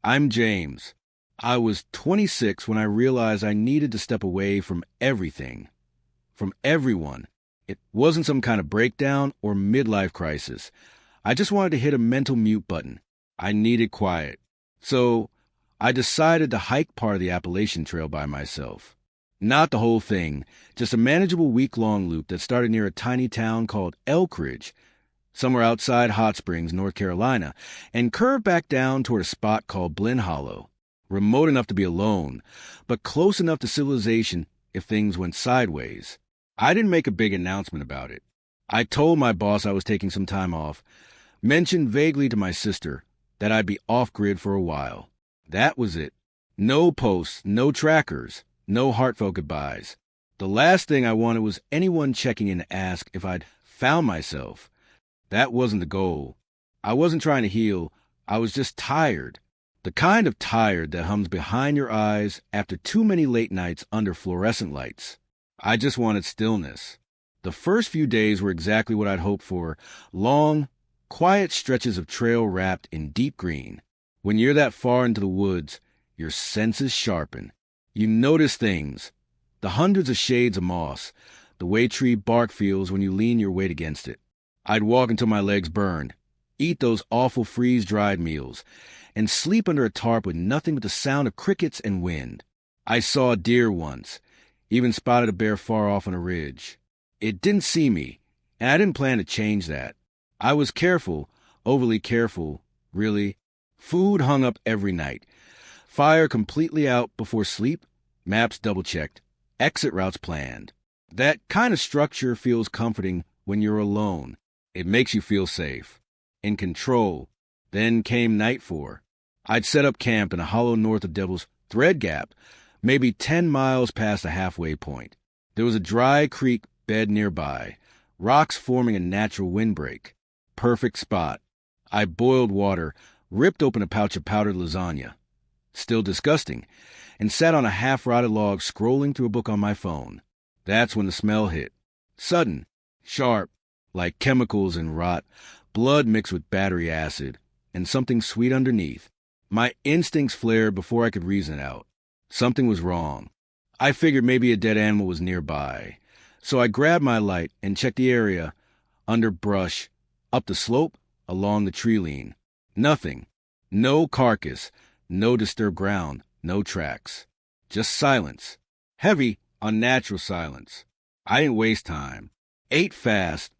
I'm James. I was 26 when I realized I needed to step away from everything, from everyone. It wasn't some kind of breakdown or midlife crisis. I just wanted to hit a mental mute button. I needed quiet. So I decided to hike part of the Appalachian Trail by myself. Not the whole thing, just a manageable week-long loop that started near a tiny town called Elk Ridge, somewhere outside Hot Springs, North Carolina, and curved back down toward a spot called Blinn Hollow, remote enough to be alone, but close enough to civilization if things went sideways. I didn't make a big announcement about it. I told my boss I was taking some time off, mentioned vaguely to my sister that I'd be off-grid for a while. That was it. No posts, no trackers, no heartfelt goodbyes. The last thing I wanted was anyone checking in to ask if I'd found myself. That wasn't the goal. I wasn't trying to heal. I was just tired. The kind of tired that hums behind your eyes after too many late nights under fluorescent lights. I just wanted stillness. The first few days were exactly what I'd hoped for. Long, quiet stretches of trail wrapped in deep green. When you're that far into the woods, your senses sharpen. You notice things. The hundreds of shades of moss. The way tree bark feels when you lean your weight against it. I'd walk until my legs burned, eat those awful freeze-dried meals, and sleep under a tarp with nothing but the sound of crickets and wind. I saw a deer once, even spotted a bear far off on a ridge. It didn't see me, and I didn't plan to change that. I was careful, overly careful, really. Food hung up every night. Fire completely out before sleep, maps double-checked, exit routes planned. That kind of structure feels comforting when you're alone. It makes you feel safe, in control. Then came night 4. I'd set up camp in a hollow north of Devil's Thread Gap, maybe 10 miles past the halfway point. There was a dry creek bed nearby, rocks forming a natural windbreak. Perfect spot. I boiled water, ripped open a pouch of powdered lasagna, still disgusting, and sat on a half-rotted log scrolling through a book on my phone. That's when the smell hit. Sudden, sharp, like chemicals and rot, blood mixed with battery acid, and something sweet underneath. My instincts flared before I could reason it out. Something was wrong. I figured maybe a dead animal was nearby. So I grabbed my light and checked the area, under brush, up the slope, along the tree line. Nothing. No carcass, no disturbed ground, no tracks. Just silence. Heavy, unnatural silence. I didn't waste time. Ate fast,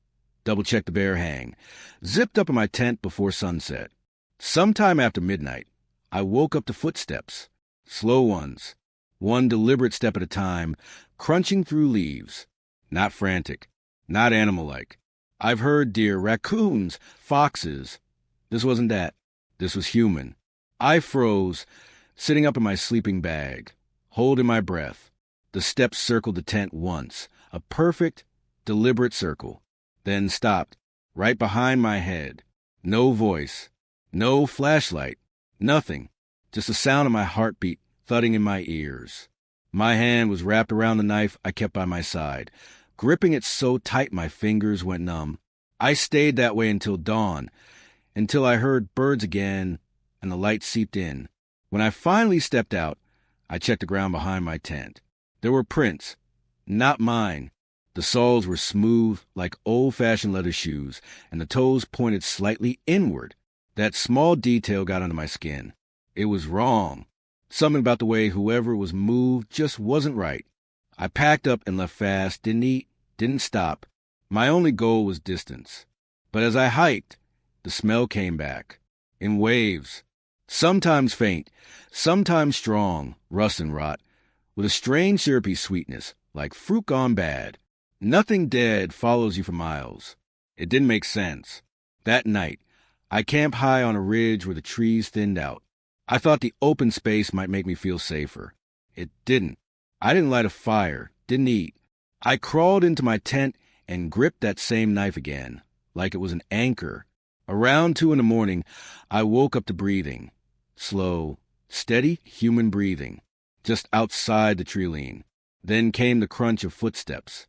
double-checked the bear hang, zipped up in my tent before sunset. Sometime after midnight, I woke up to footsteps. Slow ones. One deliberate step at a time, crunching through leaves. Not frantic. Not animal-like. I've heard deer, raccoons, foxes. This wasn't that. This was human. I froze, sitting up in my sleeping bag, holding my breath. The steps circled the tent once, a perfect, deliberate circle, then stopped, right behind my head. No voice, no flashlight, nothing, just the sound of my heartbeat thudding in my ears. My hand was wrapped around the knife I kept by my side, gripping it so tight my fingers went numb. I stayed that way until dawn, until I heard birds again and the light seeped in. When I finally stepped out, I checked the ground behind my tent. There were prints, not mine. The soles were smooth like old-fashioned leather shoes, and the toes pointed slightly inward. That small detail got under my skin. It was wrong. Something about the way whoever was moved just wasn't right. I packed up and left fast, didn't eat, didn't stop. My only goal was distance. But as I hiked, the smell came back, in waves. Sometimes faint, sometimes strong, rust and rot, with a strange syrupy sweetness, like fruit gone bad. Nothing dead follows you for miles. It didn't make sense. That night, I camped high on a ridge where the trees thinned out. I thought the open space might make me feel safer. It didn't. I didn't light a fire, didn't eat. I crawled into my tent and gripped that same knife again, like it was an anchor. Around 2 a.m, I woke up to breathing. Slow, steady human breathing, just outside the tree line. Then came the crunch of footsteps.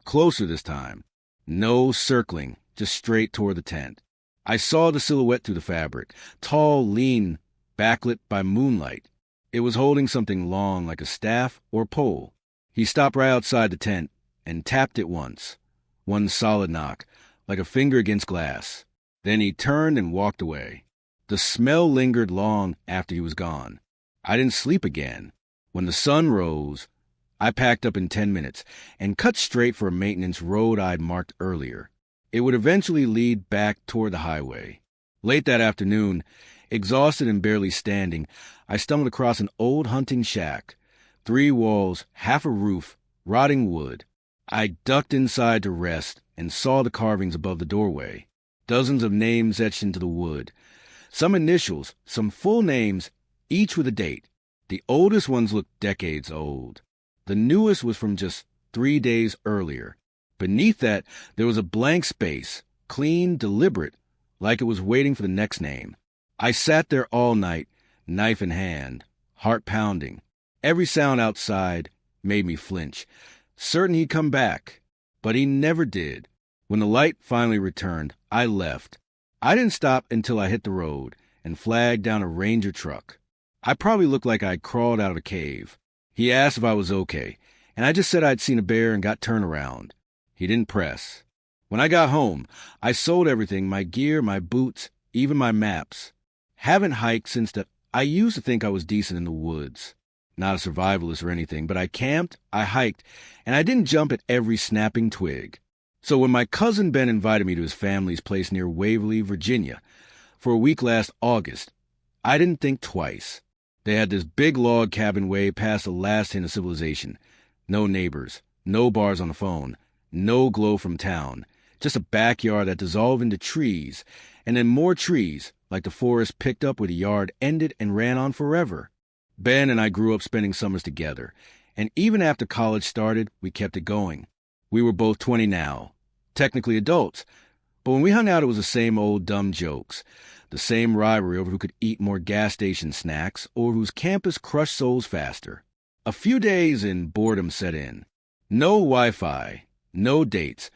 Closer this time. No circling, just straight toward the tent. I saw the silhouette through the fabric, tall, lean, backlit by moonlight. It was holding something long like a staff or pole. He stopped right outside the tent and tapped it once. One solid knock, like a finger against glass. Then he turned and walked away. The smell lingered long after he was gone. I didn't sleep again. When the sun rose, I packed up in 10 minutes and cut straight for a maintenance road I'd marked earlier. It would eventually lead back toward the highway. Late that afternoon, exhausted and barely standing, I stumbled across an old hunting shack. 3 walls, half a roof, rotting wood. I ducked inside to rest and saw the carvings above the doorway. Dozens of names etched into the wood. Some initials, some full names, each with a date. The oldest ones looked decades old. The newest was from just 3 days earlier. Beneath that, there was a blank space, clean, deliberate, like it was waiting for the next name. I sat there all night, knife in hand, heart pounding. Every sound outside made me flinch, certain he'd come back. But he never did. When the light finally returned, I left. I didn't stop until I hit the road and flagged down a ranger truck. I probably looked like I'd crawled out of a cave. He asked if I was okay, and I just said I'd seen a bear and got turned around. He didn't press. When I got home, I sold everything, my gear, my boots, even my maps. Haven't hiked since I used to think I was decent in the woods. Not a survivalist or anything, but I camped, I hiked, and I didn't jump at every snapping twig. So when my cousin Ben invited me to his family's place near Waverly, Virginia, for a week last August, I didn't think twice. They had this big log cabin way past the last hint of civilization. No neighbors, no bars on the phone, no glow from town. Just a backyard that dissolved into trees, and then more trees, like the forest picked up where the yard ended and ran on forever. Ben and I grew up spending summers together, and even after college started, we kept it going. We were both 20 now, technically adults, but when we hung out it was the same old dumb jokes, the same rivalry over who could eat more gas station snacks or whose campus crushed souls faster. A few days and boredom set in. No Wi-Fi, no dates,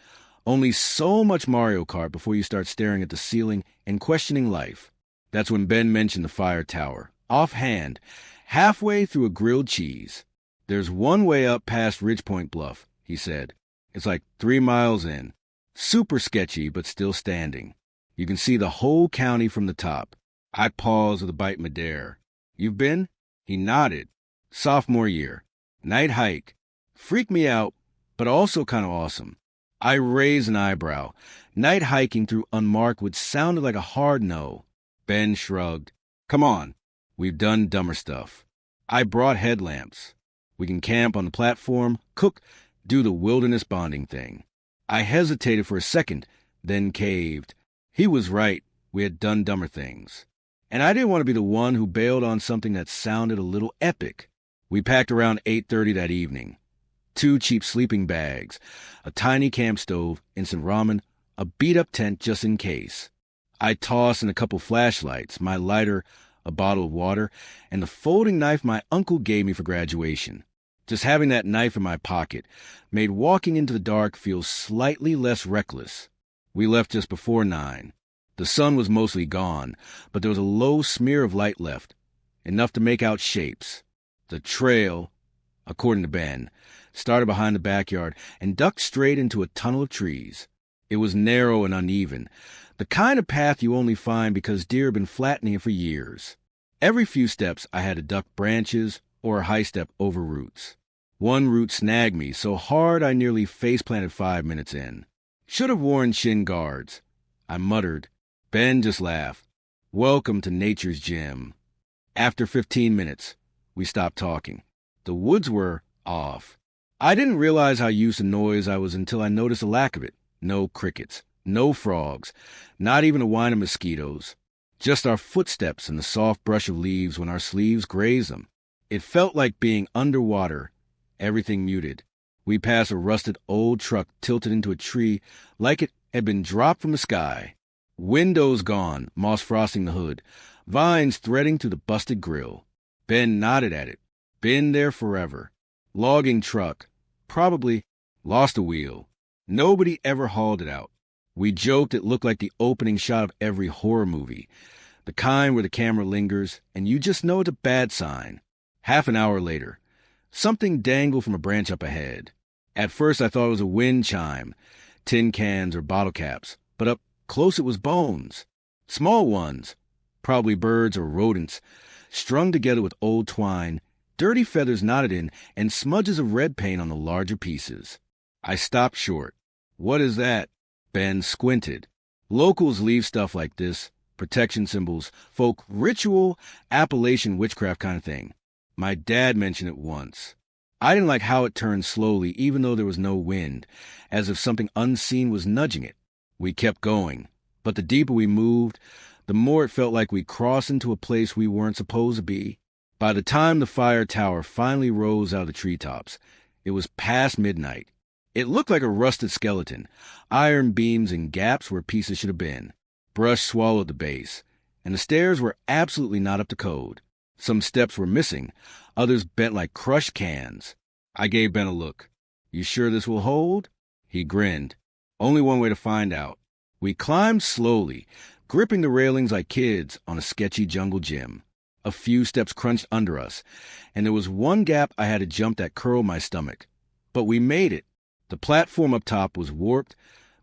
only so much Mario Kart before you start staring at the ceiling and questioning life. That's when Ben mentioned the fire tower, offhand, halfway through a grilled cheese. There's one way up past Ridgepoint Bluff, he said. It's like 3 miles in. Super sketchy, but still standing. You can see the whole county from the top. I paused with a bite midair. You've been? He nodded. Sophomore year. Night hike. Freaked me out, but also kind of awesome. I raised an eyebrow. Night hiking through unmarked wood sounded like a hard no. Ben shrugged. Come on. We've done dumber stuff. I brought headlamps. We can camp on the platform, cook, do the wilderness bonding thing. I hesitated for a second, then caved. He was right. We had done dumber things. And I didn't want to be the one who bailed on something that sounded a little epic. We packed around 8:30 that evening. 2 cheap sleeping bags, a tiny camp stove, instant ramen, a beat-up tent just in case. I tossed in a couple flashlights, my lighter, a bottle of water, and the folding knife my uncle gave me for graduation. Just having that knife in my pocket made walking into the dark feel slightly less reckless. We left just before 9. The sun was mostly gone, but there was a low smear of light left, enough to make out shapes. The trail, according to Ben, started behind the backyard and ducked straight into a tunnel of trees. It was narrow and uneven, the kind of path you only find because deer have been flattening it for years. Every few steps I had to duck branches or a high step over roots. One root snagged me so hard I nearly face-planted 5 minutes in. Should have worn shin guards. I muttered. Ben just laughed. Welcome to nature's gym. After 15 minutes, we stopped talking. The woods were off. I didn't realize how used to noise I was until I noticed a lack of it. No crickets, no frogs, not even a whine of mosquitoes. Just our footsteps and the soft brush of leaves when our sleeves grazed them. It felt like being underwater, everything muted. We passed a rusted old truck tilted into a tree like it had been dropped from the sky. Windows gone, moss frosting the hood, vines threading through the busted grill. Ben nodded at it. Been there forever. Logging truck. Probably lost a wheel. Nobody ever hauled it out. We joked it looked like the opening shot of every horror movie. The kind where the camera lingers, and you just know it's a bad sign. Half an hour later, something dangled from a branch up ahead. At first I thought it was a wind chime, tin cans or bottle caps, but up close it was bones. Small ones, probably birds or rodents, strung together with old twine, dirty feathers knotted in, and smudges of red paint on the larger pieces. I stopped short. What is that? Ben squinted. Locals leave stuff like this, protection symbols, folk ritual, Appalachian witchcraft kind of thing. My dad mentioned it once. I didn't like how it turned slowly, even though there was no wind, as if something unseen was nudging it. We kept going, but the deeper we moved, the more it felt like we'd crossed into a place we weren't supposed to be. By the time the fire tower finally rose out of the treetops, it was past midnight. It looked like a rusted skeleton, iron beams and gaps where pieces should have been. Brush swallowed the base, and the stairs were absolutely not up to code. Some steps were missing, others bent like crushed cans. I gave Ben a look. You sure this will hold? He grinned. Only one way to find out. We climbed slowly, gripping the railings like kids on a sketchy jungle gym. A few steps crunched under us, and there was one gap I had to jump that curled my stomach. But we made it. The platform up top was warped,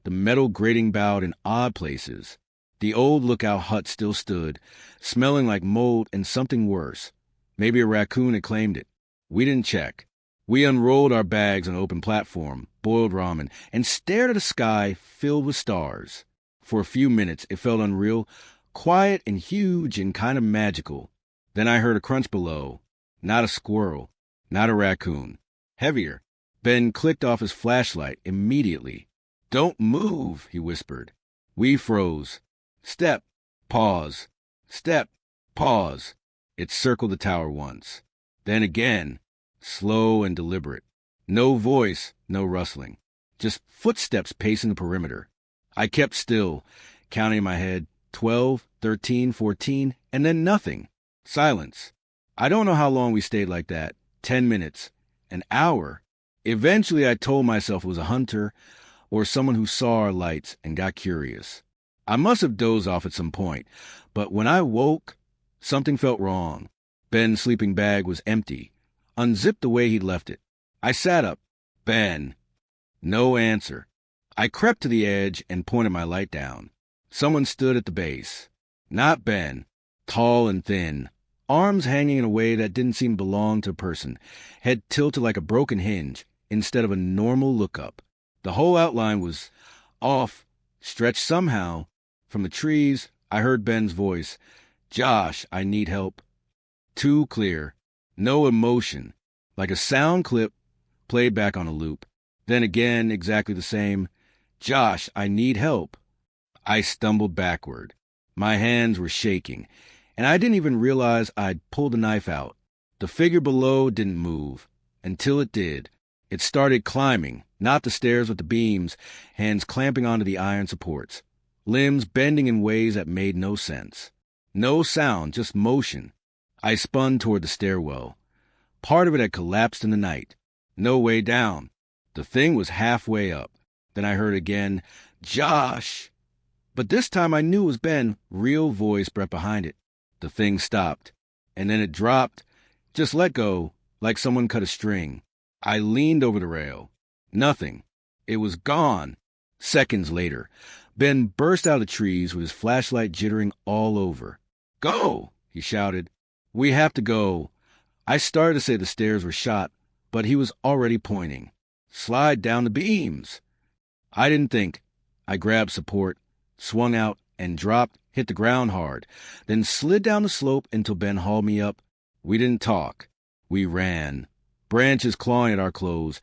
the metal grating bowed in odd places. The old lookout hut still stood, smelling like mold and something worse. Maybe a raccoon had claimed it. We didn't check. We unrolled our bags on an open platform, boiled ramen, and stared at a sky filled with stars. For a few minutes it felt unreal, quiet and huge and kind of magical. Then I heard a crunch below. Not a squirrel, not a raccoon. Heavier. Ben clicked off his flashlight immediately. Don't move, he whispered. We froze. Step, pause. Step, pause. It circled the tower once. Then again, slow and deliberate. No voice, no rustling. Just footsteps pacing the perimeter. I kept still, counting in my head, 12, 13, 14, and then nothing. Silence. I don't know how long we stayed like that. 10 minutes. An hour. Eventually I told myself it was a hunter or someone who saw our lights and got curious. I must have dozed off at some point, but when I woke, something felt wrong. Ben's sleeping bag was empty, unzipped the way he'd left it. I sat up. Ben. No answer. I crept to the edge and pointed my light down. Someone stood at the base. Not Ben. Tall and thin. Arms hanging in a way that didn't seem to belong to a person. Head tilted like a broken hinge instead of a normal look-up. The whole outline was off, stretched somehow. From the trees, I heard Ben's voice. Josh, I need help. Too clear. No emotion. Like a sound clip played back on a loop. Then again, exactly the same. Josh, I need help. I stumbled backward. My hands were shaking, and I didn't even realize I'd pulled the knife out. The figure below didn't move. Until it did. It started climbing, not the stairs but the beams, hands clamping onto the iron supports. Limbs bending in ways that made no sense. No sound, just motion. I spun toward the stairwell. Part of it had collapsed in the night. No way down. The thing was halfway up. Then I heard again, Josh! But this time I knew it was Ben, real voice brought behind it. The thing stopped. And then it dropped, just let go, like someone cut a string. I leaned over the rail. Nothing. It was gone. Seconds later, Ben burst out of the trees with his flashlight jittering all over. Go! He shouted. We have to go. I started to say the stairs were shot, but he was already pointing. Slide down the beams. I didn't think. I grabbed support, swung out, and dropped, hit the ground hard, then slid down the slope until Ben hauled me up. We didn't talk. We ran. Branches clawing at our clothes,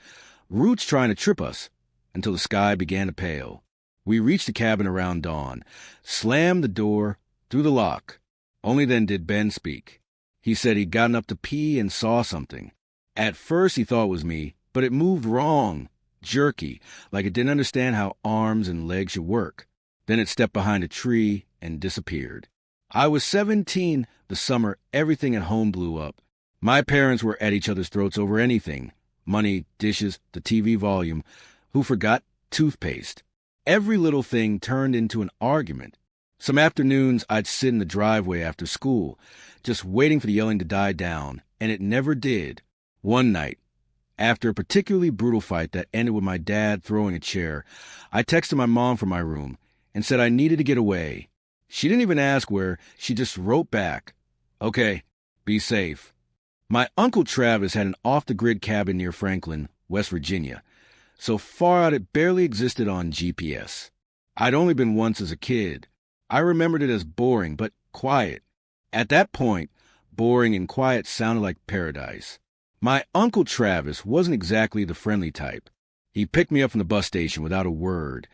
roots trying to trip us, until the sky began to pale. We reached the cabin around dawn, slammed the door, threw the lock. Only then did Ben speak. He said he'd gotten up to pee and saw something. At first he thought it was me, but it moved wrong, jerky, like it didn't understand how arms and legs should work. Then it stepped behind a tree and disappeared. I was 17 the summer everything at home blew up. My parents were at each other's throats over anything. Money, dishes, the TV volume. Who forgot toothpaste? Every little thing turned into an argument. Some afternoons, I'd sit in the driveway after school, just waiting for the yelling to die down, and it never did. One night, after a particularly brutal fight that ended with my dad throwing a chair, I texted my mom from my room and said I needed to get away. She didn't even ask where, she just wrote back, "Okay, be safe." My Uncle Travis had an off-the-grid cabin near Franklin, West Virginia, so far out it barely existed on GPS. I'd only been once as a kid. I remembered it as boring, but quiet. At that point, boring and quiet sounded like paradise. My Uncle Travis wasn't exactly the friendly type. He picked me up from the bus station without a word,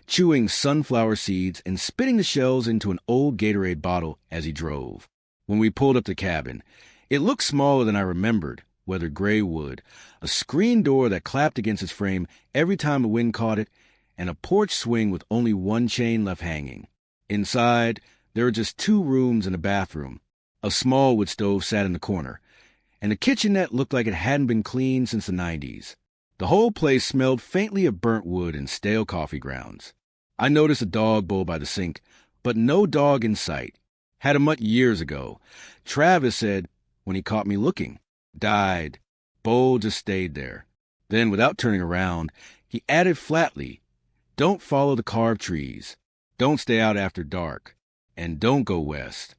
chewing sunflower seeds and spitting the shells into an old Gatorade bottle as he drove. When we pulled up the cabin, it looked smaller than I remembered, weathered gray wood, a screen door that clapped against its frame every time the wind caught it, and a porch swing with only one chain left hanging. Inside, there were just 2 rooms and a bathroom. A small wood stove sat in the corner, and the kitchenette looked like it hadn't been cleaned since the 90s. The whole place smelled faintly of burnt wood and stale coffee grounds. I noticed a dog bowl by the sink, but no dog in sight. Had a mutt years ago. Travis said, when he caught me looking, died. Bowl just stayed there. Then, without turning around, he added flatly, "Don't follow the carved trees. Don't stay out after dark. And don't go west."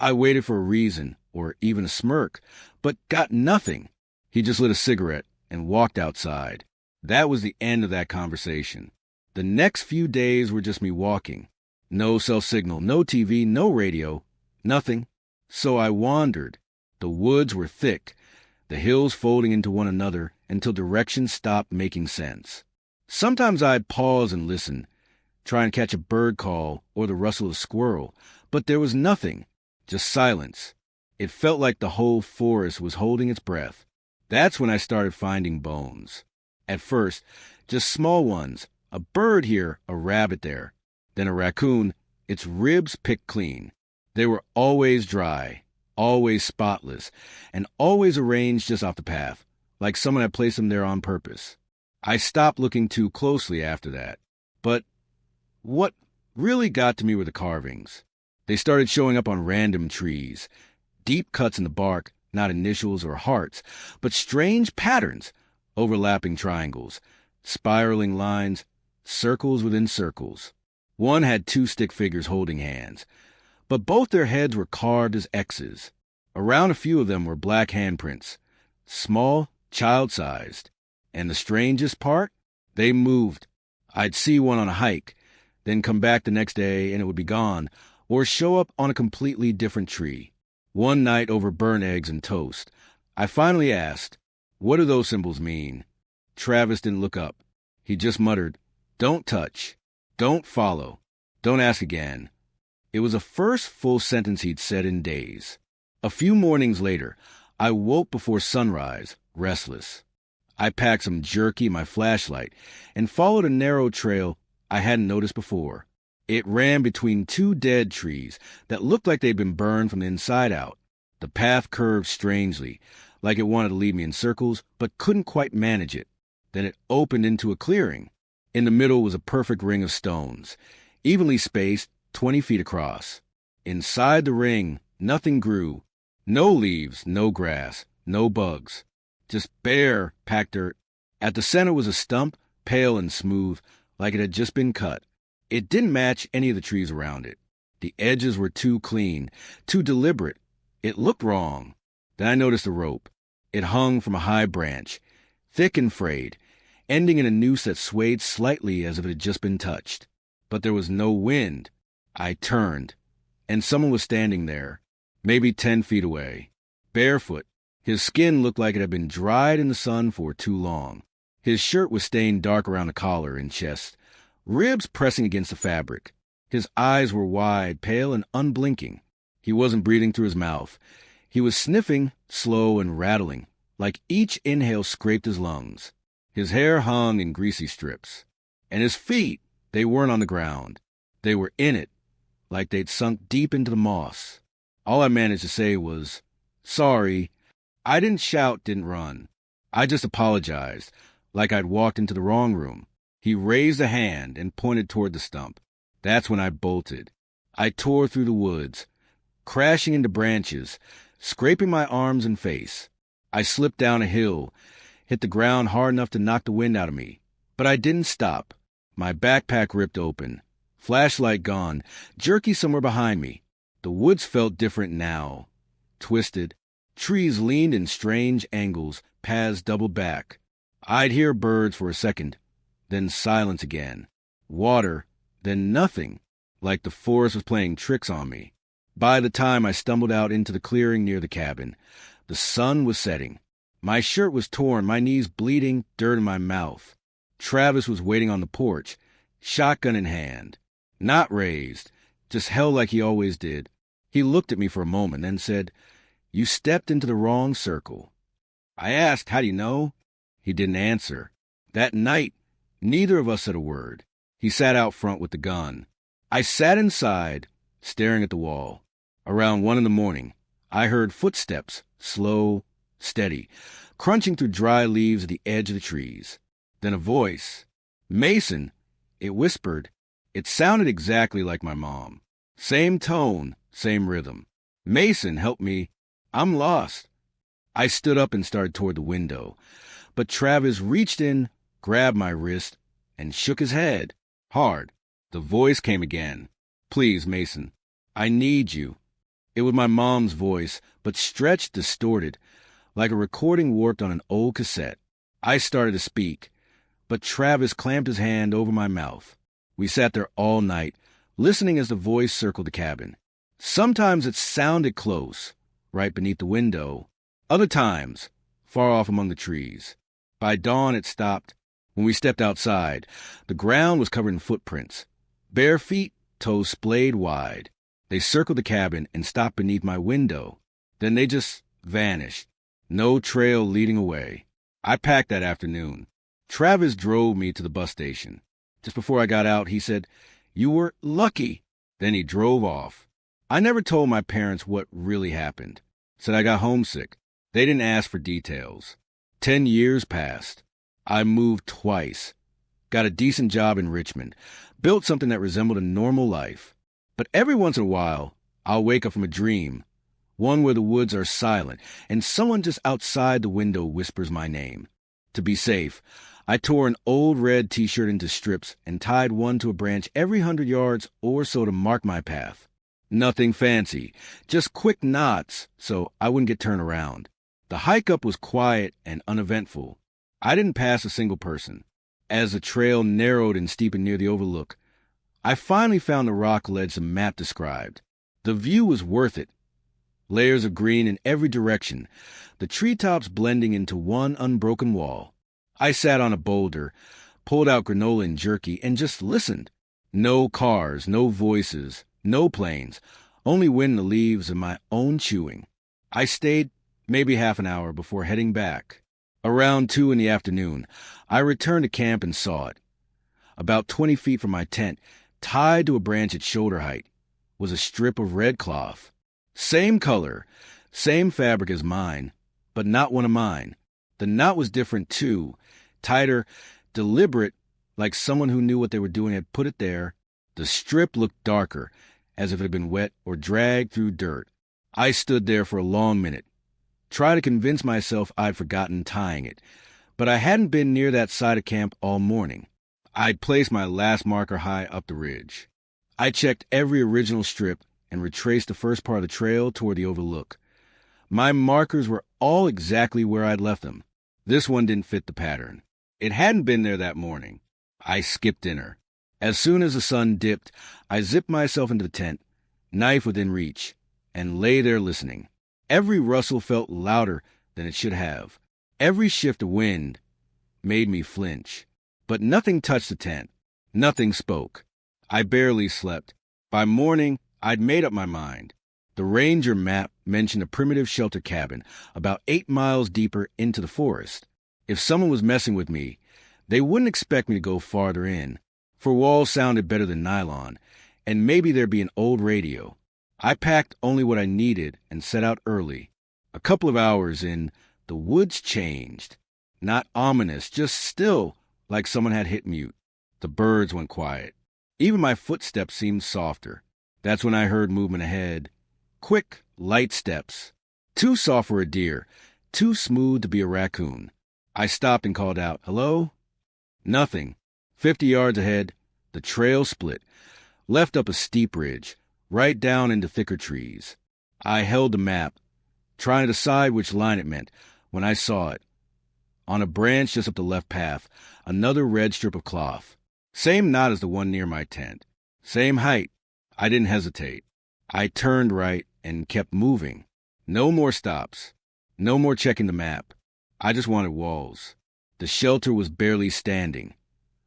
I waited for a reason, or even a smirk, but got nothing. He just lit a cigarette and walked outside. That was the end of that conversation. The next few days were just me walking. No cell signal, no TV, no radio, nothing. So I wandered. The woods were thick, the hills folding into one another until direction stopped making sense. Sometimes I'd pause and listen, try and catch a bird call or the rustle of a squirrel, but there was nothing, just silence. It felt like the whole forest was holding its breath. That's when I started finding bones. At first, just small ones, a bird here, a rabbit there, then a raccoon, its ribs picked clean. They were always dry, always spotless, and always arranged just off the path, like someone had placed them there on purpose. I stopped looking too closely after that. But what really got to me were the carvings. They started showing up on random trees. Deep cuts in the bark, not initials or hearts, but strange patterns, overlapping triangles, spiraling lines, circles within circles. One had 2 stick figures holding hands, but both their heads were carved as X's. Around a few of them were black handprints, small, child-sized. And the strangest part? They moved. I'd see one on a hike, then come back the next day and it would be gone, or show up on a completely different tree. One night over burnt eggs and toast, I finally asked, "What do those symbols mean?" Travis didn't look up. He just muttered, "Don't touch. Don't follow. Don't ask again." It was the first full sentence he'd said in days. A few mornings later, I woke before sunrise, restless. I packed some jerky, my flashlight, and followed a narrow trail I hadn't noticed before. It ran between 2 dead trees that looked like they'd been burned from the inside out. The path curved strangely, like it wanted to lead me in circles, but couldn't quite manage it. Then it opened into a clearing. In the middle was a perfect ring of stones, evenly spaced, 20 feet across. Inside the ring, nothing grew. No leaves, no grass, no bugs. Just bare, packed dirt. At the center was a stump, pale and smooth, like it had just been cut. It didn't match any of the trees around it. The edges were too clean, too deliberate. It looked wrong. Then I noticed a rope. It hung from a high branch, thick and frayed, ending in a noose that swayed slightly as if it had just been touched. But there was no wind. I turned, and someone was standing there, maybe 10 feet away, barefoot. His skin looked like it had been dried in the sun for too long. His shirt was stained dark around the collar and chest, ribs pressing against the fabric. His eyes were wide, pale, and unblinking. He wasn't breathing through his mouth. He was sniffing, slow and rattling, like each inhale scraped his lungs. His hair hung in greasy strips. And his feet, they weren't on the ground. They were in it, like they'd sunk deep into the moss. All I managed to say was, "Sorry." I didn't shout, didn't run. I just apologized, like I'd walked into the wrong room. He raised a hand and pointed toward the stump. That's when I bolted. I tore through the woods, crashing into branches, scraping my arms and face. I slipped down a hill, hit the ground hard enough to knock the wind out of me. But I didn't stop. My backpack ripped open, flashlight gone, jerky somewhere behind me. The woods felt different now. Twisted. Trees leaned in strange angles, paths doubled back. I'd hear birds for a second, then silence again. Water, then nothing, like the forest was playing tricks on me. By the time I stumbled out into the clearing near the cabin, the sun was setting. My shirt was torn, my knees bleeding, dirt in my mouth. Travis was waiting on the porch, shotgun in hand. Not raised, just held like he always did. He looked at me for a moment, then said, "You stepped into the wrong circle." I asked, "How do you know?" He didn't answer. That night, neither of us said a word. He sat out front with the gun. I sat inside, staring at the wall. Around 1 a.m, I heard footsteps, slow, steady, crunching through dry leaves at the edge of the trees. Then a voice. "Mason," it whispered. It sounded exactly like my mom. Same tone, same rhythm. "Mason, help me. I'm lost." I stood up and started toward the window, but Travis reached in, grabbed my wrist, and shook his head. Hard. The voice came again. "Please, Mason, I need you." It was my mom's voice, but stretched, distorted, like a recording warped on an old cassette. I started to speak, but Travis clamped his hand over my mouth. We sat there all night, listening as the voice circled the cabin. Sometimes it sounded close, right beneath the window. Other times, far off among the trees. By dawn, it stopped. When we stepped outside, the ground was covered in footprints. Bare feet, toes splayed wide. They circled the cabin and stopped beneath my window. Then they just vanished. No trail leading away. I packed that afternoon. Travis drove me to the bus station. Just before I got out, he said, "You were lucky." Then he drove off. I never told my parents what really happened. Said I got homesick. They didn't ask for details. 10 years passed. I moved twice. Got a decent job in Richmond. Built something that resembled a normal life. But every once in a while, I'll wake up from a dream. One where the woods are silent, and someone just outside the window whispers my name. To be safe, I tore an old red t-shirt into strips and tied one to a branch every 100 yards or so to mark my path. Nothing fancy, just quick knots so I wouldn't get turned around. The hike up was quiet and uneventful. I didn't pass a single person. As the trail narrowed and steepened near the overlook, I finally found the rock ledge the map described. The view was worth it. Layers of green in every direction, the treetops blending into one unbroken wall. I sat on a boulder, pulled out granola and jerky, and just listened. No cars, no voices, no planes, only wind in the leaves and my own chewing. I stayed maybe half an hour before heading back. Around 2 p.m, I returned to camp and saw it. About 20 feet from my tent, tied to a branch at shoulder height, was a strip of red cloth. Same color, same fabric as mine, but not one of mine. The knot was different too, tighter, deliberate, like someone who knew what they were doing had put it there. The strip looked darker, as if it had been wet or dragged through dirt. I stood there for a long minute, tried to convince myself I'd forgotten tying it, but I hadn't been near that side of camp all morning. I'd placed my last marker high up the ridge. I checked every original strip and retraced the first part of the trail toward the overlook. My markers were all exactly where I'd left them. This one didn't fit the pattern. It hadn't been there that morning. I skipped dinner. As soon as the sun dipped, I zipped myself into the tent, knife within reach, and lay there listening. Every rustle felt louder than it should have. Every shift of wind made me flinch. But nothing touched the tent. Nothing spoke. I barely slept. By morning, I'd made up my mind. The ranger map mentioned a primitive shelter cabin about 8 miles deeper into the forest. If someone was messing with me, they wouldn't expect me to go farther in, for walls sounded better than nylon, and maybe there'd be an old radio. I packed only what I needed and set out early. A couple of hours in, the woods changed. Not ominous, just still, like someone had hit mute. The birds went quiet. Even my footsteps seemed softer. That's when I heard movement ahead. Quick, light steps. Too soft for a deer, too smooth to be a raccoon. I stopped and called out, "Hello?" Nothing. 50 yards ahead, the trail split, left up a steep ridge, right down into thicker trees. I held the map, trying to decide which line it meant, when I saw it. On a branch just up the left path, another red strip of cloth. Same knot as the one near my tent. Same height. I didn't hesitate. I turned right and kept moving. No more stops. No more checking the map. I just wanted walls. The shelter was barely standing.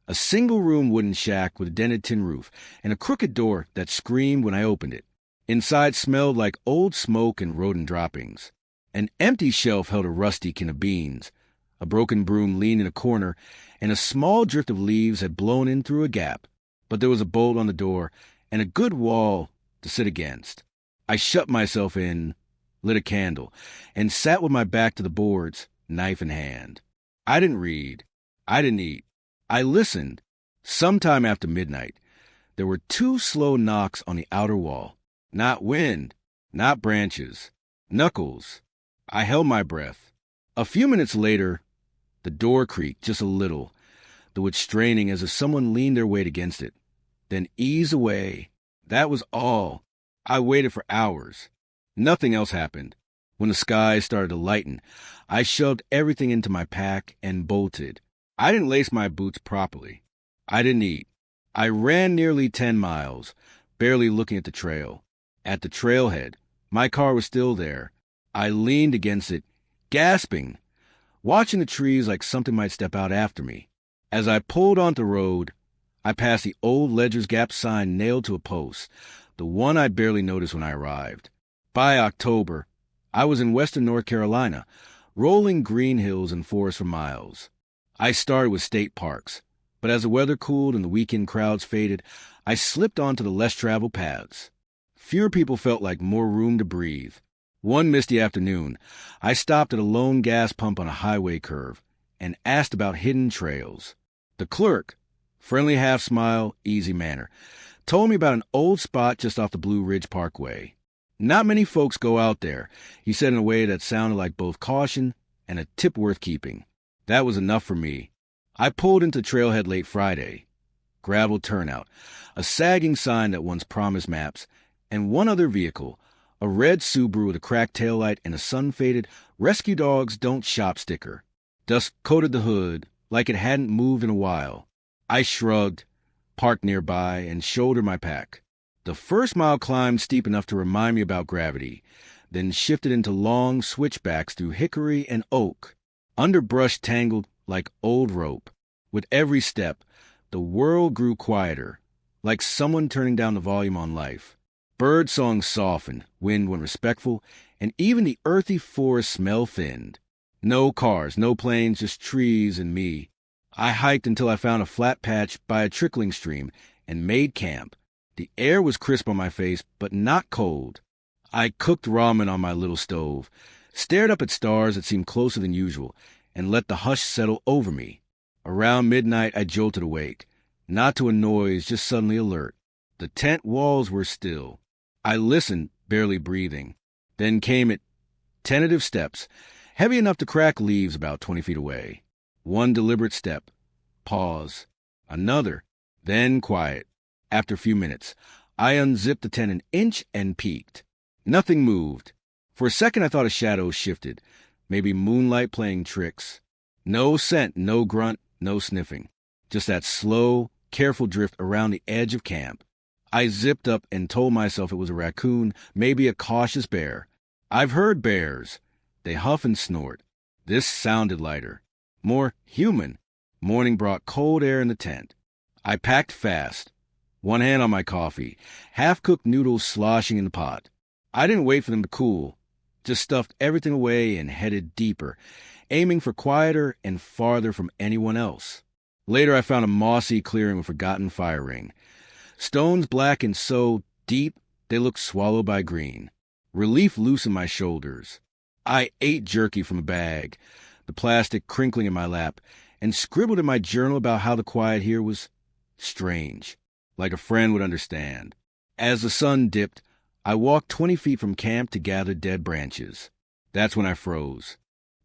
A single-room wooden shack with a dented tin roof and a crooked door that screamed when I opened it. Inside smelled like old smoke and rodent droppings. An empty shelf held a rusty can of beans. A broken broom leaned in a corner, and a small drift of leaves had blown in through a gap. But there was a bolt on the door and a good wall to sit against. I shut myself in, lit a candle, and sat with my back to the boards, knife in hand. I didn't read. I didn't eat. I listened. Sometime after midnight, there were 2 slow knocks on the outer wall. Not wind, not branches. Knuckles. I held my breath. A few minutes later, the door creaked just a little, though it's straining as if someone leaned their weight against it, then eased away. That was all. I waited for hours. Nothing else happened. When the sky started to lighten, I shoved everything into my pack and bolted. I didn't lace my boots properly. I didn't eat. I ran nearly 10 miles, barely looking at the trail. At the trailhead, my car was still there. I leaned against it, gasping, watching the trees like something might step out after me. As I pulled onto the road, I passed the old Ledger's Gap sign nailed to a post, the one I barely noticed when I arrived. By October, I was in western North Carolina, rolling green hills and forests for miles. I started with state parks, but as the weather cooled and the weekend crowds faded, I slipped onto the less-traveled paths. Fewer people felt like more room to breathe. One misty afternoon, I stopped at a lone gas pump on a highway curve and asked about hidden trails. The clerk, friendly half-smile, easy manner, told me about an old spot just off the Blue Ridge Parkway. Not many folks go out there, he said in a way that sounded like both caution and a tip worth keeping. That was enough for me. I pulled into trailhead late Friday. Gravel turnout, a sagging sign that once promised maps, and one other vehicle, a red Subaru with a cracked taillight and a sun-faded "Rescue Dogs Don't Shop" sticker. Dust coated the hood like it hadn't moved in a while. I shrugged, parked nearby, and shouldered my pack. The first mile climbed steep enough to remind me about gravity, then shifted into long switchbacks through hickory and oak. Underbrush tangled like old rope. With every step, the world grew quieter, like someone turning down the volume on life. Bird songs softened, wind went respectful, and even the earthy forest smell thinned. No cars, no planes, just trees and me. I hiked until I found a flat patch by a trickling stream and made camp. The air was crisp on my face, but not cold. I cooked ramen on my little stove, stared up at stars that seemed closer than usual, and let the hush settle over me. Around midnight, I jolted awake, not to a noise, just suddenly alert. The tent walls were still. I listened, barely breathing. Then came it, tentative steps, heavy enough to crack leaves about 20 feet away. One deliberate step. Pause. Another. Then quiet. After a few minutes, I unzipped the tent an inch and peeked. Nothing moved. For a second I thought a shadow shifted, maybe moonlight playing tricks. No scent, no grunt, no sniffing. Just that slow, careful drift around the edge of camp. I zipped up and told myself it was a raccoon, maybe a cautious bear. I've heard bears. They huff and snort. This sounded lighter. More human. Morning brought cold air in the tent. I packed fast. One hand on my coffee, half-cooked noodles sloshing in the pot. I didn't wait for them to cool, just stuffed everything away and headed deeper, aiming for quieter and farther from anyone else. Later I found a mossy clearing with forgotten fire ring. Stones blackened so deep they looked swallowed by green. Relief loosened my shoulders. I ate jerky from a bag, the plastic crinkling in my lap, and scribbled in my journal about how the quiet here was strange. Like a friend would understand. As the sun dipped, I walked 20 feet from camp to gather dead branches. That's when I froze.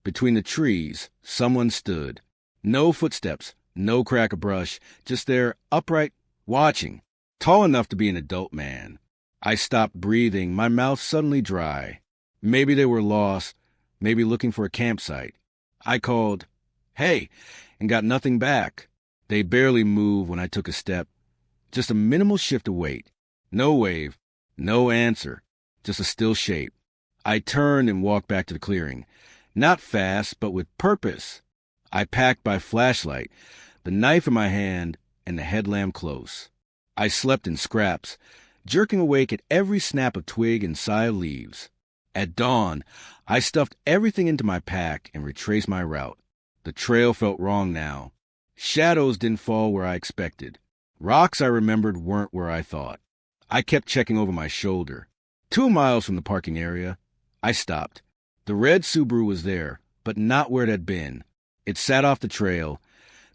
Between the trees, someone stood. No footsteps, no crack of brush, just there, upright, watching, tall enough to be an adult man. I stopped breathing, my mouth suddenly dry. Maybe they were lost, maybe looking for a campsite. I called, "Hey," and got nothing back. They barely moved when I took a step. Just a minimal shift of weight. No wave, no answer, just a still shape. I turned and walked back to the clearing. Not fast, but with purpose. I packed my flashlight, the knife in my hand, and the headlamp close. I slept in scraps, jerking awake at every snap of twig and sigh of leaves. At dawn, I stuffed everything into my pack and retraced my route. The trail felt wrong now. Shadows didn't fall where I expected. Rocks I remembered weren't where I thought. I kept checking over my shoulder. 2 miles from the parking area, I stopped. The red Subaru was there, but not where it had been. It sat off the trail,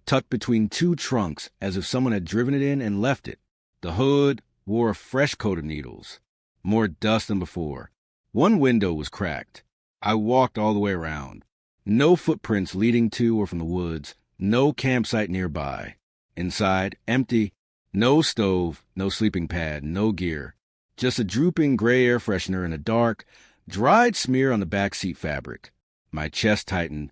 tucked between 2 trunks as if someone had driven it in and left it. The hood wore a fresh coat of needles. More dust than before. One window was cracked. I walked all the way around. No footprints leading to or from the woods. No campsite nearby. Inside, empty. No stove, no sleeping pad, no gear. Just a drooping gray air freshener and a dark, dried smear on the back seat fabric. My chest tightened.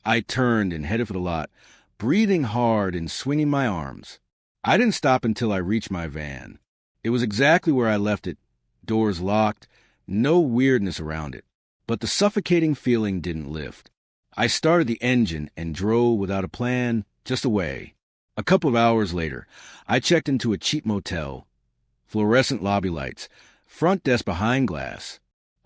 I turned and headed for the lot, breathing hard and swinging my arms. I didn't stop until I reached my van. It was exactly where I left it, doors locked, no weirdness around it. But the suffocating feeling didn't lift. I started the engine and drove without a plan, just away. A couple of hours later, I checked into a cheap motel. Fluorescent lobby lights, front desk behind glass.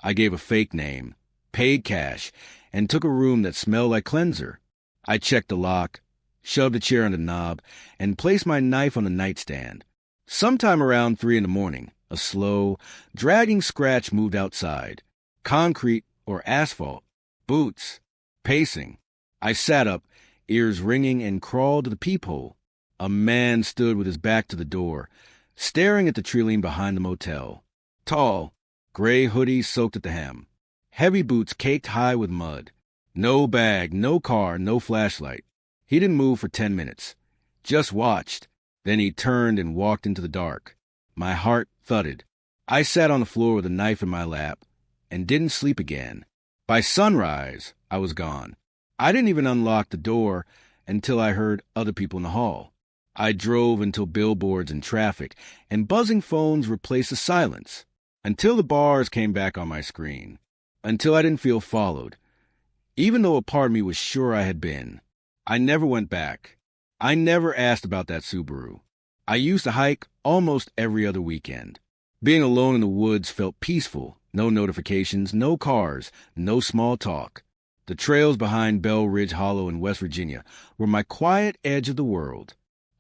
I gave a fake name, paid cash, and took a room that smelled like cleanser. I checked the lock, shoved a chair on the knob, and placed my knife on the nightstand. Sometime around 3 a.m, a slow, dragging scratch moved outside. Concrete or asphalt. Boots. Pacing. I sat up, ears ringing, and crawled to the peephole. A man stood with his back to the door, staring at the tree behind the motel. Tall, gray hoodie soaked at the hem. Heavy boots caked high with mud. No bag, no car, no flashlight. He didn't move for 10 minutes. Just watched. Then he turned and walked into the dark. My heart thudded. I sat on the floor with a knife in my lap and didn't sleep again. By sunrise, I was gone. I didn't even unlock the door until I heard other people in the hall. I drove until billboards and traffic and buzzing phones replaced the silence. Until the bars came back on my screen. Until I didn't feel followed. Even though a part of me was sure I had been. I never went back. I never asked about that Subaru. I used to hike almost every other weekend. Being alone in the woods felt peaceful. No notifications, no cars, no small talk. The trails behind Bell Ridge Hollow in West Virginia were my quiet edge of the world.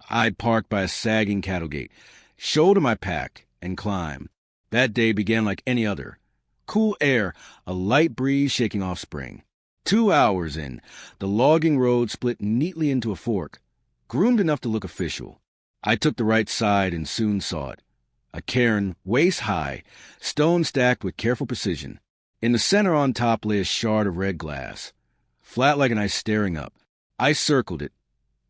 I'd park by a sagging cattle gate, shoulder my pack, and climb. That day began like any other. Cool air, a light breeze shaking off spring. 2 hours in, the logging road split neatly into a fork, groomed enough to look official. I took the right side and soon saw it. A cairn, waist high, stone stacked with careful precision. In the center on top lay a shard of red glass, flat like an ice staring up. I circled it,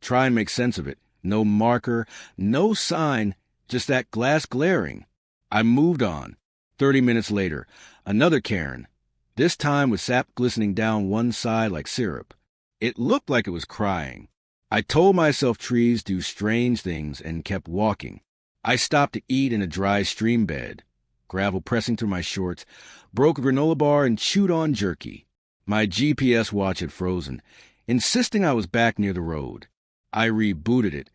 try and make sense of it. No marker, no sign, just that glass glaring. I moved on. 30 minutes later, another cairn, this time with sap glistening down one side like syrup. It looked like it was crying. I told myself trees do strange things and kept walking. I stopped to eat in a dry stream bed. Gravel pressing through my shorts, broke a granola bar and chewed on jerky. My GPS watch had frozen, insisting I was back near the road. I rebooted it.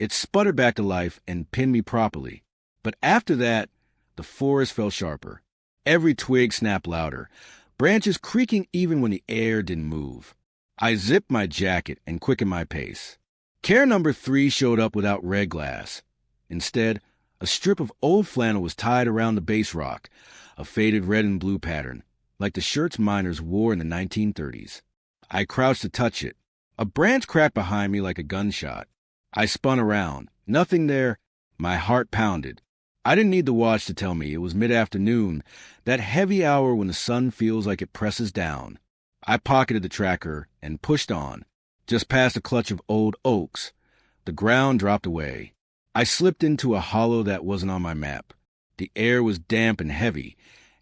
It sputtered back to life and pinned me properly. But after that, the forest fell sharper. Every twig snapped louder, branches creaking even when the air didn't move. I zipped my jacket and quickened my pace. Care number 3 showed up without red glass. Instead, a strip of old flannel was tied around the base rock, a faded red and blue pattern, like the shirts miners wore in the 1930s. I crouched to touch it. A branch cracked behind me like a gunshot. I spun around. Nothing there. My heart pounded. I didn't need the watch to tell me it was mid-afternoon, that heavy hour when the sun feels like it presses down. I pocketed the tracker and pushed on, just past a clutch of old oaks. The ground dropped away. I slipped into a hollow that wasn't on my map. The air was damp and heavy,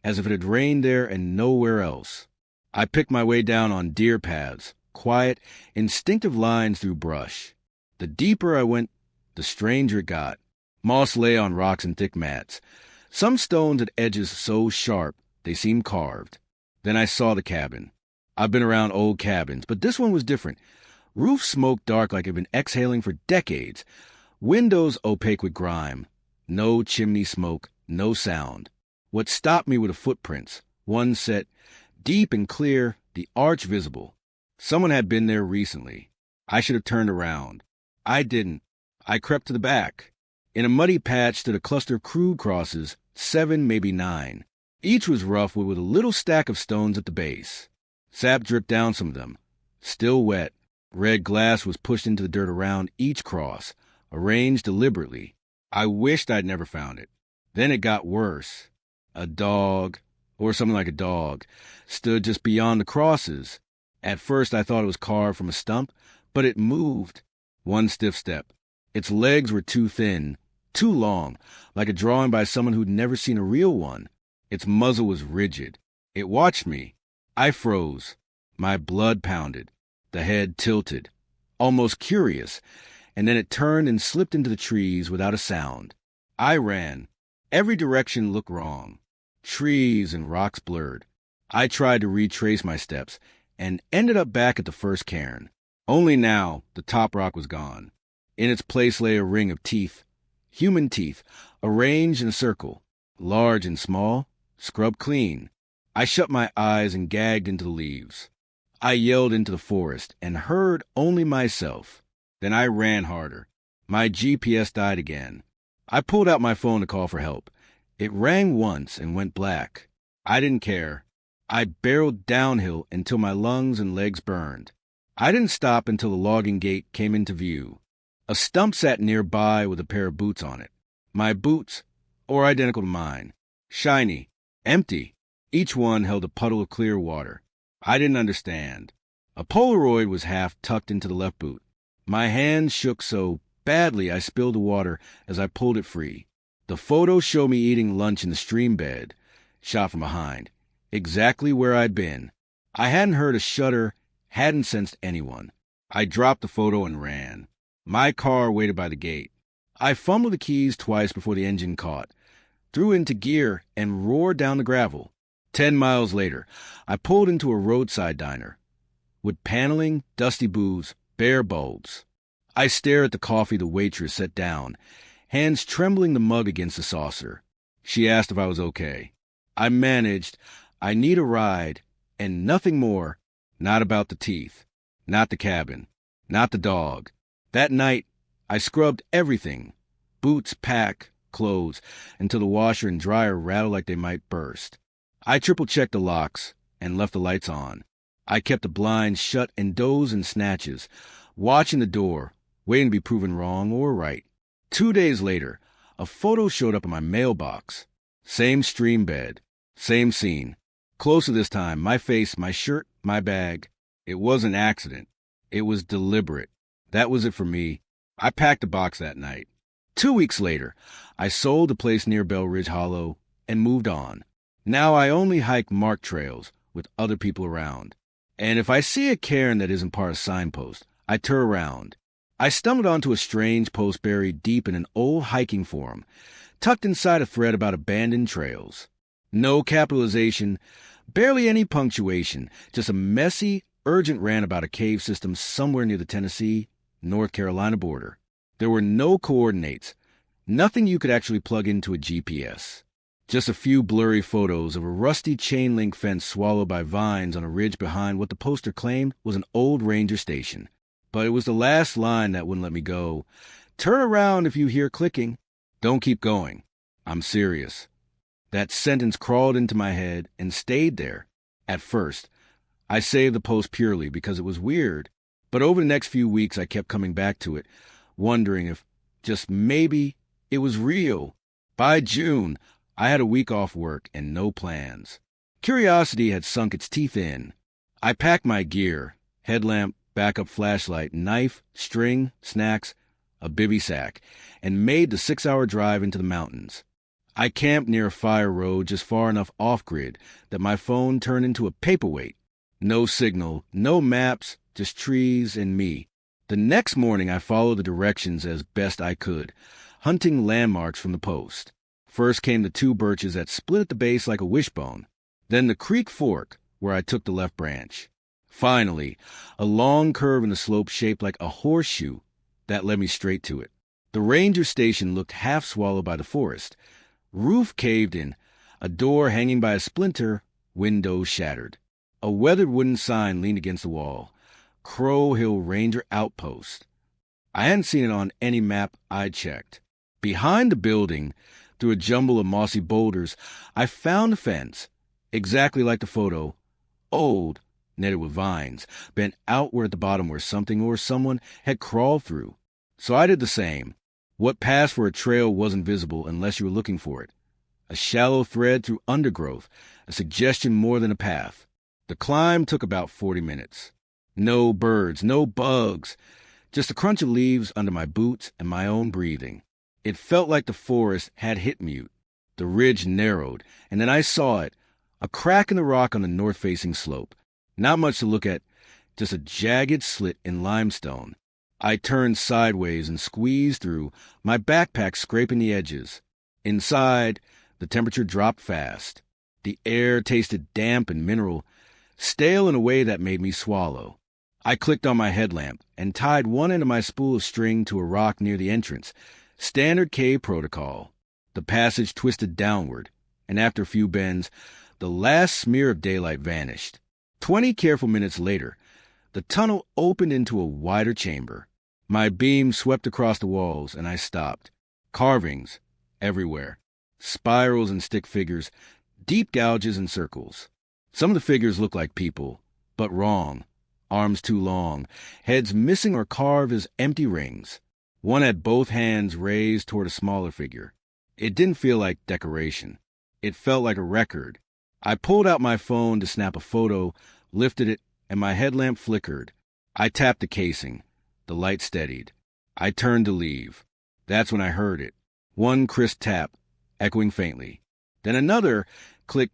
as if it had rained there and nowhere else. I picked my way down on deer paths, quiet, instinctive lines through brush. The deeper I went, the stranger it got. Moss lay on rocks and thick mats. Some stones had edges so sharp they seemed carved. Then I saw the cabin. I've been around old cabins, but this one was different. Roof smoked dark like it had been exhaling for decades. Windows opaque with grime. No chimney smoke, no sound. What stopped me were the footprints. One set, deep and clear, the arch visible. Someone had been there recently. I should have turned around. I didn't. I crept to the back. In a muddy patch stood a cluster of crude crosses, 7, maybe 9. Each was rough with a little stack of stones at the base. Sap dripped down some of them. Still wet. Red glass was pushed into the dirt around each cross, arranged deliberately. I wished I'd never found it. Then it got worse. A dog, or something like a dog, stood just beyond the crosses. At first I thought it was carved from a stump, but it moved. One stiff step. Its legs were too thin, too long, like a drawing by someone who'd never seen a real one. Its muzzle was rigid. It watched me. I froze. My blood pounded. The head tilted, almost curious, and then it turned and slipped into the trees without a sound. I ran. Every direction looked wrong. Trees and rocks blurred. I tried to retrace my steps and ended up back at the first cairn. Only now the top rock was gone. In its place lay a ring of teeth, human teeth, arranged in a circle, large and small, scrubbed clean. I shut my eyes and gagged into the leaves. I yelled into the forest and heard only myself. Then I ran harder. My GPS died again. I pulled out my phone to call for help. It rang once and went black. I didn't care. I barreled downhill until my lungs and legs burned. I didn't stop until the logging gate came into view. A stump sat nearby with a pair of boots on it. My boots, or identical to mine. Shiny, empty. Each one held a puddle of clear water. I didn't understand. A Polaroid was half tucked into the left boot. My hands shook so badly I spilled the water as I pulled it free. The photo showed me eating lunch in the stream bed, shot from behind, exactly where I'd been. I hadn't heard a shudder, hadn't sensed anyone. I dropped the photo and ran. My car waited by the gate. I fumbled the keys twice before the engine caught, threw into gear, and roared down the gravel. 10 miles later, I pulled into a roadside diner. Wood paneling, dusty booths, bare bulbs. I stared at the coffee the waitress set down, hands trembling the mug against the saucer. She asked if I was okay. I managed, I need a ride, and nothing more. Not about the teeth, not the cabin, not the dog. That night, I scrubbed everything, boots, pack, clothes, until the washer and dryer rattled like they might burst. I triple-checked the locks and left the lights on. I kept the blinds shut and dozed in snatches, watching the door, waiting to be proven wrong or right. 2 days later, a photo showed up in my mailbox. Same stream bed, same scene. Closer this time, my face, my shirt, my bag. It wasn't an accident. It was deliberate. That was it for me. I packed a box that night. 2 weeks later, I sold the place near Bell Ridge Hollow and moved on. Now I only hike marked trails with other people around. And if I see a cairn that isn't part of signpost, I turn around. I stumbled onto a strange post buried deep in an old hiking forum, tucked inside a thread about abandoned trails. No capitalization, barely any punctuation, just a messy, urgent rant about a cave system somewhere near the Tennessee, North Carolina border. There were no coordinates, nothing you could actually plug into a GPS. Just a few blurry photos of a rusty chain-link fence swallowed by vines on a ridge behind what the poster claimed was an old ranger station. But it was the last line that wouldn't let me go. Turn around if you hear clicking. Don't keep going. I'm serious. That sentence crawled into my head and stayed there. At first, I saved the post purely because it was weird. But over the next few weeks, I kept coming back to it, wondering if, just maybe, it was real. By June, I had a week off work and no plans. Curiosity had sunk its teeth in. I packed my gear, headlamp, backup flashlight, knife, string, snacks, a bivy sack, and made the 6-hour drive into the mountains. I camped near a fire road just far enough off-grid that my phone turned into a paperweight. No signal, no maps, just trees and me. The next morning I followed the directions as best I could, hunting landmarks from the post. First came the 2 birches that split at the base like a wishbone. Then the creek fork, where I took the left branch. Finally, a long curve in the slope shaped like a horseshoe that led me straight to it. The ranger station looked half swallowed by the forest. Roof caved in, a door hanging by a splinter, window shattered. A weathered wooden sign leaned against the wall. Crow Hill Ranger Outpost. I hadn't seen it on any map I'd checked. Behind the building, through a jumble of mossy boulders, I found a fence, exactly like the photo, old, netted with vines, bent outward at the bottom where something or someone had crawled through. So I did the same. What passed for a trail wasn't visible unless you were looking for it. A shallow thread through undergrowth, a suggestion more than a path. The climb took about 40 minutes. No birds, no bugs, just the crunch of leaves under my boots and my own breathing. It felt like the forest had hit mute. The ridge narrowed, and then I saw it, a crack in the rock on the north-facing slope. Not much to look at, just a jagged slit in limestone. I turned sideways and squeezed through, my backpack scraping the edges. Inside, the temperature dropped fast. The air tasted damp and mineral, stale in a way that made me swallow. I clicked on my headlamp and tied one end of my spool of string to a rock near the entrance. Standard cave protocol. The passage twisted downward, and after a few bends, the last smear of daylight vanished. 20 careful minutes later, the tunnel opened into a wider chamber. My beam swept across the walls, and I stopped. Carvings everywhere. Spirals and stick figures, deep gouges and circles. Some of the figures looked like people, but wrong. Arms too long, heads missing or carved as empty rings. One had both hands raised toward a smaller figure. It didn't feel like decoration. It felt like a record. I pulled out my phone to snap a photo, lifted it, and my headlamp flickered. I tapped the casing. The light steadied. I turned to leave. That's when I heard it. One crisp tap, echoing faintly. Then another click,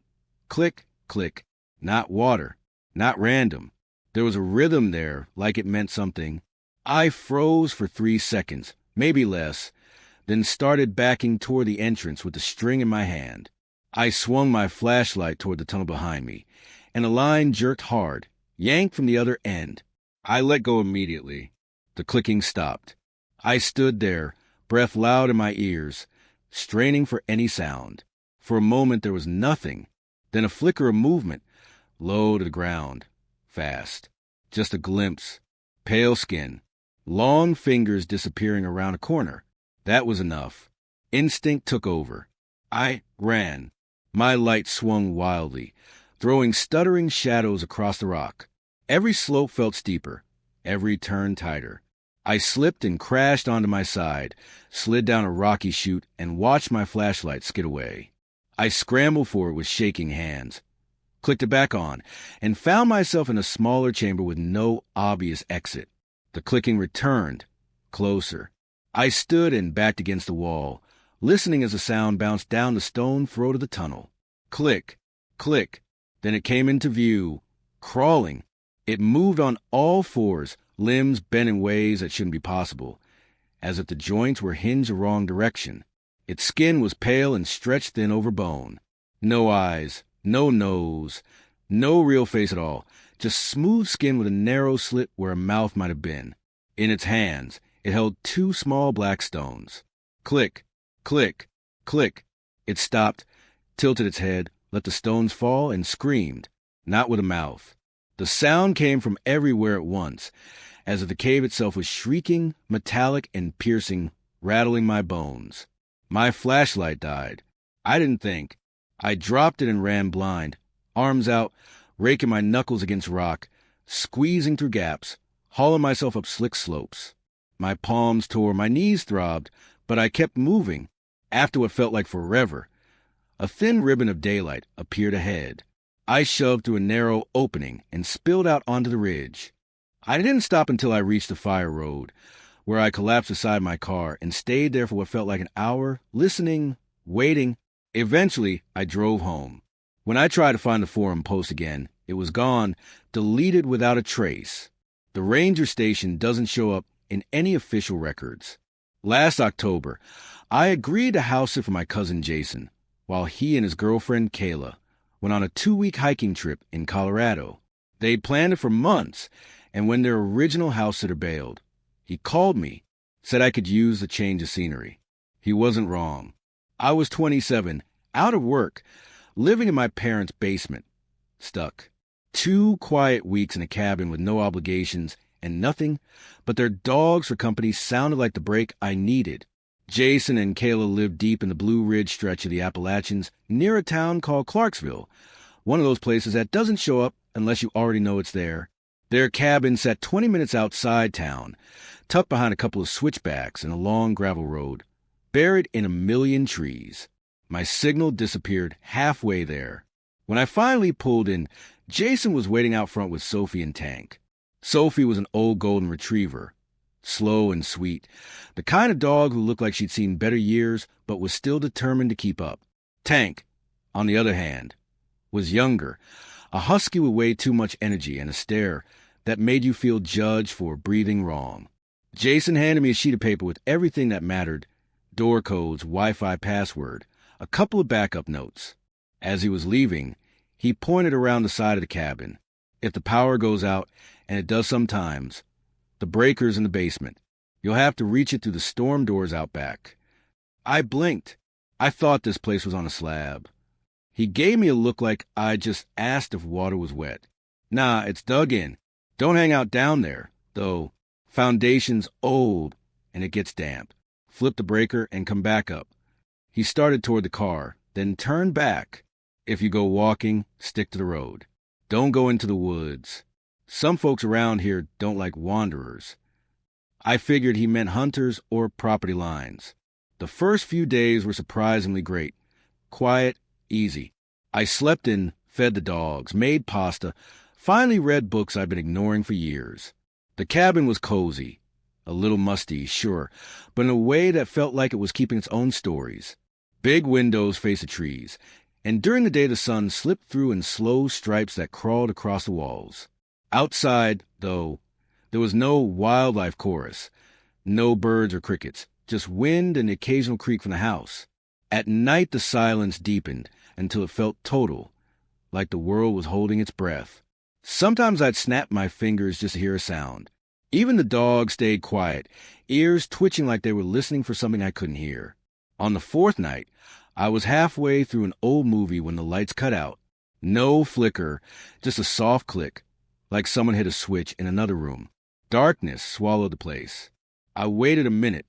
click, click. Not water. Not random. There was a rhythm there, like it meant something. I froze for 3 seconds, maybe less, then started backing toward the entrance with the string in my hand. I swung my flashlight toward the tunnel behind me, and a line jerked hard, yanked from the other end. I let go immediately. The clicking stopped. I stood there, breath loud in my ears, straining for any sound. For a moment there was nothing, then a flicker of movement, low to the ground. Fast. Just a glimpse. Pale skin. Long fingers disappearing around a corner. That was enough. Instinct took over. I ran. My light swung wildly, throwing stuttering shadows across the rock. Every slope felt steeper. Every turn tighter. I slipped and crashed onto my side, slid down a rocky chute, and watched my flashlight skid away. I scrambled for it with shaking hands. Clicked it back on, and found myself in a smaller chamber with no obvious exit. The clicking returned, closer. I stood and backed against the wall, listening as the sound bounced down the stone throat of the tunnel. Click, click. Then it came into view, crawling. It moved on all fours, limbs bent in ways that shouldn't be possible, as if the joints were hinged the wrong direction. Its skin was pale and stretched thin over bone. No eyes. No nose, no real face at all, just smooth skin with a narrow slit where a mouth might have been. In its hands, it held 2 small black stones. Click, click, click. It stopped, tilted its head, let the stones fall, and screamed, not with a mouth. The sound came from everywhere at once, as if the cave itself was shrieking, metallic and piercing, rattling my bones. My flashlight died. I didn't think. I dropped it and ran blind, arms out, raking my knuckles against rock, squeezing through gaps, hauling myself up slick slopes. My palms tore, my knees throbbed, but I kept moving. After what felt like forever, a thin ribbon of daylight appeared ahead. I shoved through a narrow opening and spilled out onto the ridge. I didn't stop until I reached the fire road, where I collapsed beside my car and stayed there for what felt like an hour, listening, waiting. Eventually, I drove home. When I tried to find the forum post again, it was gone, deleted without a trace. The ranger station doesn't show up in any official records. Last October, I agreed to house sit for my cousin Jason, while he and his girlfriend Kayla went on a 2-week hiking trip in Colorado. They'd planned it for months, and when their original house sitter bailed, he called me, said I could use the change of scenery. He wasn't wrong. I was 27, out of work, living in my parents' basement, stuck. 2 quiet weeks in a cabin with no obligations and nothing but their dogs for company sounded like the break I needed. Jason and Kayla lived deep in the Blue Ridge stretch of the Appalachians near a town called Clarksville, one of those places that doesn't show up unless you already know it's there. Their cabin sat 20 minutes outside town, tucked behind a couple of switchbacks and a long gravel road, buried in a million trees. My signal disappeared halfway there. When I finally pulled in, Jason was waiting out front with Sophie and Tank. Sophie was an old golden retriever, slow and sweet, the kind of dog who looked like she'd seen better years but was still determined to keep up. Tank, on the other hand, was younger, a husky with way too much energy and a stare that made you feel judged for breathing wrong. Jason handed me a sheet of paper with everything that mattered, door codes, Wi-Fi password, a couple of backup notes. As he was leaving, he pointed around the side of the cabin. If the power goes out, and it does sometimes, the breaker's in the basement. You'll have to reach it through the storm doors out back. I blinked. I thought this place was on a slab. He gave me a look like I just asked if water was wet. Nah, it's dug in. Don't hang out down there, though. Foundation's old, and it gets damp. Flip the breaker and come back up. He started toward the car, then turned back. If you go walking, stick to the road. Don't go into the woods. Some folks around here don't like wanderers. I figured he meant hunters or property lines. The first few days were surprisingly great. Quiet, easy. I slept in, fed the dogs, made pasta, finally read books I'd been ignoring for years. The cabin was cozy. A little musty, sure, but in a way that felt like it was keeping its own stories. Big windows faced the trees, and during the day the sun slipped through in slow stripes that crawled across the walls. Outside, though, there was no wildlife chorus, no birds or crickets, just wind and the occasional creak from the house. At night the silence deepened until it felt total, like the world was holding its breath. Sometimes I'd snap my fingers just to hear a sound. Even the dogs stayed quiet, ears twitching like they were listening for something I couldn't hear. On the 4th night, I was halfway through an old movie when the lights cut out. No flicker, just a soft click, like someone hit a switch in another room. Darkness swallowed the place. I waited a minute,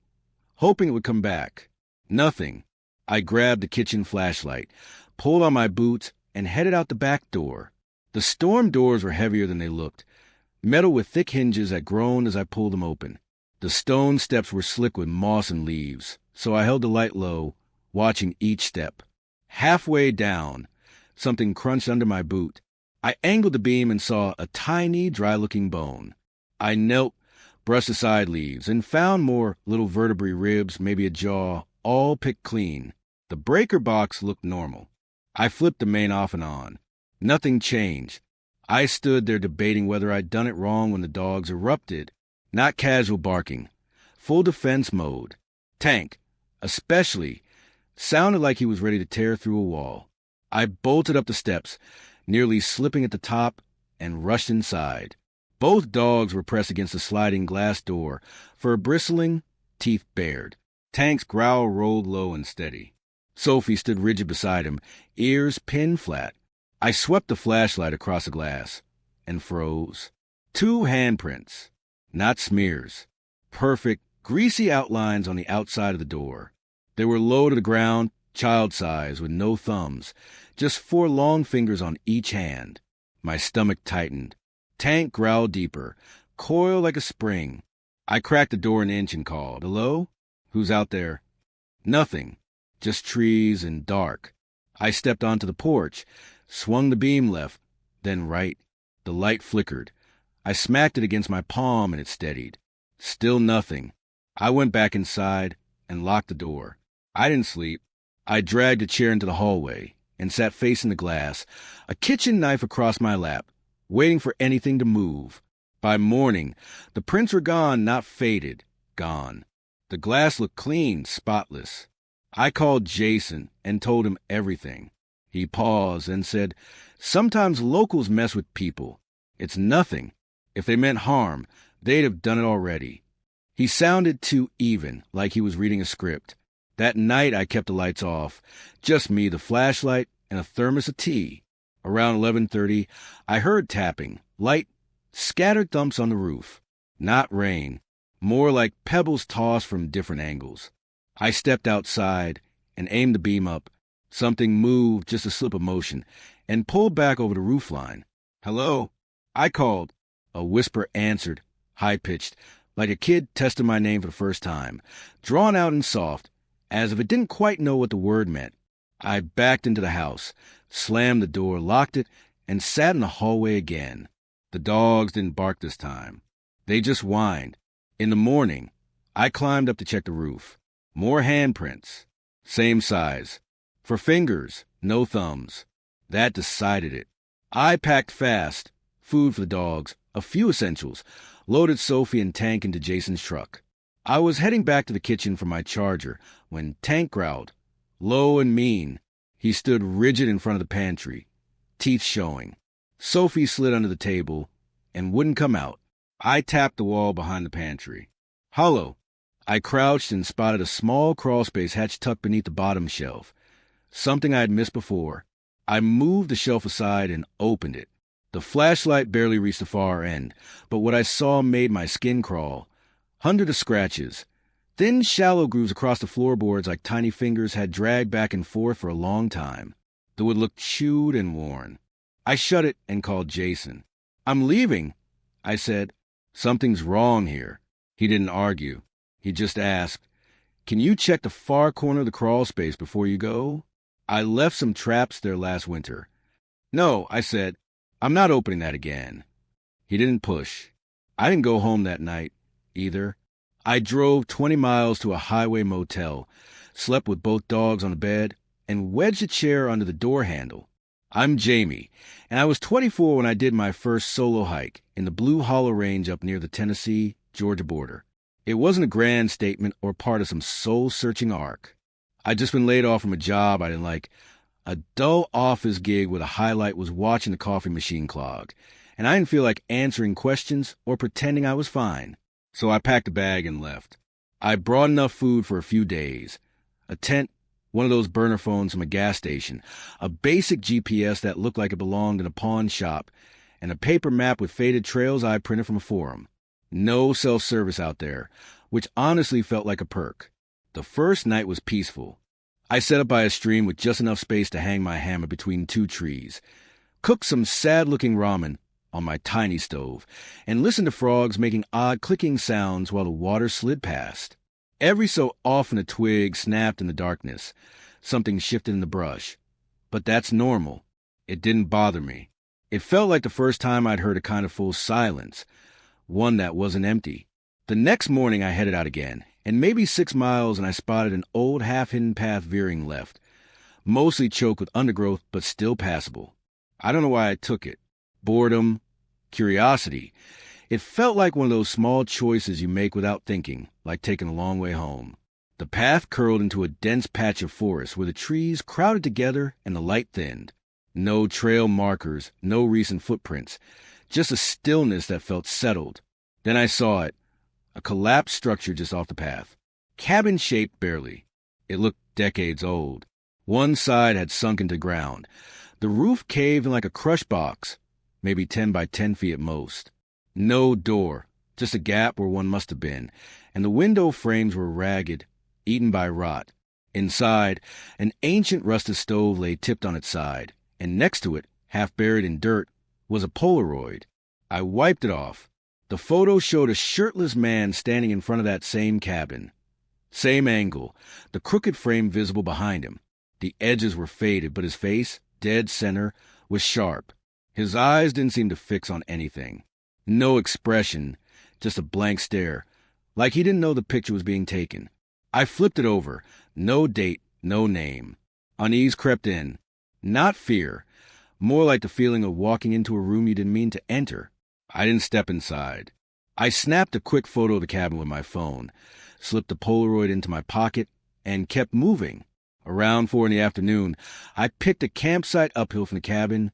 hoping it would come back. Nothing. I grabbed the kitchen flashlight, pulled on my boots, and headed out the back door. The storm doors were heavier than they looked, metal with thick hinges that groaned as I pulled them open. The stone steps were slick with moss and leaves, so I held the light low, watching each step. Halfway down, something crunched under my boot. I angled the beam and saw a tiny, dry-looking bone. I knelt, brushed aside leaves, and found more little vertebrae ribs, maybe a jaw, all picked clean. The breaker box looked normal. I flipped the main off and on. Nothing changed. I stood there debating whether I'd done it wrong when the dogs erupted. Not casual barking. Full defense mode. Tank, especially, sounded like he was ready to tear through a wall. I bolted up the steps, nearly slipping at the top, and rushed inside. Both dogs were pressed against the sliding glass door, fur bristling, teeth bared. Tank's growl rolled low and steady. Sophie stood rigid beside him, ears pinned flat. I swept the flashlight across the glass and froze. 2 handprints, not smears. Perfect, greasy outlines on the outside of the door. They were low to the ground, child-size, with no thumbs, just 4 long fingers on each hand. My stomach tightened. Tank growled deeper, coiled like a spring. I cracked the door an inch and called, "Hello? Who's out there?" Nothing. just trees and dark. I stepped onto the porch, swung the beam left, then right. The light flickered. I smacked it against my palm and it steadied. Still nothing. I went back inside and locked the door. I didn't sleep. I dragged a chair into the hallway and sat facing the glass, a kitchen knife across my lap, waiting for anything to move. By morning, the prints were gone, not faded, gone. The glass looked clean, spotless. I called Jason and told him everything. He paused and said, "Sometimes locals mess with people. It's nothing. If they meant harm, they'd have done it already." He sounded too even, like he was reading a script. That night I kept the lights off, just me, the flashlight, and a thermos of tea. Around 11:30, I heard tapping, light, scattered thumps on the roof. Not rain, more like pebbles tossed from different angles. I stepped outside and aimed the beam up. Something moved, just a slip of motion, and pulled back over the roofline. "Hello?" I called. A whisper answered, high-pitched, like a kid testing my name for the first time, drawn out and soft, as if it didn't quite know what the word meant. I backed into the house, slammed the door, locked it, and sat in the hallway again. The dogs didn't bark this time. They just whined. In the morning, I climbed up to check the roof. More handprints. Same size. For fingers, no thumbs. That decided it. I packed fast. Food for the dogs, a few essentials, loaded Sophie and Tank into Jason's truck. I was heading back to the kitchen for my charger when Tank growled. Low and mean, he stood rigid in front of the pantry, teeth showing. Sophie slid under the table and wouldn't come out. I tapped the wall behind the pantry. "Hollow." I crouched and spotted a small crawlspace hatched tucked beneath the bottom shelf, something I had missed before. I moved the shelf aside and opened it. The flashlight barely reached the far end, but what I saw made my skin crawl. Hundreds of scratches, thin, shallow grooves across the floorboards like tiny fingers had dragged back and forth for a long time. The wood looked chewed and worn. I shut it and called Jason. "I'm leaving," I said. "Something's wrong here." He didn't argue. He just asked, "Can you check the far corner of the crawl space before you go?" I left some traps there last winter. "No," I said. "I'm not opening that again." He didn't push. I didn't go home that night, either. I drove 20 miles to a highway motel, slept with both dogs on the bed, and wedged a chair under the door handle. I'm Jamie, and I was 24 when I did my first solo hike in the Blue Hollow Range up near the Tennessee-Georgia border. It wasn't a grand statement or part of some soul-searching arc. I'd just been laid off from a job I didn't like. A dull office gig where the highlight was watching the coffee machine clog, and I didn't feel like answering questions or pretending I was fine. So I packed a bag and left. I brought enough food for a few days. A tent, one of those burner phones from a gas station, a basic GPS that looked like it belonged in a pawn shop, and a paper map with faded trails I printed from a forum. No self-service out there, which honestly felt like a perk. The first night was peaceful. I set up by a stream with just enough space to hang my hammer between two trees, cooked some sad-looking ramen on my tiny stove, and listened to frogs making odd clicking sounds while the water slid past. Every so often a twig snapped in the darkness. Something shifted in the brush. But that's normal. It didn't bother me. It felt like the first time I'd heard a kind of full silence, one that wasn't empty. The next morning I headed out again, and maybe 6 miles and I spotted an old half-hidden path veering left, mostly choked with undergrowth but still passable. I don't know why I took it. Boredom, curiosity. It felt like one of those small choices you make without thinking, like taking a long way home. The path curled into a dense patch of forest where the trees crowded together and the light thinned. No trail markers, no recent footprints, just a stillness that felt settled. Then I saw it, a collapsed structure just off the path. Cabin-shaped barely. It looked decades old. One side had sunk into ground. The roof caved in like a crush box, maybe 10 by 10 feet at most. No door, just a gap where one must have been, and the window frames were ragged, eaten by rot. Inside, an ancient rusted stove lay tipped on its side, and next to it, half buried in dirt, was a Polaroid. I wiped it off. The photo showed a shirtless man standing in front of that same cabin. Same angle, the crooked frame visible behind him. The edges were faded, but his face, dead center, was sharp. His eyes didn't seem to fix on anything. No expression, just a blank stare, like he didn't know the picture was being taken. I flipped it over. No date, no name. Unease crept in. Not fear, more like the feeling of walking into a room you didn't mean to enter. I didn't step inside. I snapped a quick photo of the cabin with my phone, slipped the Polaroid into my pocket, and kept moving. Around 4 in the afternoon, I picked a campsite uphill from the cabin,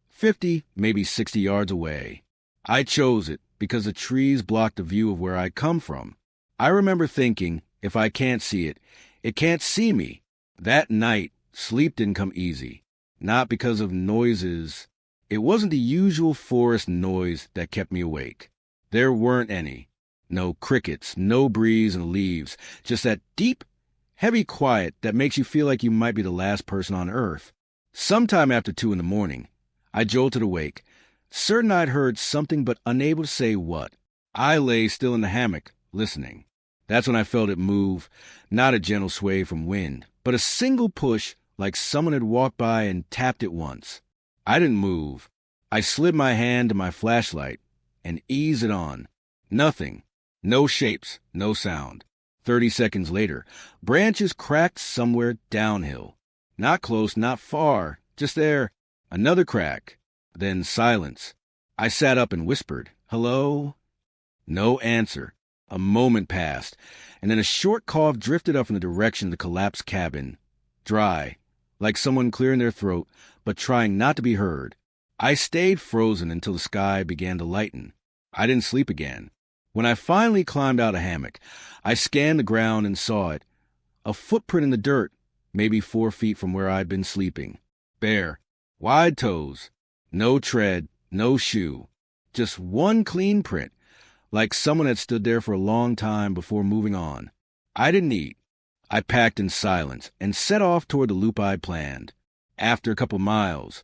50, maybe 60 yards away. I chose it because the trees blocked the view of where I'd come from. I remember thinking, if I can't see it, it can't see me. That night, sleep didn't come easy. Not because of noises. It wasn't the usual forest noise that kept me awake. There weren't any. No crickets, no breeze in the leaves, just that deep, heavy quiet that makes you feel like you might be the last person on earth. Sometime after 2 in the morning, I jolted awake, certain I'd heard something but unable to say what. I lay still in the hammock, listening. That's when I felt it move, not a gentle sway from wind, but a single push like someone had walked by and tapped it once. I didn't move. I slid my hand to my flashlight and eased it on. Nothing. No shapes, no sound. 30 seconds later, branches cracked somewhere downhill. Not close, not far, just there. Another crack. Then silence. I sat up and whispered, "Hello?" No answer. A moment passed, and then a short cough drifted up in the direction of the collapsed cabin. Dry, like someone clearing their throat, but trying not to be heard. I stayed frozen until the sky began to lighten. I didn't sleep again. When I finally climbed out of the hammock, I scanned the ground and saw it. A footprint in the dirt, maybe 4 feet from where I'd been sleeping. Bare, wide toes, no tread, no shoe. Just one clean print, like someone had stood there for a long time before moving on. I didn't eat. I packed in silence and set off toward the loop I'd planned. After a couple miles,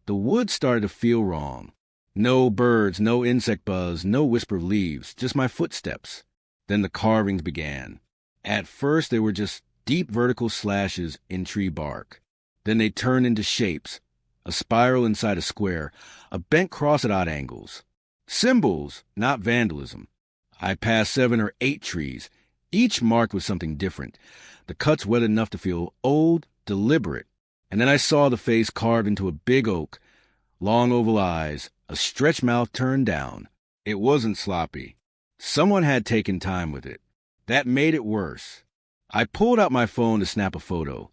the woods started to feel wrong. No birds, no insect buzz, no whisper of leaves, just my footsteps. Then the carvings began. At first, they were just deep vertical slashes in tree bark. Then they turned into shapes, a spiral inside a square, a bent cross at odd angles. Symbols, not vandalism. I passed 7 or 8 trees, each marked with something different. The cuts weathered enough to feel old, deliberate. And then I saw the face carved into a big oak, long oval eyes, a stretched mouth turned down. It wasn't sloppy. Someone had taken time with it. That made it worse. I pulled out my phone to snap a photo,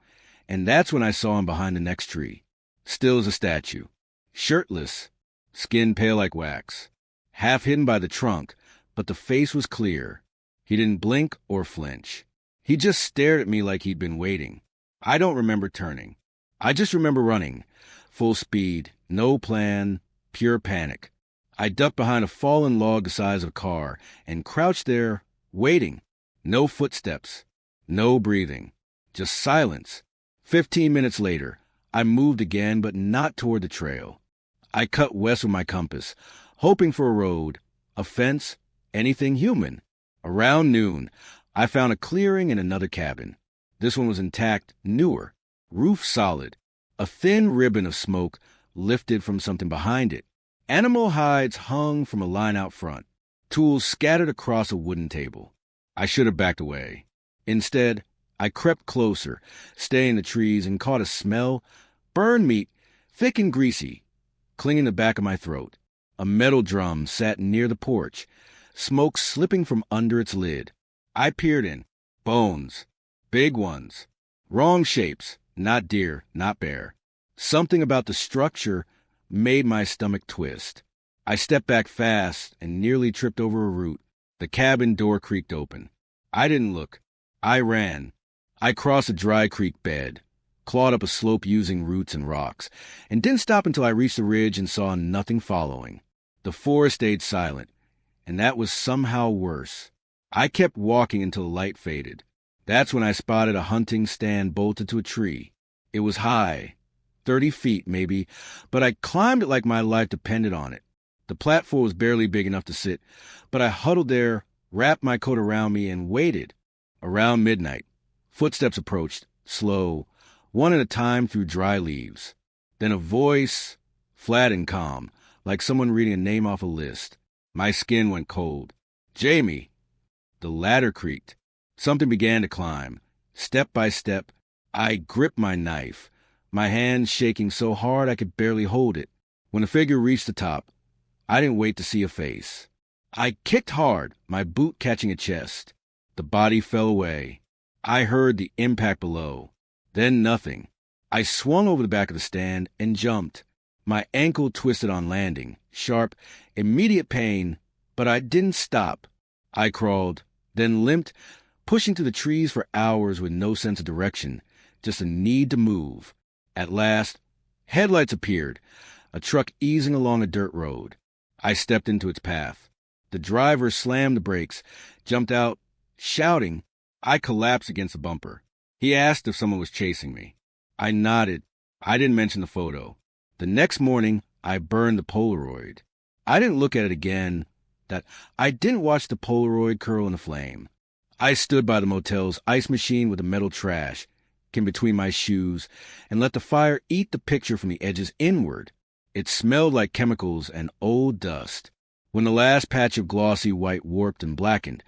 and that's when I saw him behind the next tree. Still as a statue. Shirtless, skin pale like wax. Half hidden by the trunk, but the face was clear. He didn't blink or flinch. He just stared at me like he'd been waiting. I don't remember turning. I just remember running. Full speed, no plan, pure panic. I ducked behind a fallen log the size of a car and crouched there, waiting. No footsteps, no breathing, just silence. 15 minutes later, I moved again, but not toward the trail. I cut west with my compass, hoping for a road, a fence, anything human. Around noon, I found a clearing and another cabin. This one was intact, newer, roof solid. A thin ribbon of smoke lifted from something behind it. Animal hides hung from a line out front, tools scattered across a wooden table. I should have backed away. Instead, I crept closer, staying in the trees, and caught a smell, burned meat, thick and greasy, clinging the back of my throat. A metal drum sat near the porch, smoke slipping from under its lid. I peered in. Bones. Big ones. Wrong shapes. Not deer, not bear. Something about the structure made my stomach twist. I stepped back fast and nearly tripped over a root. The cabin door creaked open. I didn't look. I ran. I crossed a dry creek bed, clawed up a slope using roots and rocks, and didn't stop until I reached the ridge and saw nothing following. The forest stayed silent, and that was somehow worse. I kept walking until the light faded. That's when I spotted a hunting stand bolted to a tree. It was high, 30 feet maybe, but I climbed it like my life depended on it. The platform was barely big enough to sit, but I huddled there, wrapped my coat around me, and waited. Around midnight, footsteps approached, slow, one at a time through dry leaves. Then a voice, flat and calm, like someone reading a name off a list. My skin went cold. "Jamie!" The ladder creaked. Something began to climb. Step by step, I gripped my knife, my hands shaking so hard I could barely hold it. When the figure reached the top, I didn't wait to see a face. I kicked hard, my boot catching a chest. The body fell away. I heard the impact below. Then nothing. I swung over the back of the stand and jumped. My ankle twisted on landing. Sharp, immediate pain, but I didn't stop. I crawled, then limped, pushing through the trees for hours with no sense of direction, just a need to move. At last, headlights appeared, a truck easing along a dirt road. I stepped into its path. The driver slammed the brakes, jumped out, shouting. I collapsed against the bumper. He asked if someone was chasing me. I nodded. I didn't mention the photo. The next morning, I burned the Polaroid. I didn't look at it again. I didn't watch the Polaroid curl in the flame. I stood by the motel's ice machine with the metal trash in between my shoes and let the fire eat the picture from the edges inward. It smelled like chemicals and old dust. When the last patch of glossy white warped and blackened,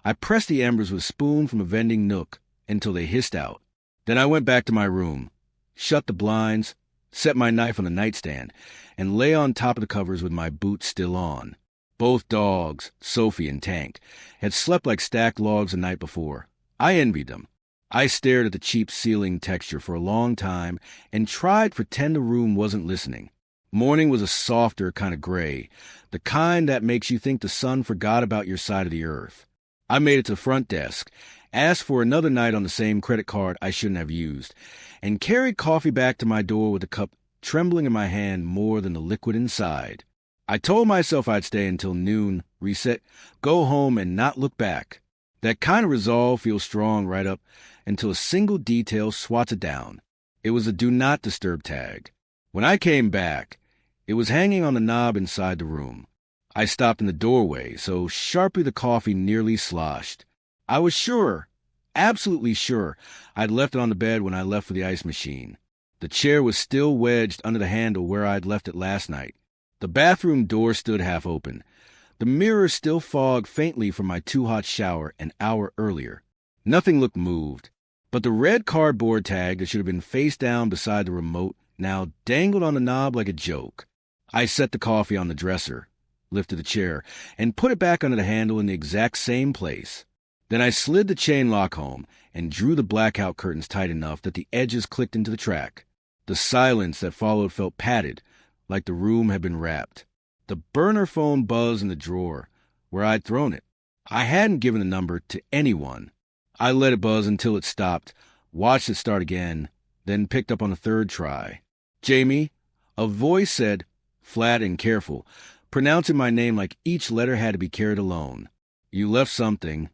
I pressed the embers with a spoon from a vending nook until they hissed out. Then I went back to my room, shut the blinds, set my knife on the nightstand, and lay on top of the covers with my boots still on. Both dogs, Sophie and Tank, had slept like stacked logs the night before. I envied them. I stared at the cheap ceiling texture for a long time and tried to pretend the room wasn't listening. Morning was a softer kind of gray, the kind that makes you think the sun forgot about your side of the earth. I made it to the front desk, asked for another night on the same credit card I shouldn't have used, and carried coffee back to my door with the cup trembling in my hand more than the liquid inside. I told myself I'd stay until noon, reset, go home, and not look back. That kind of resolve feels strong right up until a single detail swats it down. It was a do not disturb tag. When I came back, it was hanging on the knob inside the room. I stopped in the doorway, so sharply the coffee nearly sloshed. I was sure, absolutely sure, I'd left it on the bed when I left for the ice machine. The chair was still wedged under the handle where I'd left it last night. The bathroom door stood half open. The mirror still fogged faintly from my too-hot shower an hour earlier. Nothing looked moved, but the red cardboard tag that should have been face down beside the remote now dangled on the knob like a joke. I set the coffee on the dresser, lifted the chair, and put it back under the handle in the exact same place. Then I slid the chain lock home and drew the blackout curtains tight enough that the edges clicked into the track. The silence that followed felt padded, like the room had been wrapped. The burner phone buzzed in the drawer, where I'd thrown it. I hadn't given the number to anyone. I let it buzz until it stopped, watched it start again, then picked up on a third try. "Jamie," a voice said, flat and careful, pronouncing my name like each letter had to be carried alone. "You left something."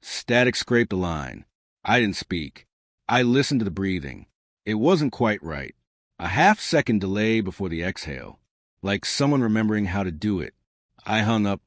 Static scraped the line. I didn't speak. I listened to the breathing. It wasn't quite right. A half-second delay before the exhale, like someone remembering how to do it. I hung up,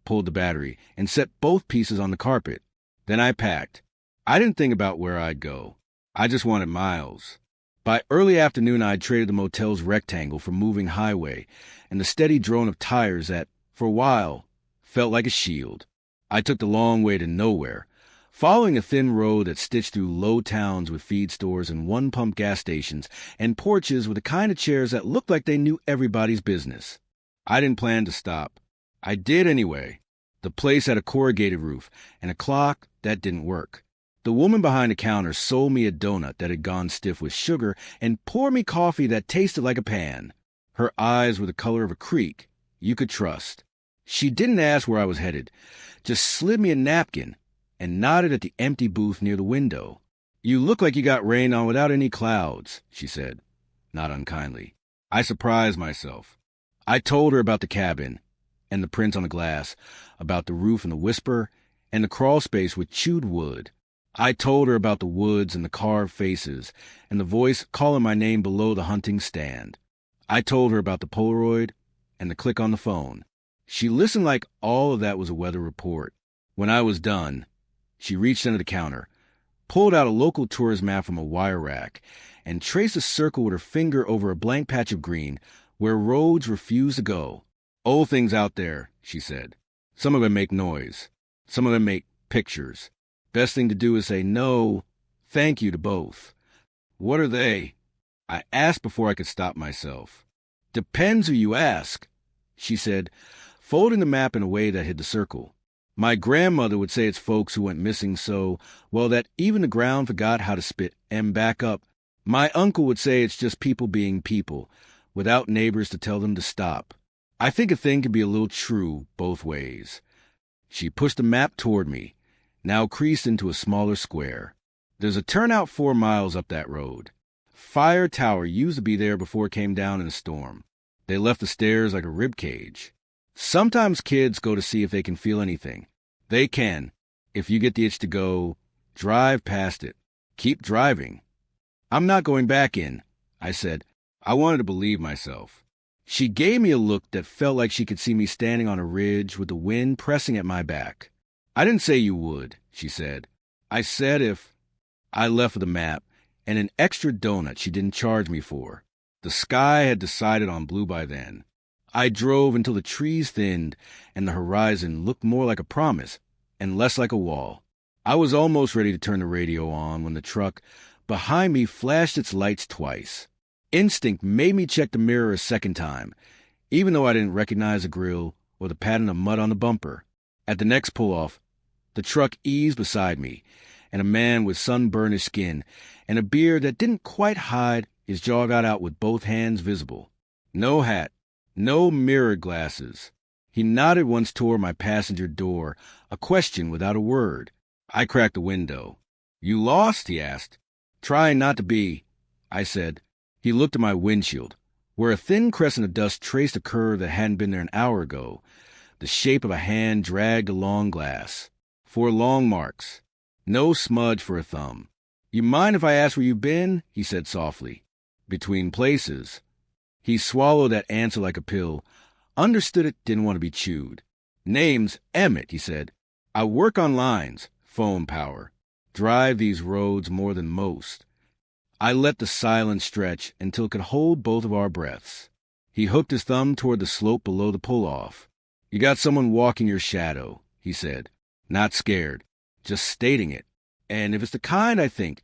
pulled the battery, and set both pieces on the carpet. Then I packed. I didn't think about where I'd go. I just wanted miles. By early afternoon, I'd traded the motel's rectangle for moving highway and the steady drone of tires that, for a while, felt like a shield. I took the long way to nowhere, following a thin road that stitched through low towns with feed stores and one-pump gas stations and porches with the kind of chairs that looked like they knew everybody's business. I didn't plan to stop. I did anyway. The place had a corrugated roof and a clock that didn't work. The woman behind the counter sold me a donut that had gone stiff with sugar and poured me coffee that tasted like a pan. Her eyes were the color of a creek you could trust. She didn't ask where I was headed, just slid me a napkin and nodded at the empty booth near the window. "You look like you got rain on without any clouds," she said, not unkindly. I surprised myself. I told her about the cabin and the print on the glass, about the roof and the whisper, and the crawl space with chewed wood. I told her about the woods and the carved faces, and the voice calling my name below the hunting stand. I told her about the Polaroid and the click on the phone. She listened like all of that was a weather report. When I was done, She reached under the counter, pulled out a local tourist map from a wire rack, and traced a circle with her finger over a blank patch of green where roads refused to go. "Old things out there," she said. "Some of them make noise. Some of them make pictures. Best thing to do is say no, thank you to both." "What are they?" I asked before I could stop myself. "Depends who you ask," she said, folding the map in a way that hid the circle. "My grandmother would say it's folks who went missing so, well, that even the ground forgot how to spit and back up. My uncle would say it's just people being people, without neighbors to tell them to stop. I think a thing can be a little true both ways." She pushed the map toward me, now creased into a smaller square. "There's a turnout 4 miles up that road. Fire tower used to be there before it came down in a storm. They left the stairs like a rib cage. Sometimes kids go to see if they can feel anything. They can. If you get the itch to go, drive past it. Keep driving." "I'm not going back in," I said. I wanted to believe myself. She gave me a look that felt like she could see me standing on a ridge with the wind pressing at my back. "I didn't say you would," she said. "I said if—" I left with a map and an extra donut she didn't charge me for. The sky had decided on blue by then. I drove until the trees thinned and the horizon looked more like a promise and less like a wall. I was almost ready to turn the radio on when the truck behind me flashed its lights twice. Instinct made me check the mirror a second time, even though I didn't recognize the grill or the pattern of mud on the bumper. At the next pull-off, the truck eased beside me, and a man with sunburnished skin and a beard that didn't quite hide his jaw got out with both hands visible. No hat, no mirror glasses. He nodded once toward my passenger door, a question without a word. I cracked the window. "You lost?" he asked. "Trying not to be," I said. He looked at my windshield, where a thin crescent of dust traced a curve that hadn't been there an hour ago. The shape of a hand dragged along glass. 4 long marks. No smudge for a thumb. "You mind if I ask where you've been?" he said softly. "Between places." He swallowed that answer like a pill, understood it didn't want to be chewed. "Name's Emmett," he said. "I work on lines, phone power. Drive these roads more than most." I let the silence stretch until it could hold both of our breaths. He hooked his thumb toward the slope below the pull-off. "You got someone walking your shadow," he said. Not scared, just stating it. "And if it's the kind I think,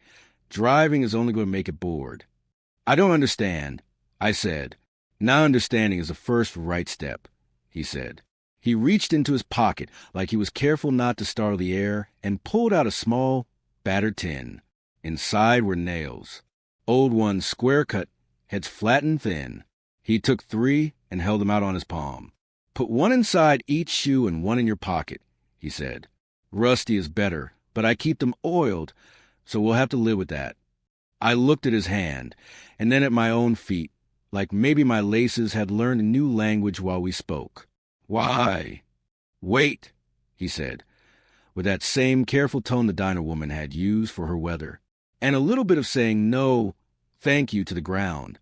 driving is only going to make it bored." "I don't understand," I said. "Now understanding is the first right step," he said. He reached into his pocket like he was careful not to startle the air and pulled out a small, battered tin. Inside were nails. Old ones, square-cut, heads flat and thin. He took 3 and held them out on his palm. "Put 1 inside each shoe and 1 in your pocket," he said. "Rusty is better, but I keep them oiled, so we'll have to live with that." I looked at his hand, and then at my own feet, like maybe my laces had learned a new language while we spoke. "Why?" "Wait," he said, with that same careful tone the diner woman had used for her weather, and a little bit of saying no, thank you to the ground.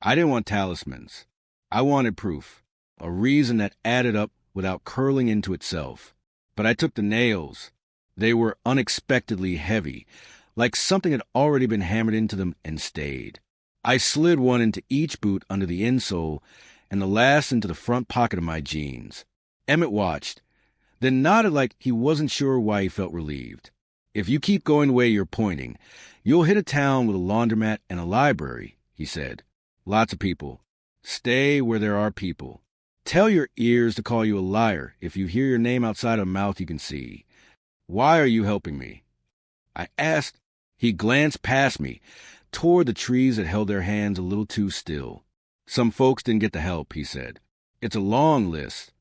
I didn't want talismans. I wanted proof, a reason that added up without curling into itself. But I took the nails. They were unexpectedly heavy, like something had already been hammered into them and stayed. I slid 1 into each boot under the insole and the last into the front pocket of my jeans. Emmett watched, then nodded like he wasn't sure why he felt relieved. "If you keep going the way you're pointing, you'll hit a town with a laundromat and a library," he said. "Lots of people. Stay where there are people. Tell your ears to call you a liar if you hear your name outside a mouth you can see. Why are you helping me?" I asked. He glanced past me, toward the trees that held their hands a little too still. "Some folks didn't get the help," he said. "It's a long list."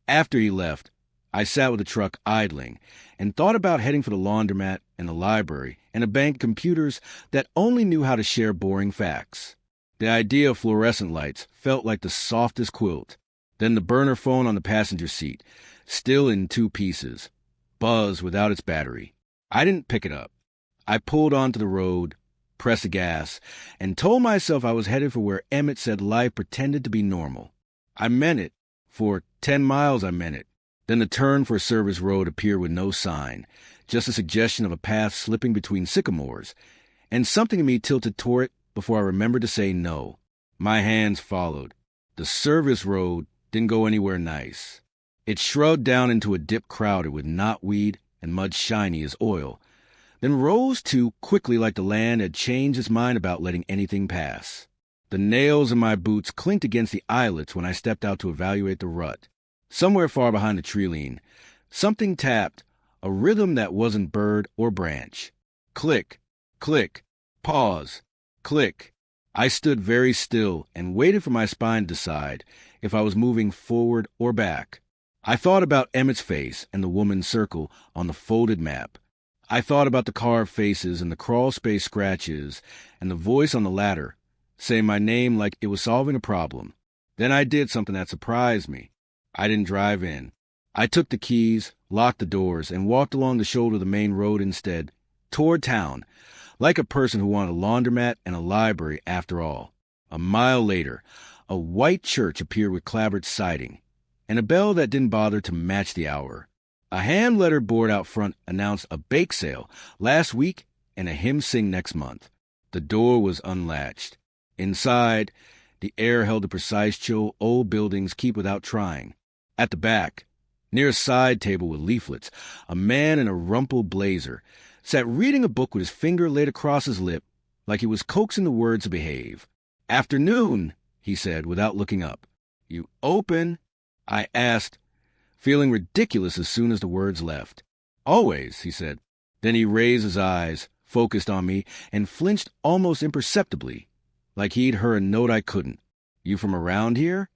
After he left, I sat with the truck idling and thought about heading for the laundromat and the library and a bank of computers that only knew how to share boring facts. The idea of fluorescent lights felt like the softest quilt. Then the burner phone on the passenger seat, still in 2 pieces, buzzed without its battery. I didn't pick it up. I pulled onto the road, pressed the gas, and told myself I was headed for where Emmett said life pretended to be normal. I meant it. For 10 miles I meant it. Then the turn for a service road appeared with no sign, just a suggestion of a path slipping between sycamores, and something in me tilted toward it before I remembered to say no. My hands followed. The service road didn't go anywhere nice. It shrugged down into a dip crowded with knotweed and mud shiny as oil, then rose to quickly like the land had changed its mind about letting anything pass. The nails in my boots clinked against the eyelets when I stepped out to evaluate the rut. Somewhere far behind the tree-line, something tapped, a rhythm that wasn't bird or branch. Click, click, pause, click. I stood very still and waited for my spine to decide if I was moving forward or back. I thought about Emmett's face and the woman's circle on the folded map. I thought about the carved faces and the crawl space scratches and the voice on the ladder saying my name like it was solving a problem. Then I did something that surprised me. I didn't drive in. I took the keys, locked the doors, and walked along the shoulder of the main road instead, toward town, like a person who wanted a laundromat and a library after all. A mile later, a white church appeared with clapboard siding, and a bell that didn't bother to match the hour. A hand-lettered board out front announced a bake sale last week and a hymn sing next month. The door was unlatched. Inside, the air held the precise chill old buildings keep without trying. At the back, near a side table with leaflets, a man in a rumpled blazer sat reading a book with his finger laid across his lip like he was coaxing the words to behave. "Afternoon," he said without looking up. "You open?" I asked, feeling ridiculous as soon as the words left. "Always," he said. Then he raised his eyes, focused on me, and flinched almost imperceptibly, like he'd heard a note I couldn't. "You from around here?"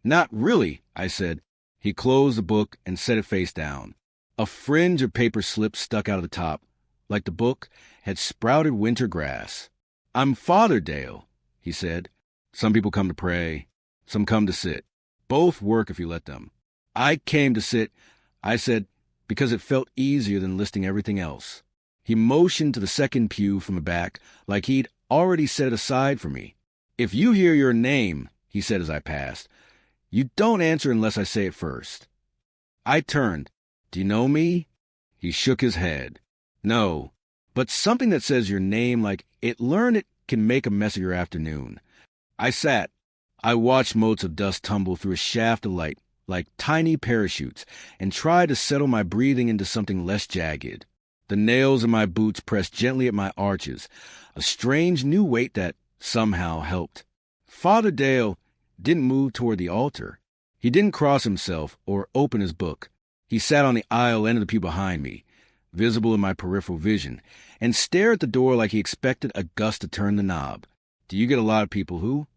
"Not really," I said. He closed the book and set it face down. A fringe of paper slips stuck out of the top, like the book had sprouted winter grass. "I'm Father Dale," he said. "Some people come to pray, some come to sit. Both work if you let them. I came to sit," I said, "because it felt easier than listing everything else." He motioned to the second pew from the back, like he'd already set it aside for me. "If you hear your name," he said as I passed, "you don't answer unless I say it first." I turned. "Do you know me?" He shook his head. "No, but something that says your name like it learned it can make a mess of your afternoon." I sat. I watched motes of dust tumble through a shaft of light like tiny parachutes and tried to settle my breathing into something less jagged. The nails in my boots pressed gently at my arches, a strange new weight that somehow helped. Father Dale didn't move toward the altar. He didn't cross himself or open his book. He sat on the aisle end of the pew behind me, visible in my peripheral vision, and stared at the door like he expected a gust to turn the knob. "Do you get a lot of people who?"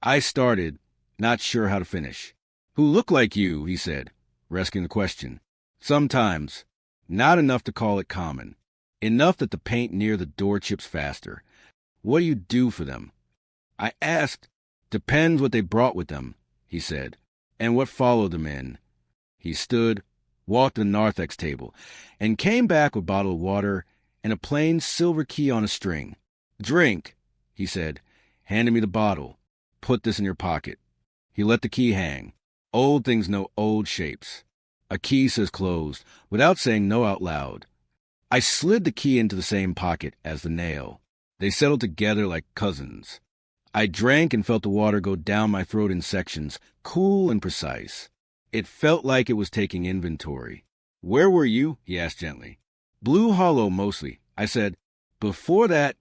I started, not sure how to finish. "Who look like you," he said, rescuing the question. "Sometimes. Not enough to call it common. Enough that the paint near the door chips faster. What do you do for them?" I asked. "Depends what they brought with them," he said, "and what followed them in." He stood, walked to the narthex table, and came back with a bottle of water and a plain silver key on a string. "Drink," he said, handing me the bottle. "Put this in your pocket." He let the key hang. Old things know old shapes. A key says closed, without saying no out loud. I slid the key into the same pocket as the nail. They settled together like cousins. I drank and felt the water go down my throat in sections, cool and precise. It felt like it was taking inventory. "Where were you?" he asked gently. "Blue Hollow mostly," I said. "Before that,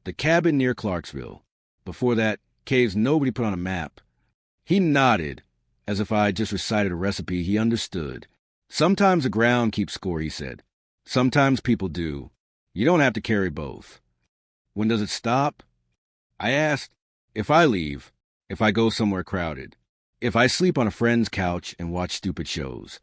the cabin near Clarksville. Before that, caves nobody put on a map." He nodded, as if I had just recited a recipe he understood. "Sometimes the ground keeps score," he said. "Sometimes people do. You don't have to carry both." "When does it stop?" I asked. "If I leave, if I go somewhere crowded, if I sleep on a friend's couch and watch stupid shows.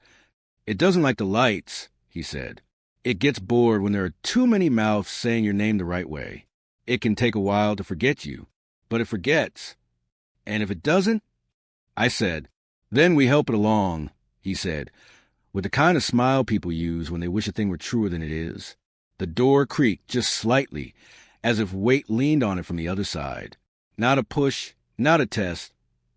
It doesn't like the lights," he said. "It gets bored when there are too many mouths saying your name the right way. It can take a while to forget you, but it forgets. And if it doesn't," I said, "then we help it along," he said, with the kind of smile people use when they wish a thing were truer than it is. The door creaked just slightly, as if weight leaned on it from the other side. Not a push, not a test,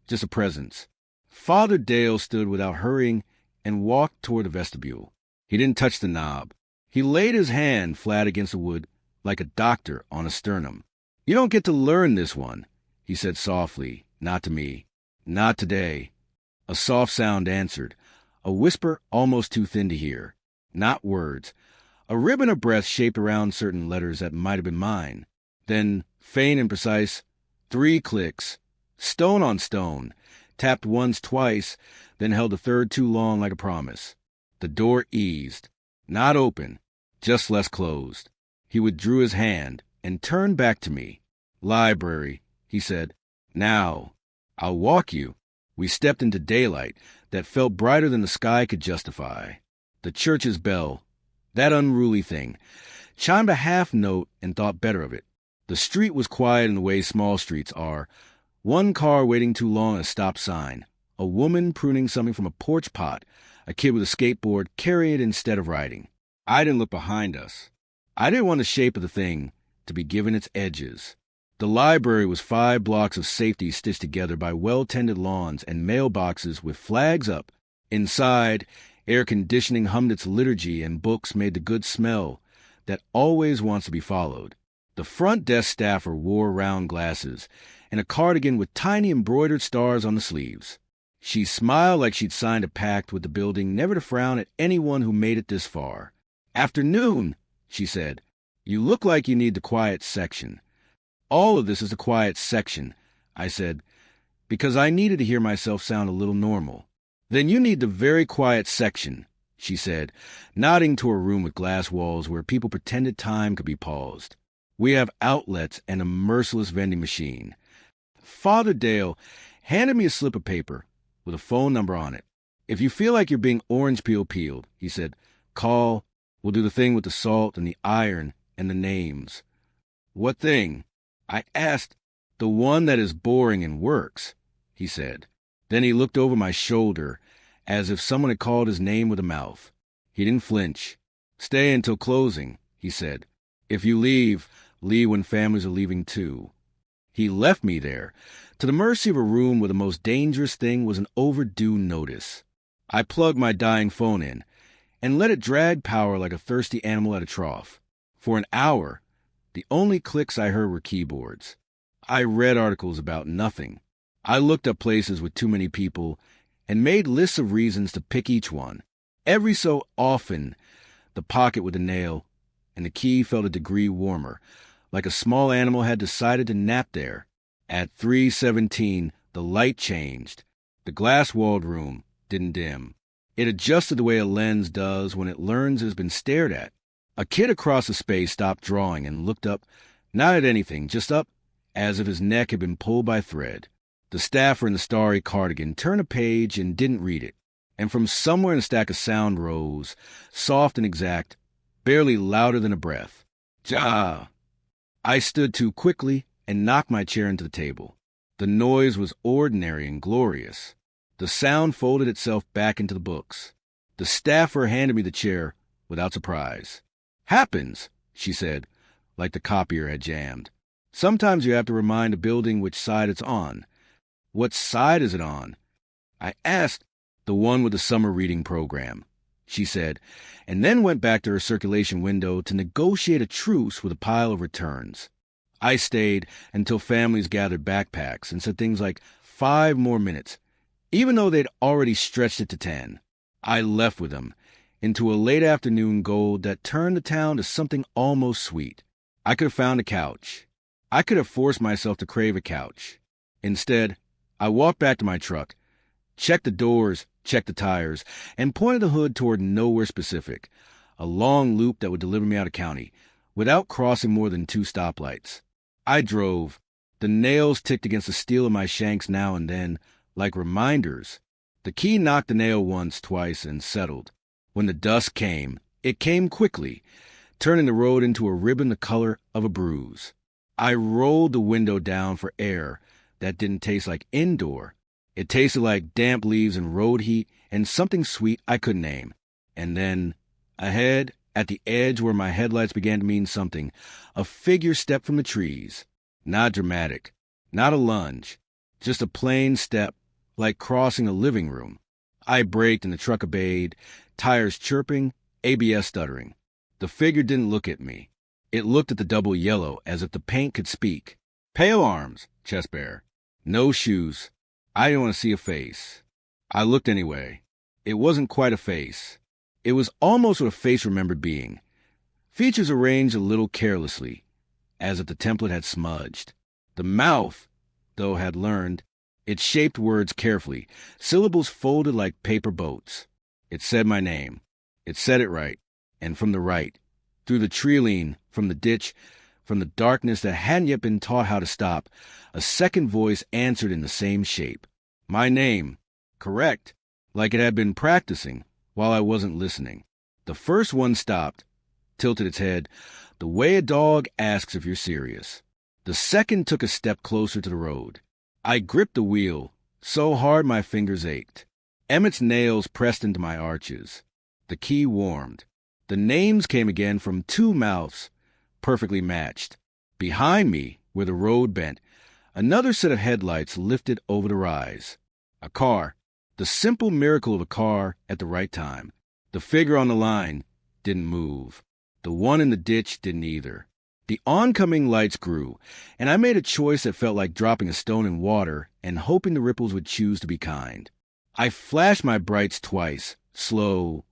just a presence. Father Dale stood without hurrying and walked toward the vestibule. He didn't touch the knob. He laid his hand flat against the wood like a doctor on a sternum. "You don't get to learn this one," he said softly, not to me. "Not today." A soft sound answered, a whisper almost too thin to hear. Not words. A ribbon of breath shaped around certain letters that might have been mine. Then, faint and precise, 3 clicks, stone on stone, tapped once, twice, then held a third too long like a promise. The door eased. Not open, just less closed. He withdrew his hand and turned back to me. "Library," he said. "Now, I'll walk you." We stepped into daylight that felt brighter than the sky could justify. The church's bell, that unruly thing, chimed a half note and thought better of it. The street was quiet in the way small streets are. One car waiting too long at a stop sign, a woman pruning something from a porch pot, a kid with a skateboard carrying it instead of riding. I didn't look behind us. I didn't want the shape of the thing to be given its edges. The library was 5 blocks of safety stitched together by well-tended lawns and mailboxes with flags up. Inside, air conditioning hummed its liturgy and books made the good smell that always wants to be followed. The front desk staffer wore round glasses and a cardigan with tiny embroidered stars on the sleeves. She smiled like she'd signed a pact with the building never to frown at anyone who made it this far. "Afternoon," she said. "You look like you need the quiet section." "All of this is the quiet section," I said, because I needed to hear myself sound a little normal. "Then you need the very quiet section," she said, nodding to a room with glass walls where people pretended time could be paused. "We have outlets and a merciless vending machine." Father Dale handed me a slip of paper with a phone number on it. "If you feel like you're being orange peeled," he said, "call. We'll do the thing with the salt and the iron and the names." "What thing?" I asked. "The one that is boring and works," he said. Then he looked over my shoulder as if someone had called his name with a mouth. He didn't flinch. "Stay until closing," he said. "If you leave when families are leaving too." He left me there, to the mercy of a room where the most dangerous thing was an overdue notice. I plugged my dying phone in and let it drag power like a thirsty animal at a trough. For an hour, the only clicks I heard were keyboards. I read articles about nothing. I looked up places with too many people and made lists of reasons to pick each one. Every so often, the pocket with the nail and the key felt a degree warmer, like a small animal had decided to nap there. At 3:17, the light changed. The glass-walled room didn't dim. It adjusted the way a lens does when it learns it has been stared at. A kid across the space stopped drawing and looked up, not at anything, just up, as if his neck had been pulled by thread. The staffer in the starry cardigan turned a page and didn't read it, and from somewhere in a stack of sound rose, soft and exact, barely louder than a breath. "Ja!" I stood too quickly and knocked my chair into the table. The noise was ordinary and glorious. The sound folded itself back into the books. The staffer handed me the chair without surprise. "Happens," she said, like the copier had jammed. "Sometimes you have to remind a building which side it's on." "What side is it on?" I asked. "The one with the summer reading program," she said, and then went back to her circulation window to negotiate a truce with a pile of returns. I stayed until families gathered backpacks and said things like 5 more minutes, even though they'd already stretched it to 10. I left with them, into a late afternoon gold that turned the town to something almost sweet. I could have found a couch. I could have forced myself to crave a couch. Instead, I walked back to my truck, checked the doors, checked the tires, and pointed the hood toward nowhere specific, a long loop that would deliver me out of county, without crossing more than 2 stoplights. I drove. The nails ticked against the steel of my shanks now and then, like reminders. The key knocked the nail once, twice, and settled. When the dusk came, it came quickly, turning the road into a ribbon the color of a bruise. I rolled the window down for air that didn't taste like indoor. It tasted like damp leaves and road heat and something sweet I couldn't name. And then, ahead, at the edge where my headlights began to mean something, a figure stepped from the trees. Not dramatic, not a lunge, just a plain step, like crossing a living room. I braked and the truck obeyed, tires chirping, ABS stuttering. The figure didn't look at me. It looked at the double yellow as if the paint could speak. Pale arms, chest bare. No shoes. I didn't want to see a face. I looked anyway. It wasn't quite a face. It was almost what a face remembered being. Features arranged a little carelessly, as if the template had smudged. The mouth, though, had learned. It shaped words carefully, syllables folded like paper boats. It said my name. It said it right, and from the right, through the treeline, from the ditch, from the darkness that hadn't yet been taught how to stop, a second voice answered in the same shape. My name. Correct, like it had been practicing while I wasn't listening. The first one stopped, tilted its head, the way a dog asks if you're serious. The second took a step closer to the road. I gripped the wheel, so hard my fingers ached. Emmett's nails pressed into my arches. The key warmed. The names came again from two mouths, perfectly matched. Behind me, where the road bent, another set of headlights lifted over the rise. A car. The simple miracle of a car at the right time. The figure on the line didn't move. The one in the ditch didn't either. The oncoming lights grew, and I made a choice that felt like dropping a stone in water and hoping the ripples would choose to be kind. I flashed my brights twice, slow,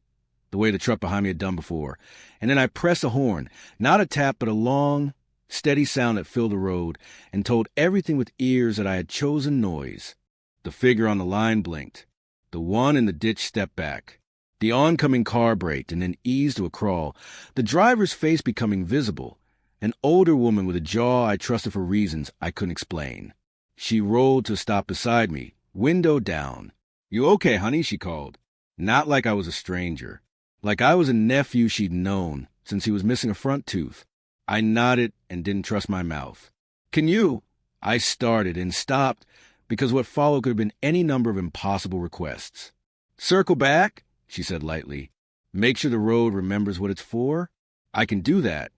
the way the truck behind me had done before, and then I pressed a horn, not a tap but a long, steady sound that filled the road and told everything with ears that I had chosen noise. The figure on the line blinked. The one in the ditch stepped back. The oncoming car braked and then eased to a crawl, the driver's face becoming visible. An older woman with a jaw I trusted for reasons I couldn't explain. She rolled to a stop beside me, window down. You okay, honey? She called. Not like I was a stranger. Like I was a nephew she'd known since he was missing a front tooth. I nodded and didn't trust my mouth. Can you? I started and stopped because what followed could have been any number of impossible requests. Circle back, she said lightly. Make sure the road remembers what it's for? I can do that.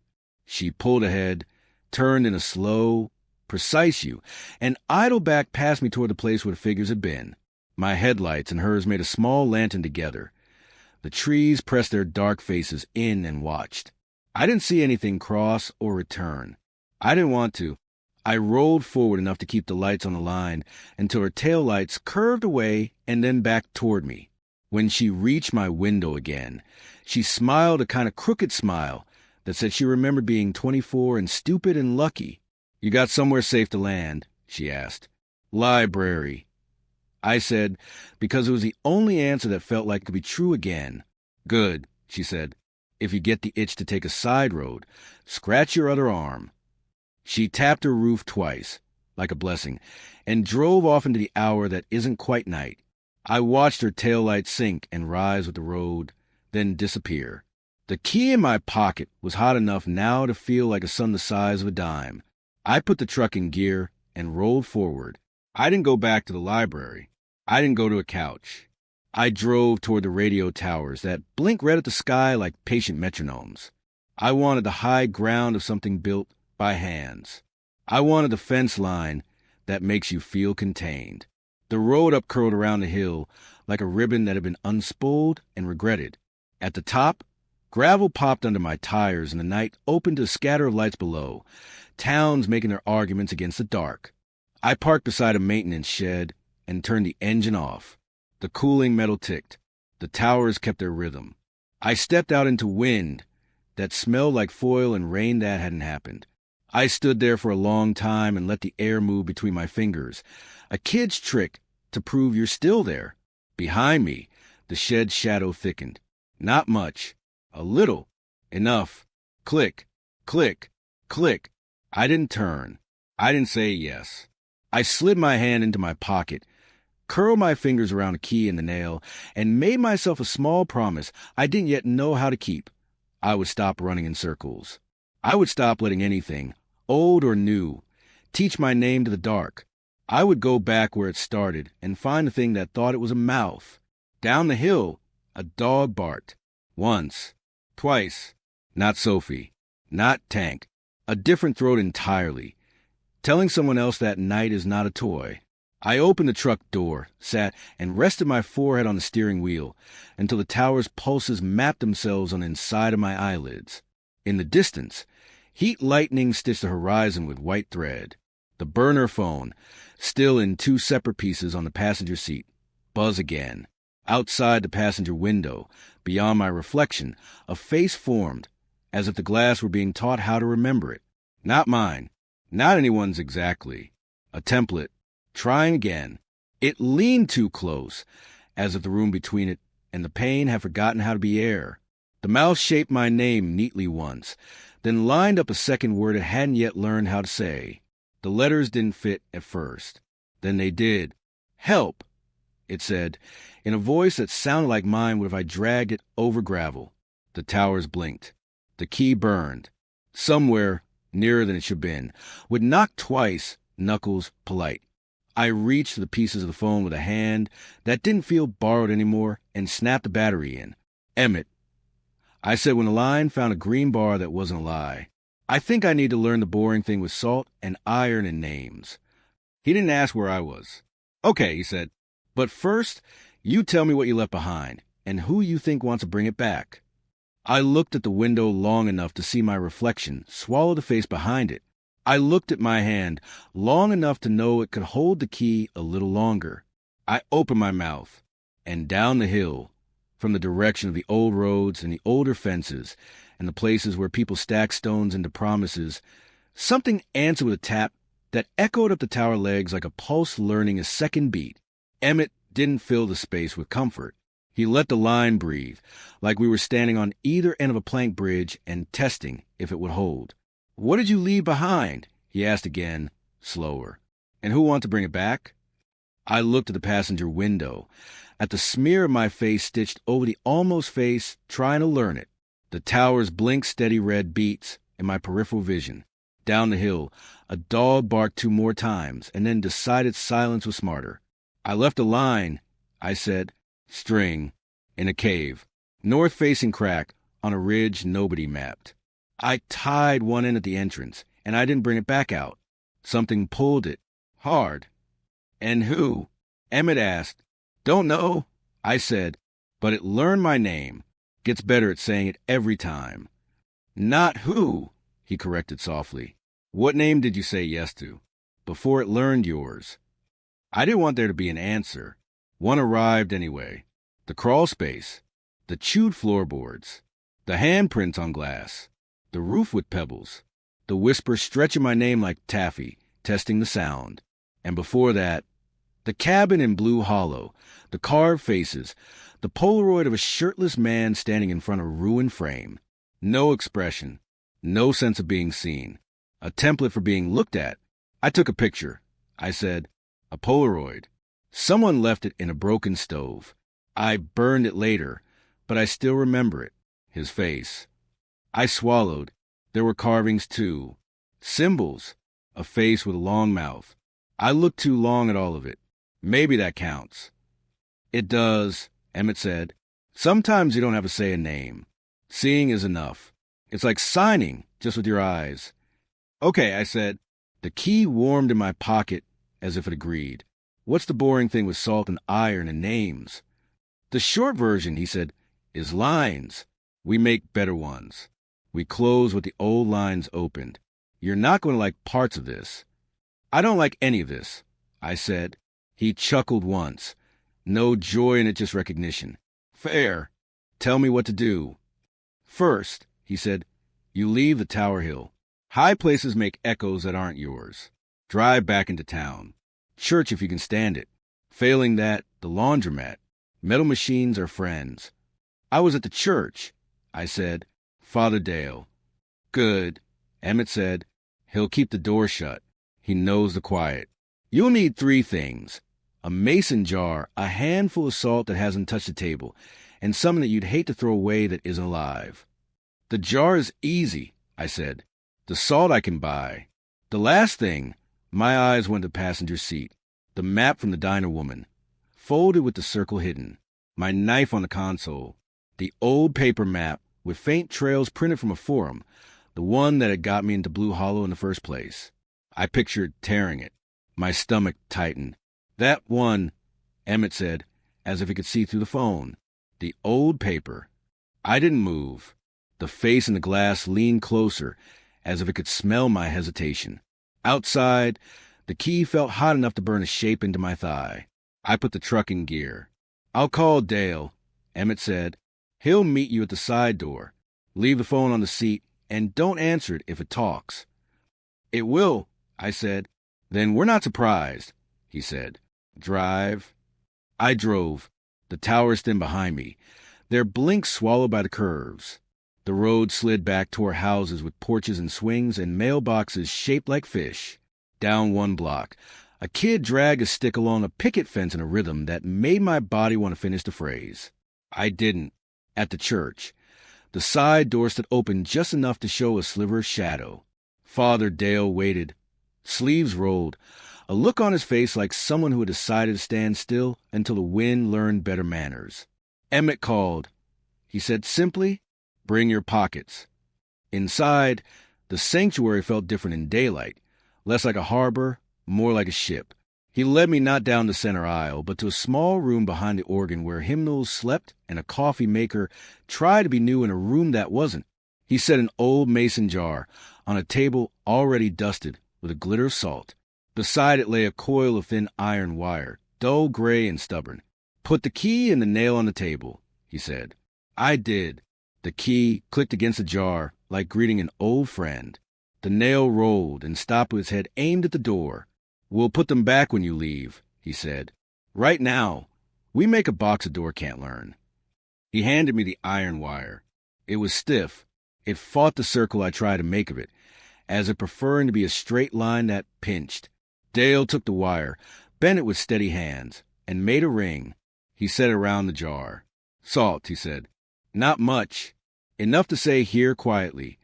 She pulled ahead, turned in a slow, precise U, and idled back past me toward the place where the figures had been. My headlights and hers made a small lantern together. The trees pressed their dark faces in and watched. I didn't see anything cross or return. I didn't want to. I rolled forward enough to keep the lights on the line until her taillights curved away and then back toward me. When she reached my window again, she smiled a kind of crooked smile that said she remembered being 24 and stupid and lucky. You got somewhere safe to land? She asked. Library. I said, because it was the only answer that felt like it could be true again. Good, she said. If you get the itch to take a side road, scratch your other arm. She tapped her roof twice, like a blessing, and drove off into the hour that isn't quite night. I watched her taillight sink and rise with the road, then disappear. The key in my pocket was hot enough now to feel like a sun the size of a dime. I put the truck in gear and rolled forward. I didn't go back to the library. I didn't go to a couch. I drove toward the radio towers that blink red at the sky like patient metronomes. I wanted the high ground of something built by hands. I wanted the fence line that makes you feel contained. The road up curled around the hill like a ribbon that had been unspooled and regretted. At the top, gravel popped under my tires and the night opened to a scatter of lights below, towns making their arguments against the dark. I parked beside a maintenance shed and turned the engine off. The cooling metal ticked. The towers kept their rhythm. I stepped out into wind that smelled like foil and rain that hadn't happened. I stood there for a long time and let the air move between my fingers, a kid's trick to prove you're still there. Behind me, the shed's shadow thickened. Not much. A little. Enough. Click, click, click. I didn't turn. I didn't say yes. I slid my hand into my pocket, curled my fingers around a key in the nail, and made myself a small promise I didn't yet know how to keep. I would stop running in circles. I would stop letting anything, old or new, teach my name to the dark. I would go back where it started and find the thing that thought it was a mouth. Down the hill, a dog barked. Once. Twice. Not Sophie. Not Tank. A different throat entirely. Telling someone else that night is not a toy. I opened the truck door, sat, and rested my forehead on the steering wheel until the tower's pulses mapped themselves on the inside of my eyelids. In the distance, heat lightning stitched the horizon with white thread. The burner phone, still in two separate pieces on the passenger seat, buzz again. Outside the passenger window, beyond my reflection, a face formed, as if the glass were being taught how to remember it. Not mine. Not anyone's exactly. A template. Trying again. It leaned too close, as if the room between it and the pane had forgotten how to be air. The mouth shaped my name neatly once, then lined up a second word it hadn't yet learned how to say. The letters didn't fit at first. Then they did. Help, it said, in a voice that sounded like mine would if I dragged it over gravel. The towers blinked. The key burned. Somewhere, nearer than it should have been, would knock twice, knuckles polite. I reached for the pieces of the phone with a hand that didn't feel borrowed anymore and snapped the battery in. Emmett, I said when the line found a green bar that wasn't a lie. I think I need to learn the boring thing with salt and iron and names. He didn't ask where I was. Okay, he said, but first, you tell me what you left behind and who you think wants to bring it back. I looked at the window long enough to see my reflection swallow the face behind it. I looked at my hand long enough to know it could hold the key a little longer. I opened my mouth, and down the hill, from the direction of the old roads and the older fences and the places where people stacked stones into promises, something answered with a tap that echoed up the tower legs like a pulse learning a second beat. Emmett didn't fill the space with comfort. He let the line breathe, like we were standing on either end of a plank bridge and testing if it would hold. What did you leave behind? He asked again, slower. And who wants to bring it back? I looked at the passenger window, at the smear of my face stitched over the almost face, trying to learn it. The towers blinked steady red beats in my peripheral vision. Down the hill, a dog barked 2 more times, and then decided silence was smarter. I left a line, I said, string, in a cave, north-facing crack on a ridge nobody mapped. I tied one end at the entrance, and I didn't bring it back out. Something pulled it. Hard. And who? Emmett asked. Don't know, I said, but it learned my name. Gets better at saying it every time. Not who, he corrected softly. What name did you say yes to? Before it learned yours. I didn't want there to be an answer. One arrived anyway. The crawl space. The chewed floorboards. The handprints on glass. The roof with pebbles, the whisper stretching my name like taffy, testing the sound. And before that, the cabin in Blue Hollow, the carved faces, the Polaroid of a shirtless man standing in front of a ruined frame. No expression, no sense of being seen. A template for being looked at. I took a picture. I said, a Polaroid. Someone left it in a broken stove. I burned it later, but I still remember it, his face. I swallowed. There were carvings, too. Symbols. A face with a long mouth. I looked too long at all of it. Maybe that counts. It does, Emmett said. Sometimes you don't have to say a name. Seeing is enough. It's like signing, just with your eyes. Okay, I said. The key warmed in my pocket as if it agreed. What's the boring thing with salt and iron and names? The short version, he said, is lines. We make better ones. We close with the old lines opened. You're not going to like parts of this. I don't like any of this, I said. He chuckled once. No joy in it, just recognition. Fair. Tell me what to do. First, he said, you leave the Tower Hill. High places make echoes that aren't yours. Drive back into town. Church if you can stand it. Failing that, the laundromat. Metal machines are friends. I was at the church, I said. Father Dale. Good, Emmett said. He'll keep the door shut. He knows the quiet. You'll need 3 things. A mason jar, a handful of salt that hasn't touched the table, and something that you'd hate to throw away that isn't alive. The jar is easy, I said. The salt I can buy. The last thing, my eyes went to the passenger seat. The map from the diner woman, folded with the circle hidden. My knife on the console. The old paper map with faint trails printed from a forum, the one that had got me into Blue Hollow in the first place. I pictured tearing it. My stomach tightened. That one, Emmett said, as if he could see through the phone. The old paper. I didn't move. The face in the glass leaned closer, as if it could smell my hesitation. Outside, the key felt hot enough to burn a shape into my thigh. I put the truck in gear. "I'll call Dale," Emmett said. "He'll meet you at the side door. Leave the phone on the seat, and don't answer it if it talks." "It will," I said. "Then we're not surprised," he said. "Drive." I drove. The towers thin behind me, their blinks swallowed by the curves. The road slid back toward houses with porches and swings and mailboxes shaped like fish. Down one block, a kid dragged a stick along a picket fence in a rhythm that made my body want to finish the phrase. I didn't. At the church, the side door stood open just enough to show a sliver of shadow. Father Dale waited, sleeves rolled, a look on his face like someone who had decided to stand still until the wind learned better manners. Emmett called. He said simply, "Bring your pockets." Inside, the sanctuary felt different in daylight, less like a harbor, more like a ship. He led me not down the center aisle, but to a small room behind the organ where hymnals slept and a coffee maker tried to be new in a room that wasn't. He set an old mason jar on a table already dusted with a glitter of salt. Beside it lay a coil of thin iron wire, dull gray and stubborn. "Put the key and the nail on the table," he said. I did. The key clicked against the jar like greeting an old friend. The nail rolled and stopped with its head aimed at the door. "We'll put them back when you leave," he said. "Right now, we make a box a door can't learn." He handed me the iron wire. It was stiff. It fought the circle I tried to make of it, as if preferring to be a straight line that pinched. Dale took the wire, bent it with steady hands, and made a ring. He set it around the jar. "Salt," he said. "Not much. Enough to say here quietly."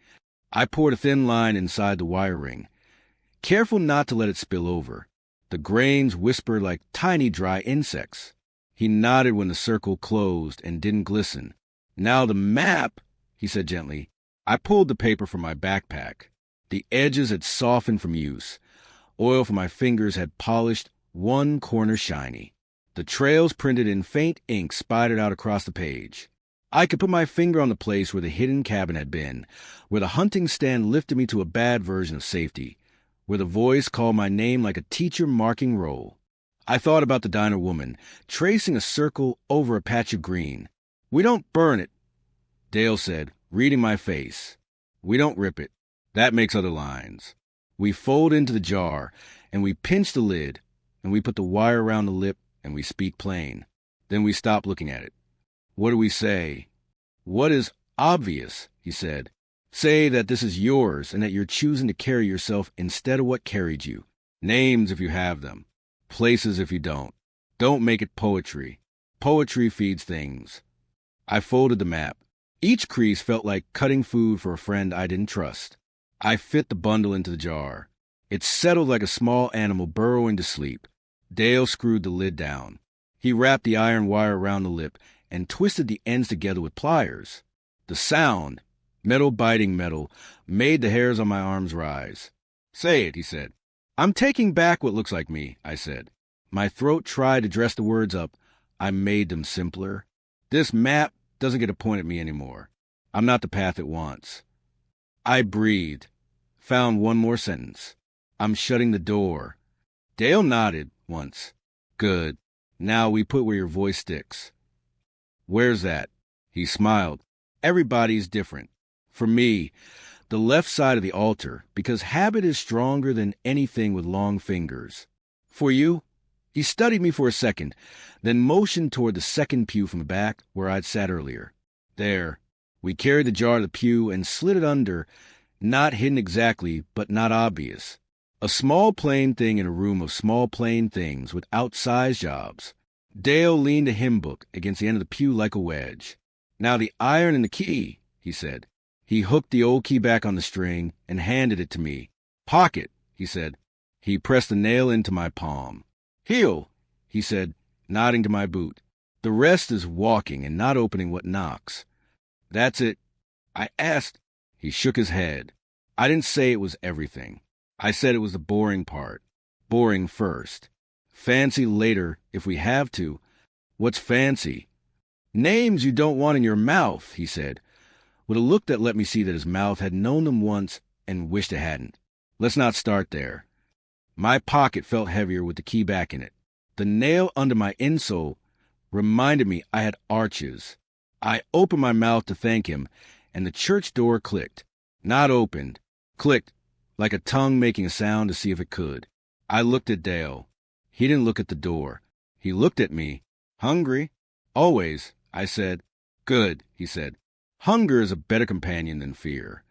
I poured a thin line inside the wire ring, careful not to let it spill over. The grains whispered like tiny dry insects. He nodded when the circle closed and didn't glisten. "Now the map," he said gently. I pulled the paper from my backpack. The edges had softened from use. Oil from my fingers had polished one corner shiny. The trails printed in faint ink spidered out across the page. I could put my finger on the place where the hidden cabin had been, where the hunting stand lifted me to a bad version of safety, where the voice called my name like a teacher marking roll. I thought about the diner woman, tracing a circle over a patch of green. "We don't burn it," Dale said, reading my face. "We don't rip it. That makes other lines. We fold into the jar, and we pinch the lid, and we put the wire around the lip, and we speak plain. Then we stop looking at it. What do we say?" "What is obvious," he said. "Say that this is yours and that you're choosing to carry yourself instead of what carried you. Names if you have them. Places if you don't. Don't make it poetry. Poetry feeds things." I folded the map. Each crease felt like cutting food for a friend I didn't trust. I fit the bundle into the jar. It settled like a small animal burrowing to sleep. Dale screwed the lid down. He wrapped the iron wire around the lip and twisted the ends together with pliers. The sound, metal biting metal, made the hairs on my arms rise. "Say it," he said. "I'm taking back what looks like me," I said. My throat tried to dress the words up. I made them simpler. "This map doesn't get a point at me anymore. I'm not the path it wants." I breathed, found one more sentence. "I'm shutting the door." Dale nodded once. "Good. Now we put where your voice sticks." "Where's that?" He smiled. "Everybody's different. For me, the left side of the altar, because habit is stronger than anything with long fingers. For you?" He studied me for a second, then motioned toward the second pew from the back where I'd sat earlier. "There." We carried the jar to the pew and slid it under, not hidden exactly, but not obvious. A small plain thing in a room of small plain things with outsized jobs. Dale leaned a hymn book against the end of the pew like a wedge. "Now the iron and the key," he said. He hooked the old key back on the string and handed it to me. "Pocket," he said. He pressed the nail into my palm. "Heel," he said, nodding to my boot. "The rest is walking and not opening what knocks." "That's it." I asked. He shook his head. I didn't say it was everything. I said it was the boring part. Boring first. Fancy later if we have to. What's fancy? Names you don't want in your mouth, he said, with a look that let me see that his mouth had known them once and wished it hadn't. Let's not start there. My pocket felt heavier with the key back in it. The nail under my insole reminded me I had arches. I opened my mouth to thank him, and the church door clicked. Not opened. Clicked, like a tongue making a sound to see if it could. I looked at Dale. He didn't look at the door. He looked at me. Hungry? Always, I said. Good, he said. Hunger is a better companion than fear.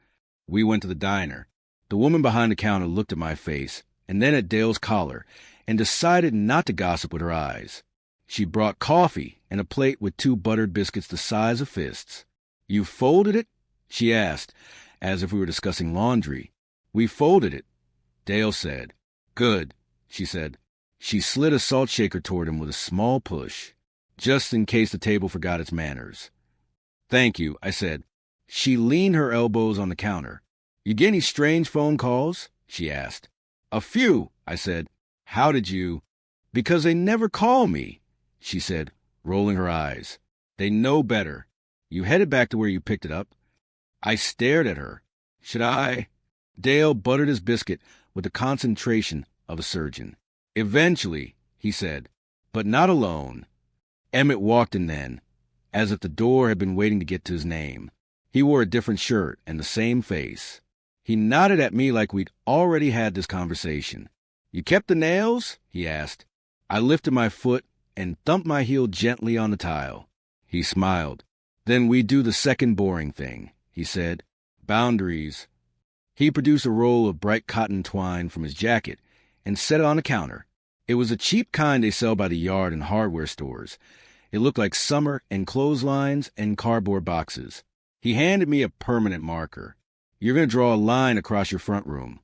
We went to the diner. The woman behind the counter looked at my face, and then at Dale's collar, and decided not to gossip with her eyes. She brought coffee and a plate with 2 buttered biscuits the size of fists. You folded it? She asked, as if we were discussing laundry. We folded it, Dale said. Good, she said. She slid a salt shaker toward him with a small push, just in case the table forgot its manners. Thank you, I said. She leaned her elbows on the counter. You get any strange phone calls? She asked. A few, I said. How did you? Because they never call me, she said, rolling her eyes. They know better. You headed back to where you picked it up. I stared at her. Should I? Dale buttered his biscuit with the concentration of a surgeon. Eventually, he said, but not alone. Emmett walked in then, as if the door had been waiting to get to his name. He wore a different shirt and the same face. He nodded at me like we'd already had this conversation. You kept the nails? He asked. I lifted my foot and thumped my heel gently on the tile. He smiled. Then we do the second boring thing, he said. Boundaries. He produced a roll of bright cotton twine from his jacket and set it on the counter. It was a cheap kind they sell by the yard in hardware stores. It looked like summer and clotheslines and cardboard boxes. He handed me a permanent marker. You're going to draw a line across your front room,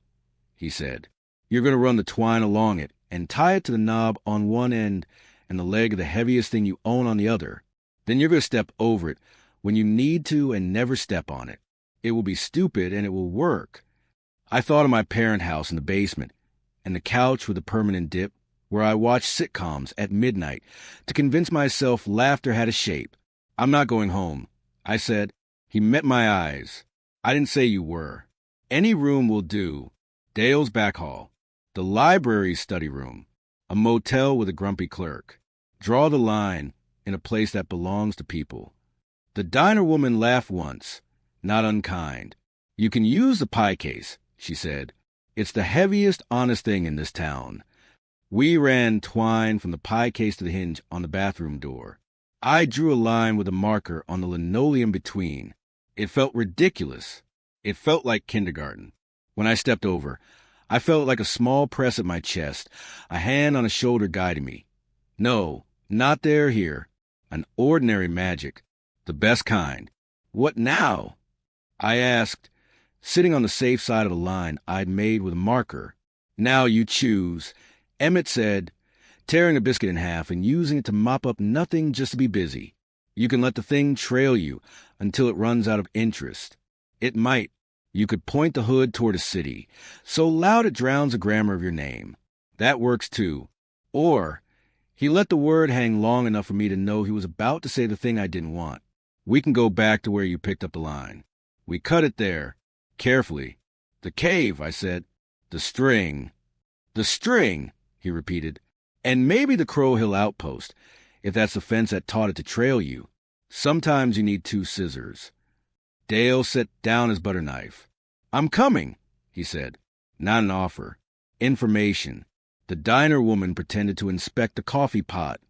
he said. You're going to run the twine along it and tie it to the knob on one end and the leg of the heaviest thing you own on the other. Then you're going to step over it when you need to and never step on it. It will be stupid and it will work. I thought of my parent house in the basement and the couch with a permanent dip where I watched sitcoms at midnight to convince myself laughter had a shape. I'm not going home, I said. He met my eyes. I didn't say you were. Any room will do. Dale's back hall. The library's study room. A motel with a grumpy clerk. Draw the line in a place that belongs to people. The diner woman laughed once, not unkind. You can use the pie case, she said. It's the heaviest honest thing in this town. We ran twine from the pie case to the hinge on the bathroom door. I drew a line with a marker on the linoleum between. It felt ridiculous. It felt like kindergarten. When I stepped over, I felt like a small press at my chest, a hand on a shoulder guiding me. No, not there here. An ordinary magic. The best kind. What now? I asked, sitting on the safe side of the line I'd made with a marker. Now you choose, Emmett said, tearing a biscuit in half and using it to mop up nothing just to be busy. You can let the thing trail you until it runs out of interest. It might. You could point the hood toward a city, so loud it drowns the grammar of your name. That works too. Or, he let the word hang long enough for me to know he was about to say the thing I didn't want. We can go back to where you picked up the line. We cut it there, carefully. The cave, I said. The string. The string, he repeated. And maybe the Crow Hill outpost, if that's the fence that taught it to trail you. Sometimes you need 2 scissors. Dale set down his butter knife. I'm coming, he said. Not an offer. Information. The diner woman pretended to inspect the coffee pot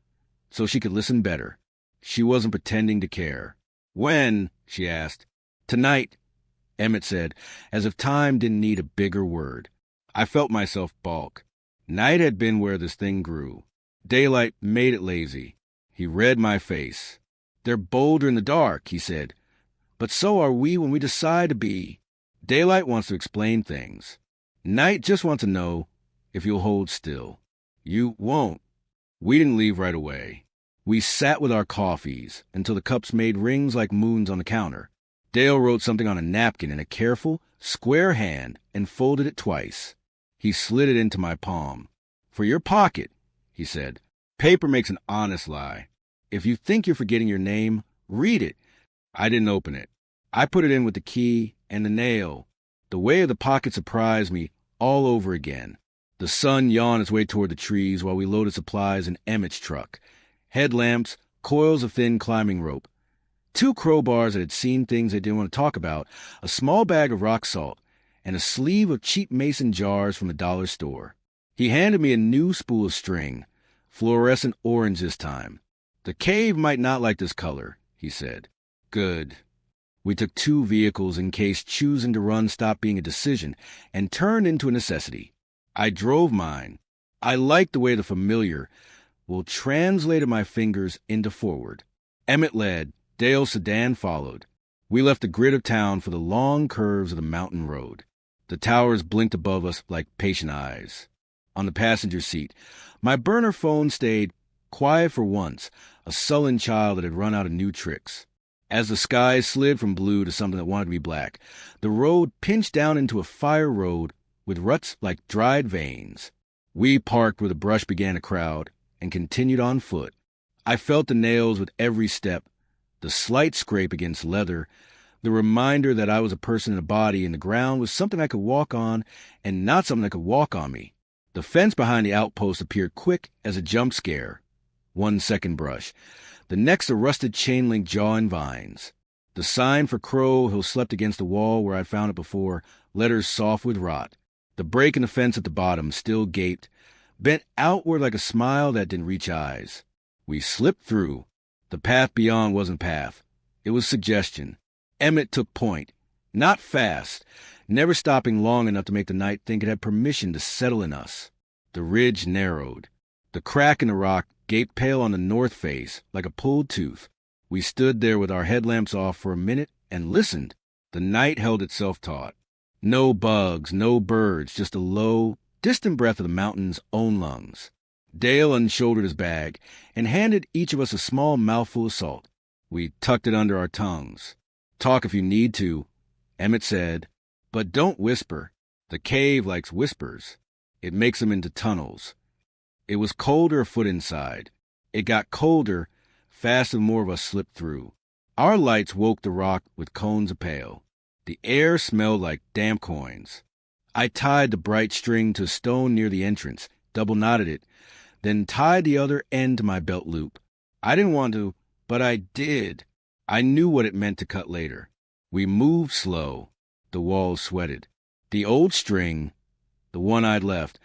so she could listen better. She wasn't pretending to care. When? She asked. Tonight, Emmett said, as if time didn't need a bigger word. I felt myself balk. Night had been where this thing grew. Daylight made it lazy. He read my face. They're bolder in the dark, he said. But so are we when we decide to be. Daylight wants to explain things. Night just wants to know if you'll hold still. You won't. We didn't leave right away. We sat with our coffees until the cups made rings like moons on the counter. Dale wrote something on a napkin in a careful, square hand and folded it twice. He slid it into my palm. For your pocket, he said. Paper makes an honest lie. If you think you're forgetting your name, read it. I didn't open it. I put it in with the key and the nail. The way of the pocket surprised me all over again. The sun yawned its way toward the trees while we loaded supplies in Emmett's truck. Headlamps, coils of thin climbing rope, 2 crowbars that had seen things they didn't want to talk about, a small bag of rock salt, and a sleeve of cheap mason jars from the dollar store. He handed me a new spool of string, fluorescent orange this time. The cave might not like this color, he said. Good. We took 2 vehicles in case choosing to run stopped being a decision and turned into a necessity. I drove mine. I liked the way the familiar, translated my fingers into forward. Emmett led. Dale's sedan followed. We left the grid of town for the long curves of the mountain road. The towers blinked above us like patient eyes. On the passenger seat, my burner phone stayed quiet for once, a sullen child that had run out of new tricks. As the sky slid from blue to something that wanted to be black, the road pinched down into a fire road with ruts like dried veins. We parked where the brush began to crowd and continued on foot. I felt the nails with every step, the slight scrape against leather, the reminder that I was a person in a body and the ground was something I could walk on and not something that could walk on me. The fence behind the outpost appeared quick as a jump scare. 1 second brush. The next a rusted chain-link jaw and vines. The sign for Crow who slept against the wall where I'd found it before, letters soft with rot. The break in the fence at the bottom still gaped, bent outward like a smile that didn't reach eyes. We slipped through. The path beyond wasn't path. It was suggestion. Emmett took point. Not fast, never stopping long enough to make the night think it had permission to settle in us. The ridge narrowed. The crack in the rock gaped pale on the north face, like a pulled tooth. We stood there with our headlamps off for a minute and listened. The night held itself taut. No bugs, no birds, just a low, distant breath of the mountain's own lungs. Dale unshouldered his bag and handed each of us a small mouthful of salt. We tucked it under our tongues. Talk if you need to, Emmett said, but don't whisper. The cave likes whispers. It makes them into tunnels. It was colder a foot inside. It got colder fast as more of us slipped through. Our lights woke the rock with cones of pale. The air smelled like damp coins. I tied the bright string to a stone near the entrance, double-knotted it, then tied the other end to my belt loop. I didn't want to, but I did. I knew what it meant to cut later. We moved slow. The walls sweated. The old string, the one I'd left,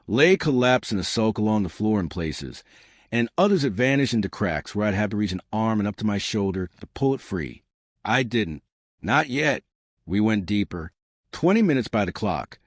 lay collapsed in a sulk along the floor in places, and others had vanished into cracks where I'd have to reach an arm and up to my shoulder to pull it free. I didn't. Not yet. We went deeper. 20 minutes by the clock.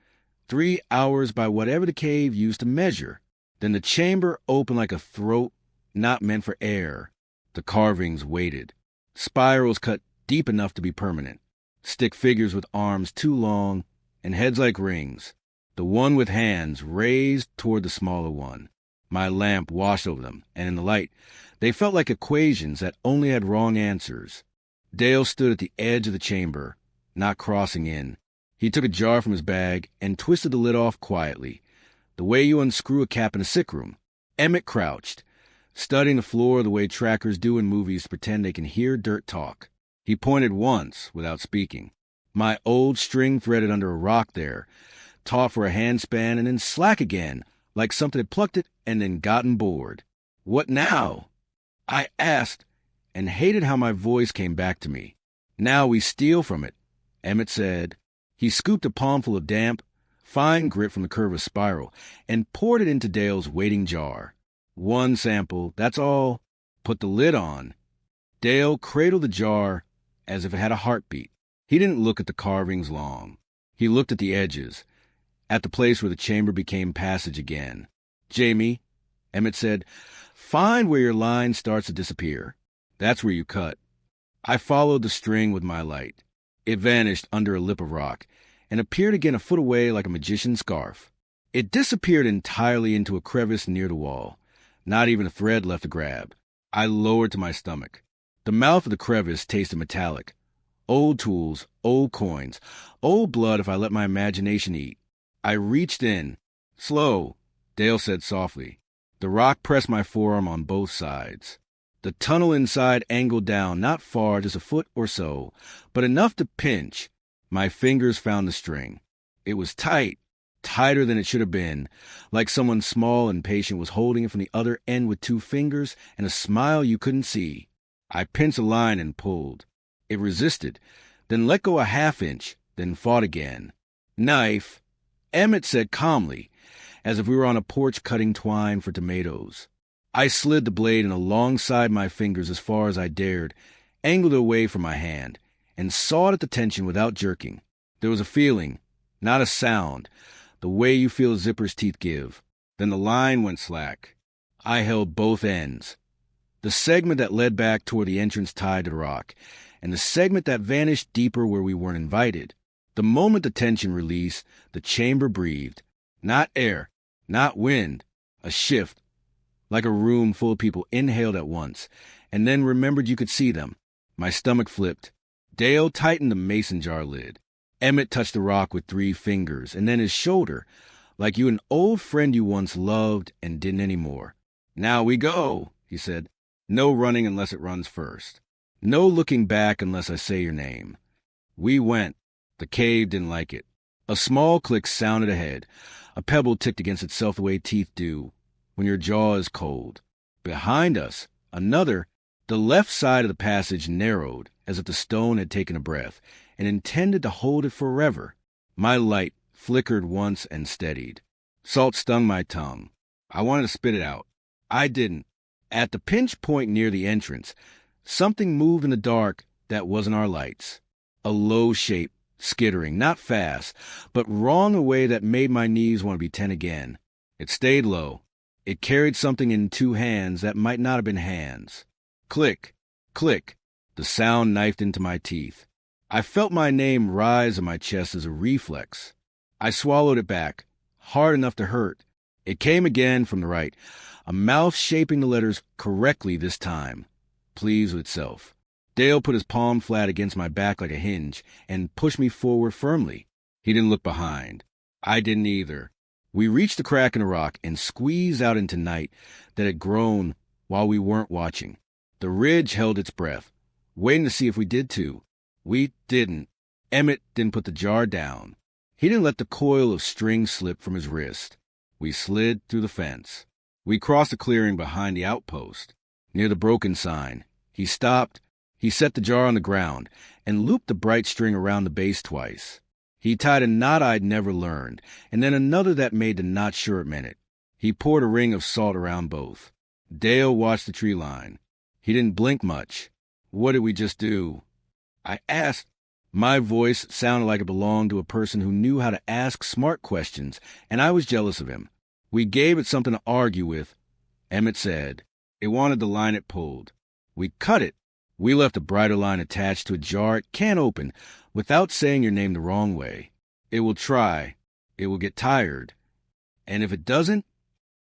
3 hours by whatever the cave used to measure. Then the chamber opened like a throat not meant for air. The carvings waited. Spirals cut deep enough to be permanent. Stick figures with arms too long and heads like rings. The one with hands raised toward the smaller one. My lamp washed over them, and in the light, they felt like equations that only had wrong answers. Dale stood at the edge of the chamber, not crossing in. He took a jar from his bag and twisted the lid off quietly, the way you unscrew a cap in a sick room. Emmett crouched, studying the floor the way trackers do in movies to pretend they can hear dirt talk. He pointed once without speaking. My old string threaded under a rock there, taut for a handspan and then slack again, like something had plucked it and then gotten bored. What now? I asked, and hated how my voice came back to me. Now we steal from it, Emmett said. He scooped a palmful of damp, fine grit from the curve of spiral and poured it into Dale's waiting jar. One sample, that's all. Put the lid on. Dale cradled the jar as if it had a heartbeat. He didn't look at the carvings long. He looked at the edges, at the place where the chamber became passage again. Jamie, Emmett said, find where your line starts to disappear. That's where you cut. I followed the string with my light. It vanished under a lip of rock and appeared again a foot away like a magician's scarf. It disappeared entirely into a crevice near the wall. Not even a thread left to grab. I lowered to my stomach. The mouth of the crevice tasted metallic. Old tools, old coins, old blood if I let my imagination eat. I reached in. Slow, Dale said softly. The rock pressed my forearm on both sides. The tunnel inside angled down, not far, just a foot or so, but enough to pinch. My fingers found the string. It was tight, tighter than it should have been, like someone small and patient was holding it from the other end with 2 fingers and a smile you couldn't see. I pinched a line and pulled. It resisted, then let go a half-inch, then fought again. Knife, Emmett said calmly, as if we were on a porch cutting twine for tomatoes. I slid the blade in alongside my fingers as far as I dared, angled it away from my hand, and sawed at the tension without jerking. There was a feeling, not a sound, the way you feel a zipper's teeth give. Then the line went slack. I held both ends. The segment that led back toward the entrance tied to the rock, and the segment that vanished deeper where we weren't invited. The moment the tension released, the chamber breathed. Not air, not wind, a shift. Like a room full of people inhaled at once, and then remembered you could see them. My stomach flipped. Dale tightened the mason jar lid. Emmett touched the rock with 3 fingers, and then his shoulder, like you an old friend you once loved and didn't anymore. Now we go, he said. No running unless it runs first. No looking back unless I say your name. We went. The cave didn't like it. A small click sounded ahead. A pebble ticked against itself the way teeth do when your jaw is cold. Behind us, another. The left side of the passage narrowed, as if the stone had taken a breath, and intended to hold it forever. My light flickered once and steadied. Salt stung my tongue. I wanted to spit it out. I didn't. At the pinch point near the entrance, something moved in the dark that wasn't our lights. A low shape, skittering, not fast, but wrong a way that made my knees want to be 10 again. It stayed low. It carried something in 2 hands that might not have been hands. Click, click. The sound knifed into my teeth. I felt my name rise in my chest as a reflex. I swallowed it back, hard enough to hurt. It came again from the right, a mouth shaping the letters correctly this time, pleased with itself. Dale put his palm flat against my back like a hinge and pushed me forward firmly. He didn't look behind. I didn't either. We reached the crack in the rock and squeezed out into night that had grown while we weren't watching. The ridge held its breath, waiting to see if we did too. We didn't. Emmett didn't put the jar down. He didn't let the coil of string slip from his wrist. We slid through the fence. We crossed a clearing behind the outpost. Near the broken sign, he stopped. He set the jar on the ground and looped the bright string around the base twice. He tied a knot I'd never learned, and then another that made the knot sure it meant it. He poured a ring of salt around both. Dale watched the tree line. He didn't blink much. What did we just do? I asked. My voice sounded like it belonged to a person who knew how to ask smart questions, and I was jealous of him. We gave it something to argue with. Emmett said. It wanted the line it pulled. We cut it. We left a brighter line attached to a jar it can't open without saying your name the wrong way. It will try. It will get tired. And if it doesn't,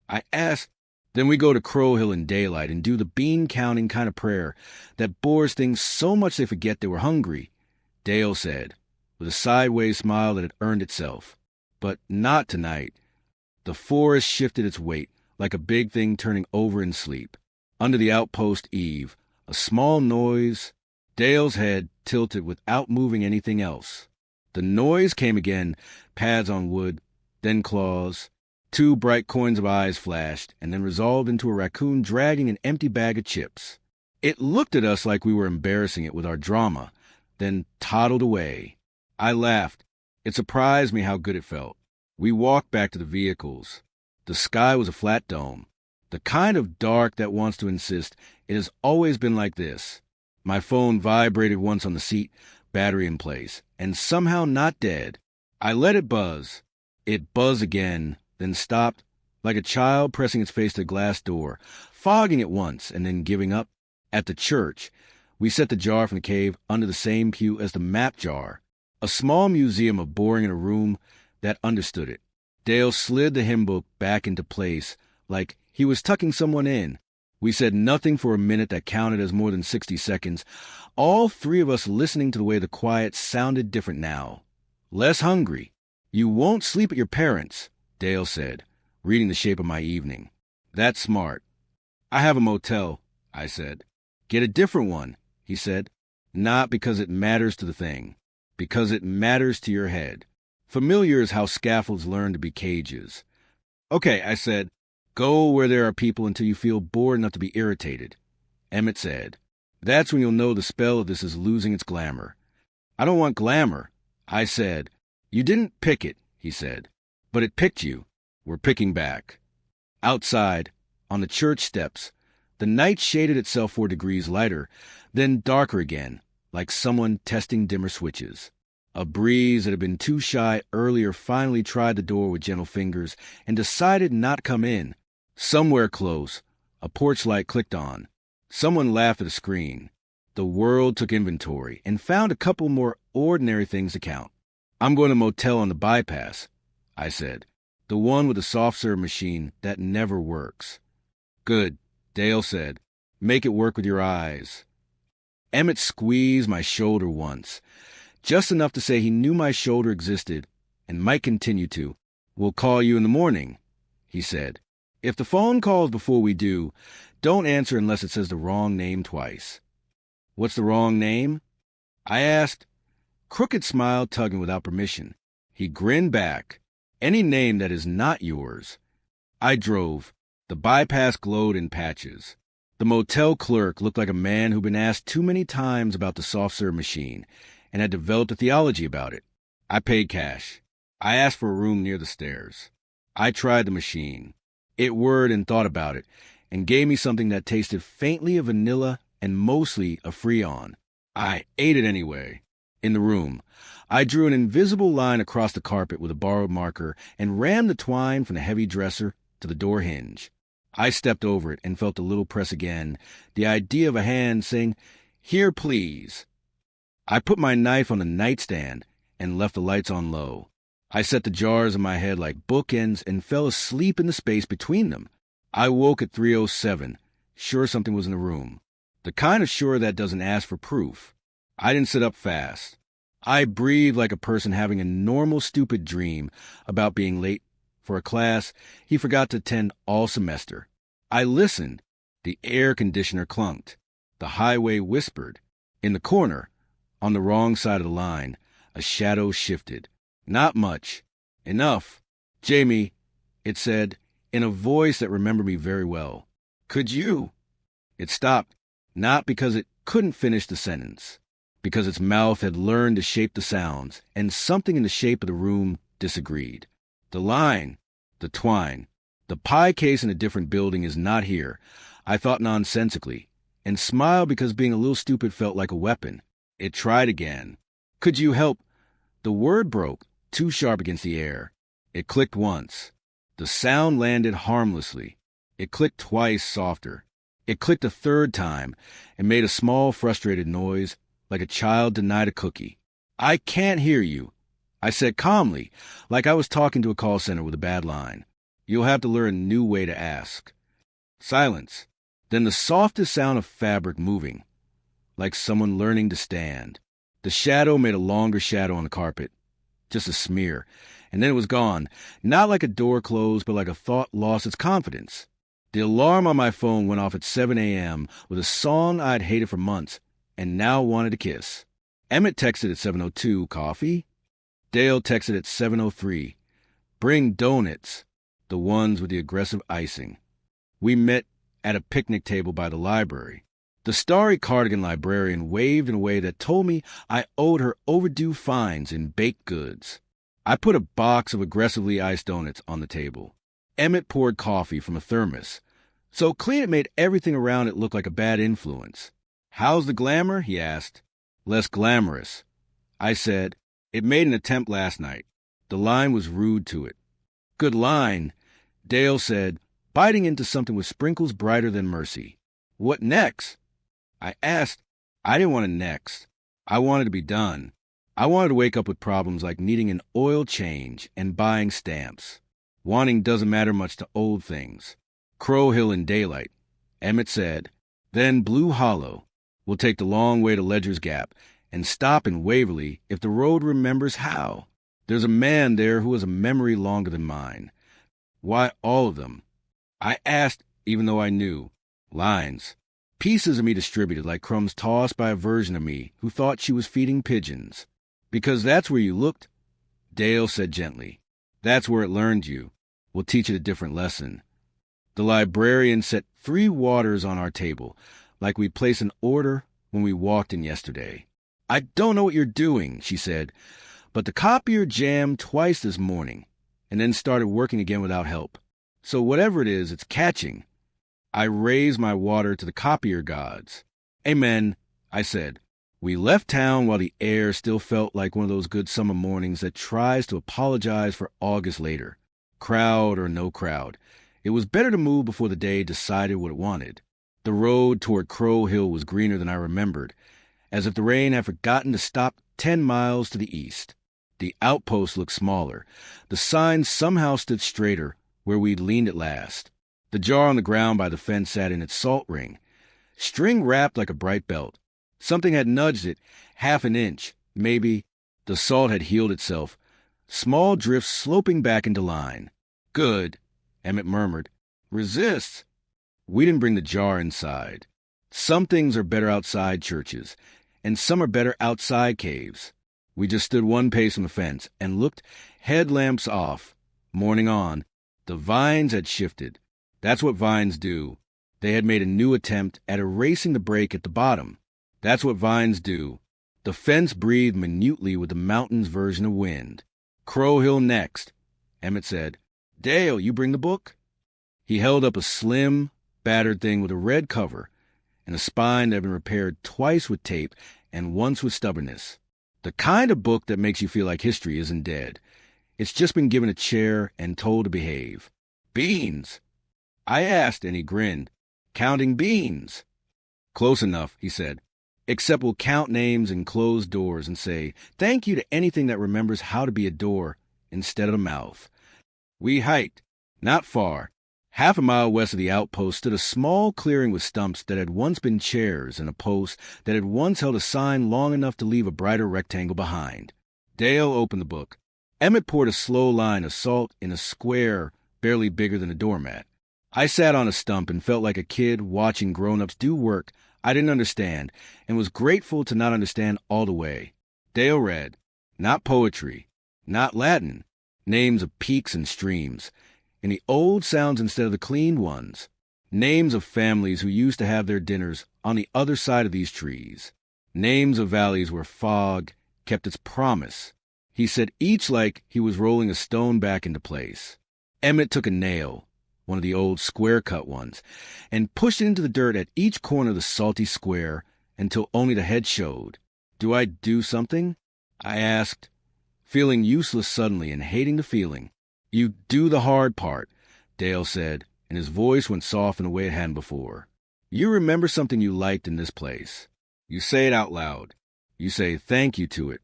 I asked, then we go to Crow Hill in daylight and do the bean-counting kind of prayer that bores things so much they forget they were hungry, Dale said, with a sideways smile that had earned itself. But not tonight. The forest shifted its weight like a big thing turning over in sleep. Under the outpost eave, a small noise. Dale's head tilted without moving anything else. The noise came again, pads on wood, then claws. 2 bright coins of eyes flashed, and then resolved into a raccoon dragging an empty bag of chips. It looked at us like we were embarrassing it with our drama, then toddled away. I laughed. It surprised me how good it felt. We walked back to the vehicles. The sky was a flat dome. The kind of dark that wants to insist it has always been like this. My phone vibrated once on the seat, battery in place, and somehow not dead. I let it buzz. It buzzed again, then stopped, like a child pressing its face to a glass door, fogging it once and then giving up. At the church, we set the jar from the cave under the same pew as the map jar, a small museum of boring in a room that understood it. Dale slid the hymn book back into place, like he was tucking someone in. We said nothing for a minute that counted as more than 60 seconds, all 3 of us listening to the way the quiet sounded different now. Less hungry. You won't sleep at your parents', Dale said, reading the shape of my evening. That's smart. I have a motel, I said. Get a different one, he said. Not because it matters to the thing, because it matters to your head. Familiar is how scaffolds learn to be cages. Okay, I said. Go where there are people until you feel bored enough to be irritated. Emmett said. That's when you'll know the spell of this is losing its glamour. I don't want glamour, I said. You didn't pick it, he said. But it picked you. We're picking back. Outside, on the church steps, the night shaded itself 4 degrees lighter, then darker again, like someone testing dimmer switches. A breeze that had been too shy earlier finally tried the door with gentle fingers and decided not to come in. Somewhere close, a porch light clicked on. Someone laughed at a screen. The world took inventory and found a couple more ordinary things to count. I'm going to a motel on the bypass, I said. The one with the soft-serve machine that never works. Good, Dale said. Make it work with your eyes. Emmett squeezed my shoulder once, just enough to say he knew my shoulder existed and might continue to. We'll call you in the morning, he said. If the phone calls before we do, don't answer unless it says the wrong name twice. What's the wrong name? I asked. Crooked smiled, tugging without permission. He grinned back. Any name that is not yours. I drove. The bypass glowed in patches. The motel clerk looked like a man who'd been asked too many times about the soft-serve machine and had developed a theology about it. I paid cash. I asked for a room near the stairs. I tried the machine. It whirred and thought about it and gave me something that tasted faintly of vanilla and mostly of Freon. I ate it anyway. In the room, I drew an invisible line across the carpet with a borrowed marker and rammed the twine from the heavy dresser to the door hinge. I stepped over it and felt a little press again, the idea of a hand saying, "Here, please." I put my knife on the nightstand and left the lights on low. I set the jars in my head like bookends and fell asleep in the space between them. I woke at 3:07, sure something was in the room. The kind of sure that doesn't ask for proof. I didn't sit up fast. I breathed like a person having a normal stupid dream about being late for a class he forgot to attend all semester. I listened. The air conditioner clunked. The highway whispered. In the corner, on the wrong side of the line, a shadow shifted. Not much. Enough. Jamie, it said, in a voice that remembered me very well. Could you? It stopped, not because it couldn't finish the sentence, because its mouth had learned to shape the sounds, and something in the shape of the room disagreed. The line, the twine, the pie case in a different building is not here, I thought nonsensically, and smiled because being a little stupid felt like a weapon. It tried again. Could you help? The word broke, too sharp against the air. It clicked once. The sound landed harmlessly. It clicked twice softer. It clicked a third time and made a small frustrated noise, like a child denied a cookie. I can't hear you, I said calmly, like I was talking to a call center with a bad line. You'll have to learn a new way to ask. Silence. Then the softest sound of fabric moving, like someone learning to stand. The shadow made a longer shadow on the carpet, just a smear, and then it was gone, not like a door closed, but like a thought lost its confidence. The alarm on my phone went off at 7 a.m. with a song I'd hated for months and now wanted to kiss. Emmett texted at 7:02, coffee? Dale texted at 7:03, bring donuts, the ones with the aggressive icing. We met at a picnic table by the library. The starry cardigan librarian waved in a way that told me I owed her overdue fines in baked goods. I put a box of aggressively iced donuts on the table. Emmett poured coffee from a thermos, so clean it made everything around it look like a bad influence. How's the glamour? He asked. Less glamorous. I said, it made an attempt last night. The line was rude to it. Good line, Dale said, biting into something with sprinkles brighter than mercy. What next? I asked. I didn't want a next. I wanted to be done. I wanted to wake up with problems like needing an oil change and buying stamps. Wanting doesn't matter much to old things. Crow Hill in daylight, Emmett said. Then Blue Hollow. We'll take the long way to Ledger's Gap and stop in Waverly if the road remembers how. There's a man there who has a memory longer than mine. Why all of them? I asked, even though I knew. Lines. Pieces of me distributed like crumbs tossed by a version of me who thought she was feeding pigeons. Because that's where you looked, Dale said gently. That's where it learned you. We'll teach it a different lesson. The librarian set 3 waters on our table, like we'd place an order when we walked in yesterday. I don't know what you're doing, she said, but the copier jammed twice this morning, and then started working again without help. So whatever it is, it's catching. I raised my water to the copier gods. Amen, I said. We left town while the air still felt like one of those good summer mornings that tries to apologize for August later. Crowd or no crowd. It was better to move before the day decided what it wanted. The road toward Crow Hill was greener than I remembered, as if the rain had forgotten to stop 10 miles to the east. The outpost looked smaller. The sign somehow stood straighter where we'd leaned at last. The jar on the ground by the fence sat in its salt ring, string wrapped like a bright belt. Something had nudged it half an inch, maybe. The salt had healed itself, small drifts sloping back into line. Good, Emmett murmured. Resist. We didn't bring the jar inside. Some things are better outside churches, and some are better outside caves. We just stood one pace from the fence and looked, headlamps off. Morning on, the vines had shifted. That's what vines do. They had made a new attempt at erasing the break at the bottom. That's what vines do. The fence breathed minutely with the mountain's version of wind. Crow Hill next, Emmett said. Dale, you bring the book? He held up a slim, battered thing with a red cover and a spine that had been repaired twice with tape and once with stubbornness. The kind of book that makes you feel like history isn't dead. It's just been given a chair and told to behave. Beans! I asked, and he grinned. Counting beans. Close enough, he said. Except we'll count names and close doors and say thank you to anything that remembers how to be a door instead of a mouth. We hiked, not far. Half a mile west of the outpost stood a small clearing with stumps that had once been chairs and a post that had once held a sign long enough to leave a brighter rectangle behind. Dale opened the book. Emmett poured a slow line of salt in a square barely bigger than a doormat. I sat on a stump and felt like a kid watching grown-ups do work I didn't understand and was grateful to not understand all the way. Dale read, not poetry, not Latin, names of peaks and streams, in the old sounds instead of the clean ones, names of families who used to have their dinners on the other side of these trees, names of valleys where fog kept its promise. He said each like he was rolling a stone back into place. Emmett took a nail, one of the old square-cut ones, and pushed it into the dirt at each corner of the salty square until only the head showed. Do I do something? I asked, feeling useless suddenly and hating the feeling. You do the hard part, Dale said, and his voice went soft in a way it hadn't before. You remember something you liked in this place. You say it out loud. You say thank you to it.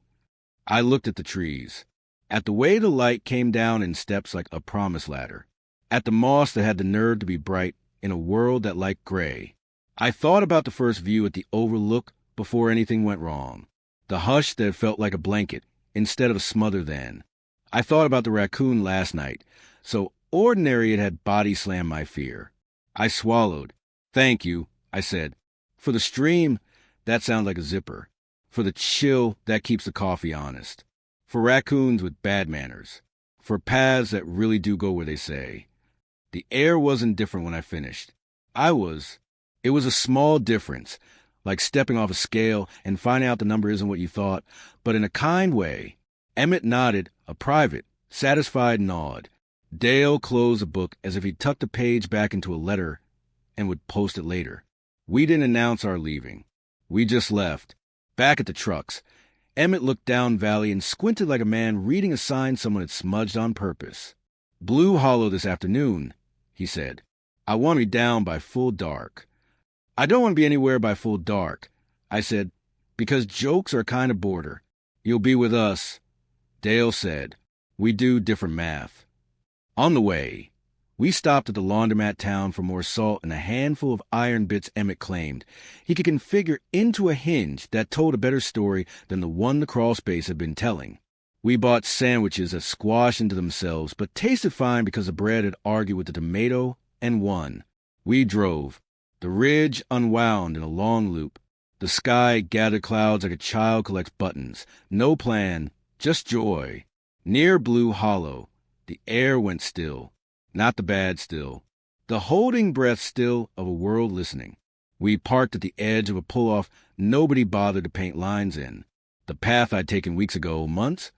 I looked at the trees, at the way the light came down in steps like a promise ladder, at the moss that had the nerve to be bright in a world that liked gray. I thought about the first view at the overlook before anything went wrong, the hush that felt like a blanket instead of a smother then. I thought about the raccoon last night, so ordinary it had body-slammed my fear. I swallowed. Thank you, I said. For the stream, that sounds like a zipper. For the chill, that keeps the coffee honest. For raccoons with bad manners. For paths that really do go where they say. The air wasn't different when I finished. I was. It was a small difference, like stepping off a scale and finding out the number isn't what you thought, but in a kind way. Emmett nodded, a private, satisfied nod. Dale closed the book as if he tucked a page back into a letter and would post it later. We didn't announce our leaving. We just left. Back at the trucks, Emmett looked down valley and squinted like a man reading a sign someone had smudged on purpose. Blue Hollow this afternoon, he said. I want to be down by full dark. I don't want to be anywhere by full dark, I said, because jokes are a kind of border. You'll be with us. Dale said, we do different math. On the way, we stopped at the laundromat town for more salt and a handful of iron bits Emmett claimed he could configure into a hinge that told a better story than the one the crawlspace had been telling. We bought sandwiches that squashed into themselves but tasted fine because the bread had argued with the tomato and won. We drove. The ridge unwound in a long loop. The sky gathered clouds like a child collects buttons. No plan, just joy. Near Blue Hollow, the air went still. Not the bad still. The holding breath still of a world listening. We parked at the edge of a pull-off nobody bothered to paint lines in. The path I'd taken weeks ago, months.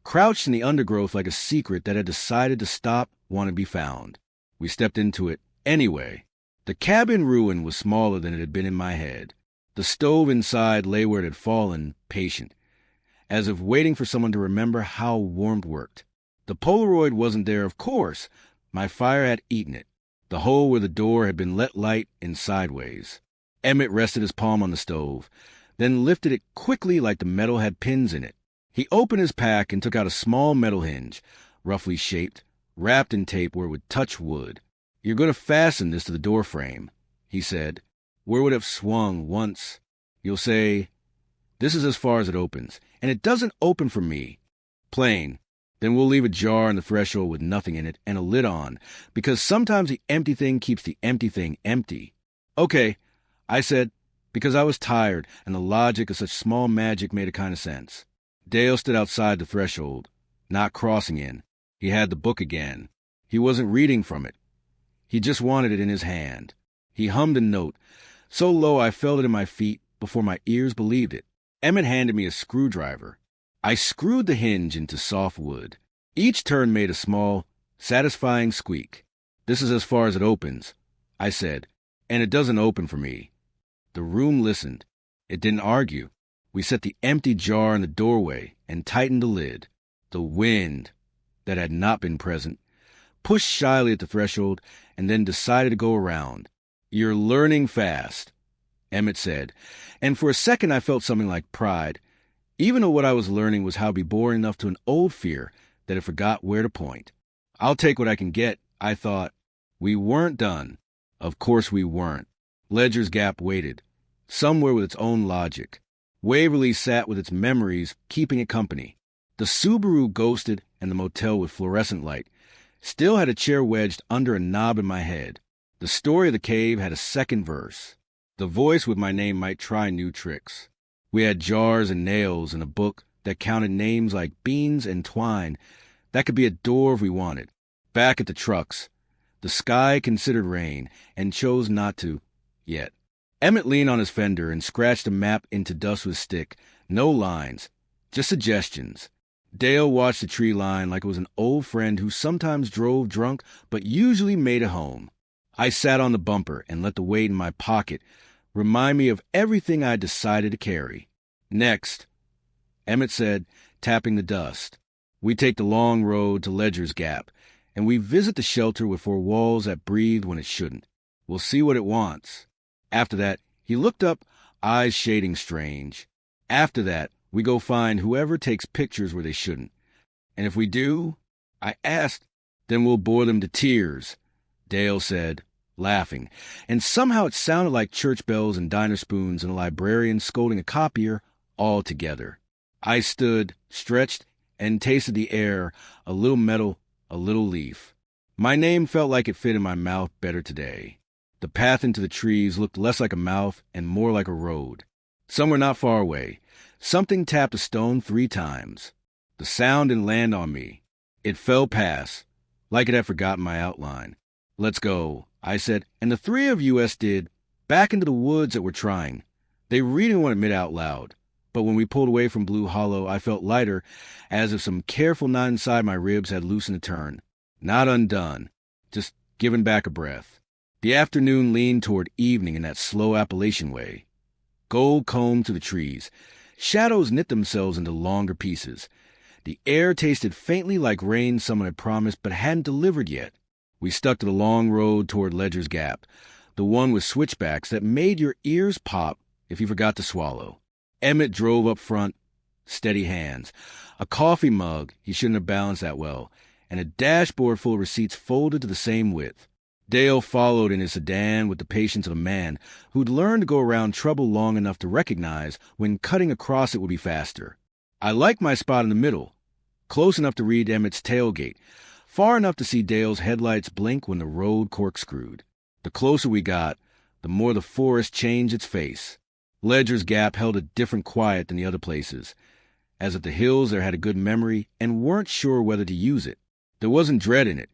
Crouched in the undergrowth like a secret that had decided to stop, want to be found. We stepped into it anyway. The cabin ruin was smaller than it had been in my head. The stove inside lay where it had fallen, patient, as if waiting for someone to remember how warmth worked. The Polaroid wasn't there, of course. My fire had eaten it. The hole where the door had been let light in sideways. Emmett rested his palm on the stove, then lifted it quickly like the metal had pins in it. He opened his pack and took out a small metal hinge, roughly shaped, wrapped in tape where it would touch wood. "You're going to fasten this to the door frame," he said. "Where it would have swung once. You'll say, 'This is as far as it opens, and it doesn't open for me.' Plain. Then we'll leave a jar on the threshold with nothing in it and a lid on, because sometimes the empty thing keeps the empty thing empty." "Okay," I said, because I was tired, and the logic of such small magic made a kind of sense. Dale stood outside the threshold, not crossing in. He had the book again. He wasn't reading from it. He just wanted it in his hand. He hummed a note, so low I felt it in my feet before my ears believed it. Emmett handed me a screwdriver. I screwed the hinge into soft wood. Each turn made a small, satisfying squeak. "This is as far as it opens," I said, "and it doesn't open for me." The room listened. It didn't argue. We set the empty jar in the doorway and tightened the lid. The wind, that had not been present, pushed shyly at the threshold and then decided to go around. "You're learning fast," Emmett said, and for a second I felt something like pride, even though what I was learning was how to be boring enough to an old fear that it forgot where to point. I'll take what I can get, I thought. We weren't done. Of course we weren't. Ledger's Gap waited, somewhere with its own logic. Waverly sat with its memories, keeping it company. The Subaru ghosted, and the motel with fluorescent light still had a chair wedged under a knob in my head. The story of the cave had a second verse. The voice with my name might try new tricks. We had jars and nails and a book that counted names like beans and twine. That could be a door if we wanted. Back at the trucks, the sky considered rain and chose not to, yet. Emmett leaned on his fender and scratched a map into dust with his stick. No lines, just suggestions. Dale watched the tree line like it was an old friend who sometimes drove drunk but usually made it home. I sat on the bumper and let the weight in my pocket remind me of everything I decided to carry. "Next," Emmett said, tapping the dust. "We take the long road to Ledger's Gap, and we visit the shelter with four walls that breathe when it shouldn't. We'll see what it wants. After that," he looked up, eyes shading strange. "After that, we go find whoever takes pictures where they shouldn't. And if we do," I asked, "then we'll bore them to tears," Dale said, laughing, and somehow it sounded like church bells and diner spoons and a librarian scolding a copier all together. I stood, stretched, and tasted the air, a little metal, a little leaf. My name felt like it fit in my mouth better today. The path into the trees looked less like a mouth and more like a road. Somewhere not far away, something tapped a stone 3 times. The sound didn't land on me. It fell past, like it had forgotten my outline. "Let's go," I said, and the 3 of us did, back into the woods that we're trying. They really didn't want to admit out loud, but when we pulled away from Blue Hollow, I felt lighter, as if some careful knot inside my ribs had loosened a turn. Not undone, just given back a breath. The afternoon leaned toward evening in that slow Appalachian way. Gold combed to the trees. Shadows knit themselves into longer pieces. The air tasted faintly like rain someone had promised but hadn't delivered yet. We stuck to the long road toward Ledger's Gap, the one with switchbacks that made your ears pop if you forgot to swallow. Emmett drove up front, steady hands, a coffee mug he shouldn't have balanced that well, and a dashboard full of receipts folded to the same width. Dale followed in his sedan with the patience of a man who'd learned to go around trouble long enough to recognize when cutting across it would be faster. I liked my spot in the middle, close enough to read Emmett's tailgate, far enough to see Dale's headlights blink when the road corkscrewed. The closer we got, the more the forest changed its face. Ledger's Gap held a different quiet than the other places. As at the hills, there had a good memory and weren't sure whether to use it. There wasn't dread in it,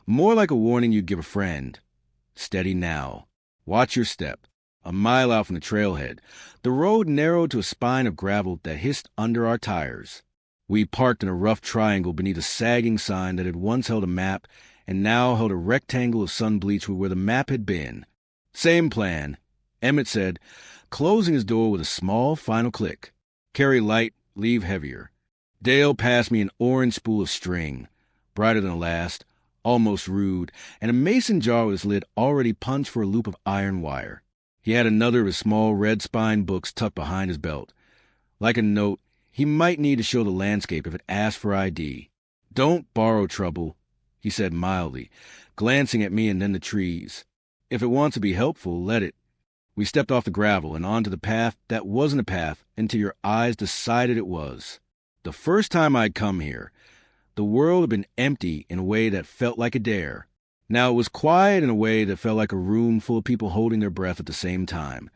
more like a warning you'd give a friend. Steady now. Watch your step. A mile out from the trailhead, the road narrowed to a spine of gravel that hissed under our tires. We parked in a rough triangle beneath a sagging sign that had once held a map and now held a rectangle of sun bleach where the map had been. Same plan, Emmett said, closing his door with a small final click. Carry light, leave heavier. Dale passed me an orange spool of string, brighter than the last, almost rude, and a mason jar with its lid already punched for a loop of iron wire. He had another of his small red-spine books tucked behind his belt. Like a note, he might need to show the landscape if it asked for ID. Don't borrow trouble, he said mildly, glancing at me and then the trees. If it wants to be helpful, let it. We stepped off the gravel and onto the path that wasn't a path until your eyes decided it was. The first time I'd come here, the world had been empty in a way that felt like a dare. Now it was quiet in a way that felt like a room full of people holding their breath at the same time,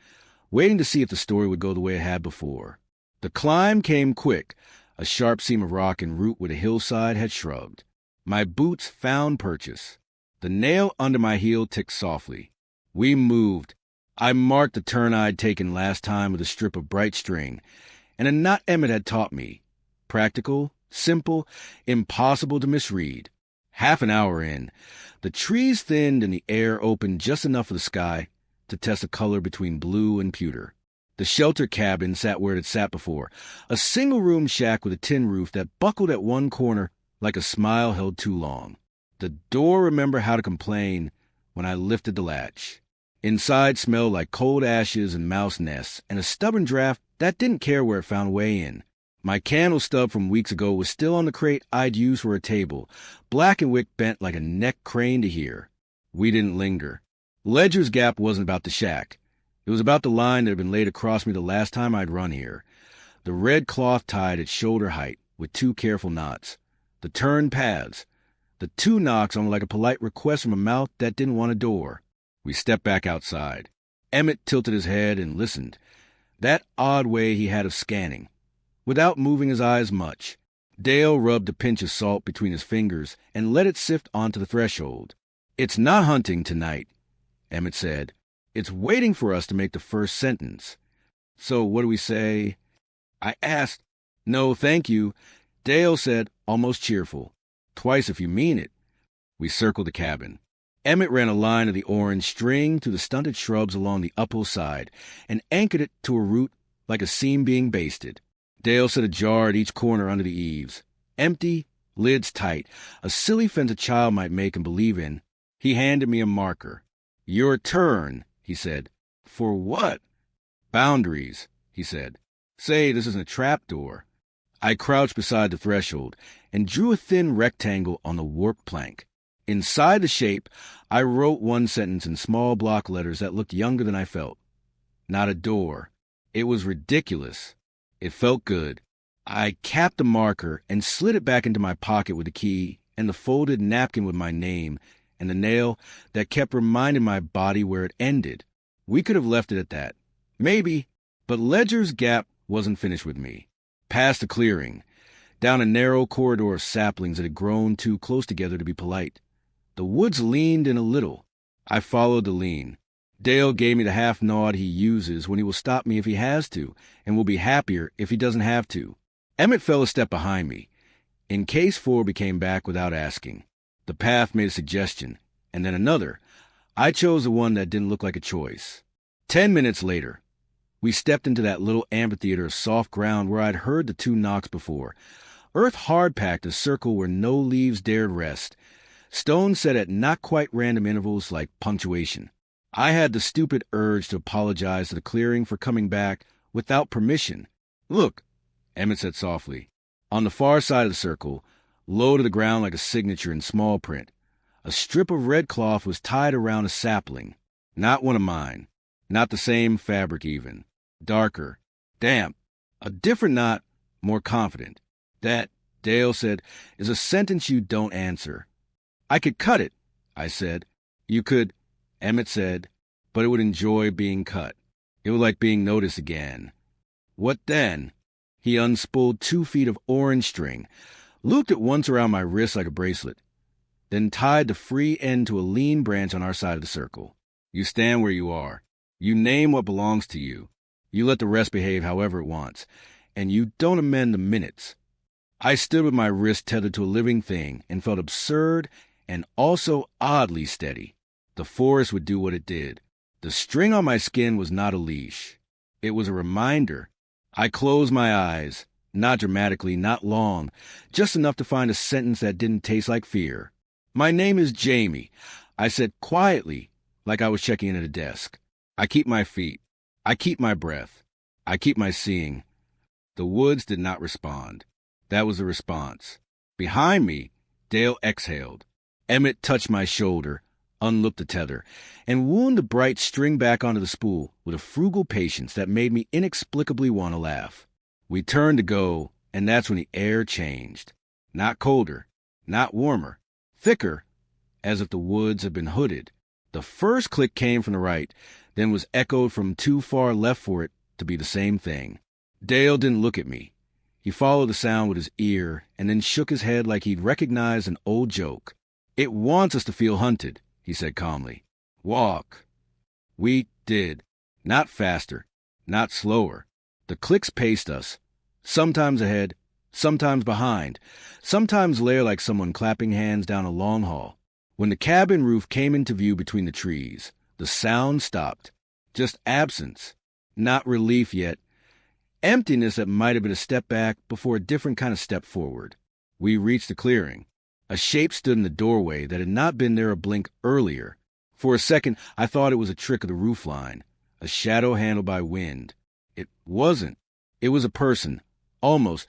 waiting to see if the story would go the way it had before. The climb came quick, a sharp seam of rock and root where the hillside had shrugged. My boots found purchase. The nail under my heel ticked softly. We moved. I marked the turn I'd taken last time with a strip of bright string, and a knot Emmett had taught me. Practical, simple, impossible to misread. Half an hour in, the trees thinned and the air opened just enough for the sky to test a color between blue and pewter. The shelter cabin sat where it had sat before, a single-room shack with a tin roof that buckled at one corner like a smile held too long. The door remembered how to complain when I lifted the latch. Inside smelled like cold ashes and mouse nests and a stubborn draft that didn't care where it found a way in. My candle stub from weeks ago was still on the crate I'd used for a table, black and wick bent like a neck crane to hear. We didn't linger. Ledger's Gap wasn't about the shack. It was about the line that had been laid across me the last time I'd run here. The red cloth tied at shoulder height with two careful knots. The turned paths. The two knocks on like a polite request from a mouth that didn't want a door. We stepped back outside. Emmett tilted his head and listened. That odd way he had of scanning, without moving his eyes much. Dale rubbed a pinch of salt between his fingers and let it sift onto the threshold. "It's not hunting tonight," Emmett said. "It's waiting for us to make the first sentence. So what do we say?" I asked. "No, thank you," Dale said, almost cheerful. "Twice if you mean it." We circled the cabin. Emmett ran a line of the orange string through the stunted shrubs along the uphill side and anchored it to a root like a seam being basted. Dale set a jar at each corner under the eaves. Empty, lids tight, a silly fence a child might make and believe in. He handed me a marker. "Your turn," he said. "For what?" "Boundaries," he said. "Say, this isn't a trapdoor." I crouched beside the threshold and drew a thin rectangle on the warped plank. Inside the shape, I wrote one sentence in small block letters that looked younger than I felt. Not a door. It was ridiculous. It felt good. I capped the marker and slid it back into my pocket with the key and the folded napkin with my name and the nail that kept reminding my body where it ended. We could have left it at that. Maybe, but Ledger's Gap wasn't finished with me. Past the clearing, down a narrow corridor of saplings that had grown too close together to be polite. The woods leaned in a little. I followed the lean. Dale gave me the half nod he uses when he will stop me if he has to, and will be happier if he doesn't have to. Emmett fell a step behind me. In case Forby came back without asking. The path made a suggestion, and then another. I chose the one that didn't look like a choice. 10 minutes later, we stepped into that little amphitheater of soft ground where I'd heard the two knocks before. Earth hard-packed, a circle where no leaves dared rest. Stones set at not quite random intervals like punctuation. I had the stupid urge to apologize to the clearing for coming back without permission. "Look," Emmett said softly. On the far side of the circle, low to the ground like a signature in small print, a strip of red cloth was tied around a sapling. Not one of mine. Not the same fabric even. Darker. Damp. A different knot, more confident. "That," Dale said, "is a sentence you don't answer. I could cut it, I said. You could, Emmett said, but it would enjoy being cut. It was like being noticed again. What then? He unspooled 2 feet of orange string, looped it once around my wrist like a bracelet, then tied the free end to a lean branch on our side of the circle. You stand where you are. You name what belongs to you. You let the rest behave however it wants, and you don't amend the minutes. I stood with my wrist tethered to a living thing and felt absurd and also oddly steady. The forest would do what it did. The string on my skin was not a leash. It was a reminder. I closed my eyes, not dramatically, not long, just enough to find a sentence that didn't taste like fear. My name is Jamie, I said quietly, like I was checking in at a desk. I keep my feet. I keep my breath. I keep my seeing. The woods did not respond. That was the response. Behind me, Dale exhaled. Emmett touched my shoulder, unlooped the tether, and wound the bright string back onto the spool with a frugal patience that made me inexplicably want to laugh. We turned to go, and that's when the air changed. Not colder, not warmer, thicker, as if the woods had been hooded. The first click came from the right, then was echoed from too far left for it to be the same thing. Dale didn't look at me. He followed the sound with his ear and then shook his head like he'd recognized an old joke. It wants us to feel hunted, he said calmly. Walk. We did. Not faster, not slower. The clicks paced us, sometimes ahead, sometimes behind, sometimes layer like someone clapping hands down a long hall. When the cabin roof came into view between the trees, the sound stopped. Just absence. Not relief yet. Emptiness that might have been a step back before a different kind of step forward. We reached the clearing. A shape stood in the doorway that had not been there a blink earlier. For a second, I thought it was a trick of the roofline, a shadow handled by wind. It wasn't. It was a person, almost,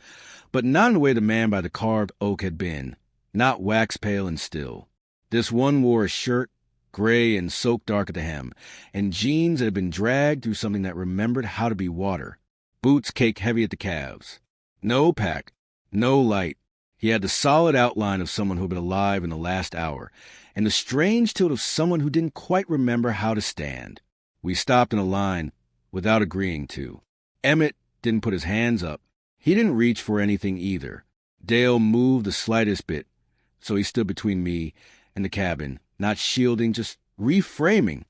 but not in the way the man by the carved oak had been, not wax pale and still. This one wore a shirt, gray and soaked dark at the hem, and jeans that had been dragged through something that remembered how to be water. Boots caked heavy at the calves. No pack, no light. He had the solid outline of someone who had been alive in the last hour, and the strange tilt of someone who didn't quite remember how to stand. We stopped in a line without agreeing to. Emmett didn't put his hands up. He didn't reach for anything either. Dale moved the slightest bit, so he stood between me and the cabin, not shielding, just reframing.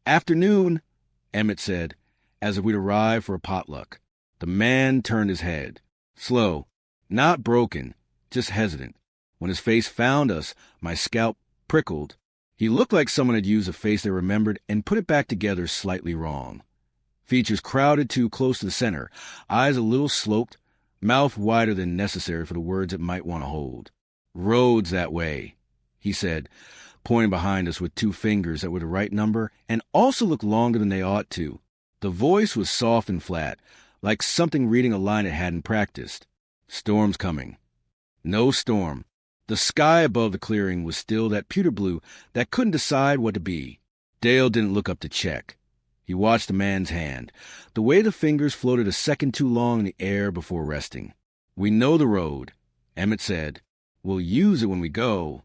Afternoon, Emmett said, as if we'd arrived for a potluck. The man turned his head. Slow, not broken, just hesitant. When his face found us, my scalp prickled. He looked like someone had used a face they remembered and put it back together slightly wrong. Features crowded too close to the center, eyes a little sloped, mouth wider than necessary for the words it might want to hold. Roads that way, he said, pointing behind us with 2 fingers that were the right number and also looked longer than they ought to. The voice was soft and flat, like something reading a line it hadn't practiced. Storm's coming. No storm. The sky above the clearing was still that pewter blue that couldn't decide what to be. Dale didn't look up to check. He watched the man's hand, the way the fingers floated a second too long in the air before resting. We know the road, Emmett said. We'll use it when we go.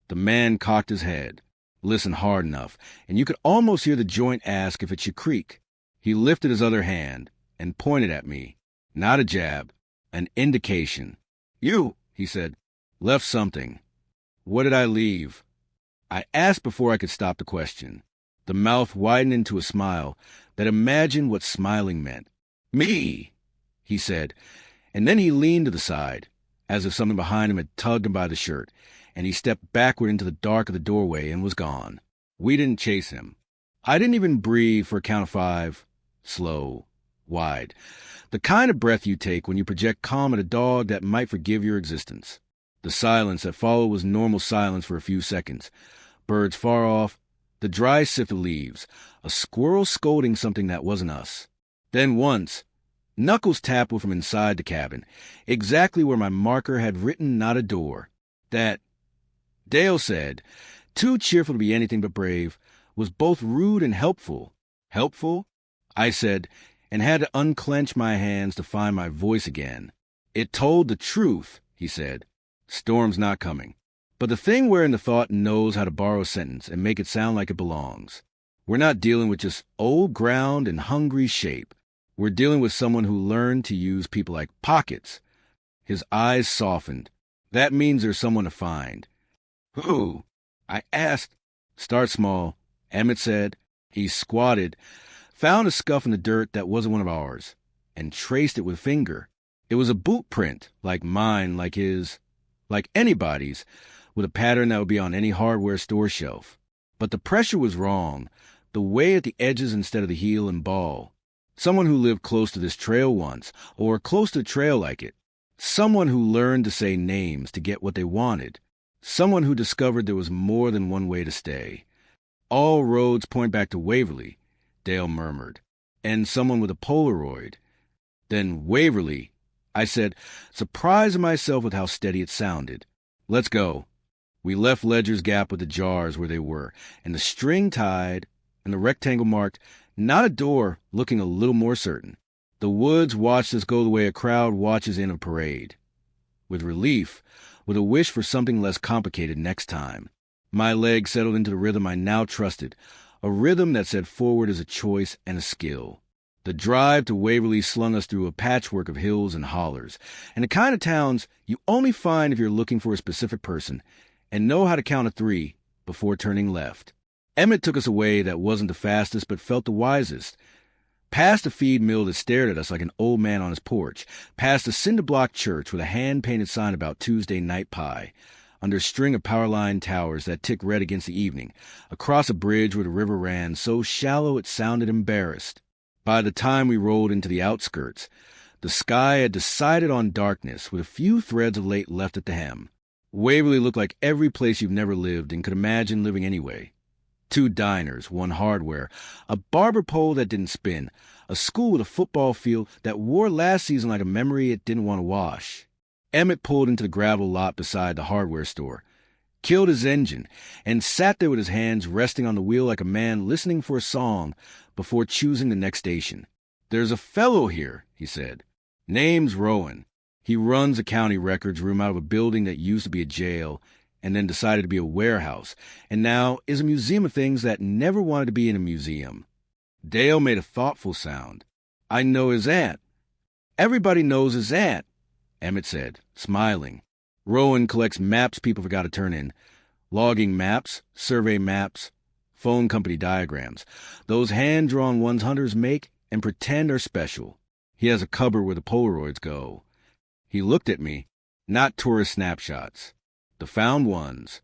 The man cocked his head, listened hard enough, and you could almost hear the joint ask if it should creak. He lifted his other hand and pointed at me. Not a jab, an indication. You, he said, left something. What did I leave? I asked before I could stop the question. The mouth widened into a smile that imagined what smiling meant. Me, he said, and then he leaned to the side, as if something behind him had tugged him by the shirt, and he stepped backward into the dark of the doorway and was gone. We didn't chase him. I didn't even breathe for a count of 5, slow, wide, the kind of breath you take when you project calm at a dog that might forgive your existence. The silence that followed was normal silence for a few seconds. Birds far off, the dry sift of leaves, a squirrel scolding something that wasn't us. Then once, knuckles tapped from inside the cabin, exactly where my marker had written not a door. That, Dale said, too cheerful to be anything but brave, was both rude and helpful. Helpful? I said, and had to unclench my hands to find my voice again. It told the truth, he said. Storm's not coming. But the thing wherein the thought knows how to borrow a sentence and make it sound like it belongs. We're not dealing with just old ground and hungry shape. We're dealing with someone who learned to use people like pockets. His eyes softened. That means there's someone to find. Who? I asked. Start small, Emmett said. He squatted, found a scuff in the dirt that wasn't one of ours, and traced it with finger. It was a boot print, like mine, like his, like anybody's, with a pattern that would be on any hardware store shelf. But the pressure was wrong, the way at the edges instead of the heel and ball. Someone who lived close to this trail once, or close to a trail like it. Someone who learned to say names to get what they wanted. Someone who discovered there was more than one way to stay. All roads point back to Waverly, Dale murmured. And someone with a Polaroid. Then Waverly, I said, surprising myself with how steady it sounded. Let's go. We left Ledger's Gap with the jars where they were, and the string tied, and the rectangle marked, not a door, looking a little more certain. The woods watched us go the way a crowd watches in a parade. With relief, with a wish for something less complicated next time. My legs settled into the rhythm I now trusted, a rhythm that said forward is a choice and a skill. The drive to Waverly slung us through a patchwork of hills and hollers, and the kind of towns you only find if you're looking for a specific person, and know how to count to 3 before turning left. Emmett took us a way that wasn't the fastest but felt the wisest. Past a feed mill that stared at us like an old man on his porch, past a cinder-block church with a hand-painted sign about Tuesday night pie, under a string of power line towers that ticked red against the evening, across a bridge where the river ran so shallow it sounded embarrassed. By the time we rolled into the outskirts, the sky had decided on darkness with a few threads of light left at the hem. Waverly looked like every place you've never lived and could imagine living anyway. 2 diners, 1 hardware, a barber pole that didn't spin, a school with a football field that wore last season like a memory it didn't want to wash. Emmett pulled into the gravel lot beside the hardware store, killed his engine, and sat there with his hands resting on the wheel like a man listening for a song before choosing the next station. There's a fellow here, he said. Name's Rowan. He runs a county records room out of a building that used to be a jail and then decided to be a warehouse, and now is a museum of things that never wanted to be in a museum. Dale made a thoughtful sound. I know his aunt. Everybody knows his aunt, Emmett said, smiling. Rowan collects maps people forgot to turn in. Logging maps, survey maps, phone company diagrams. Those hand-drawn ones hunters make and pretend are special. He has a cupboard where the Polaroids go. He looked at me. Not tourist snapshots. The found ones.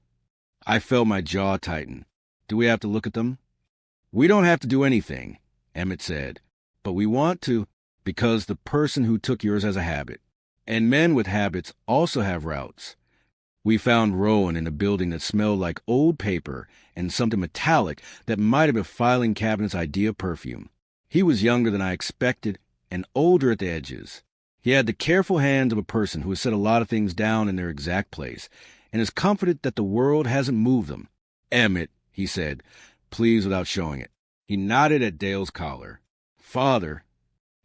I felt my jaw tighten. Do we have to look at them? We don't have to do anything, Emmett said. But we want to, because the person who took yours has a habit. And men with habits also have routes. We found Rowan in a building that smelled like old paper and something metallic that might have been a filing cabinet's idea of perfume. He was younger than I expected and older at the edges. He had the careful hands of a person who has set a lot of things down in their exact place and is comforted that the world hasn't moved them. Emmett, he said, pleased without showing it. He nodded at Dale's collar. Father.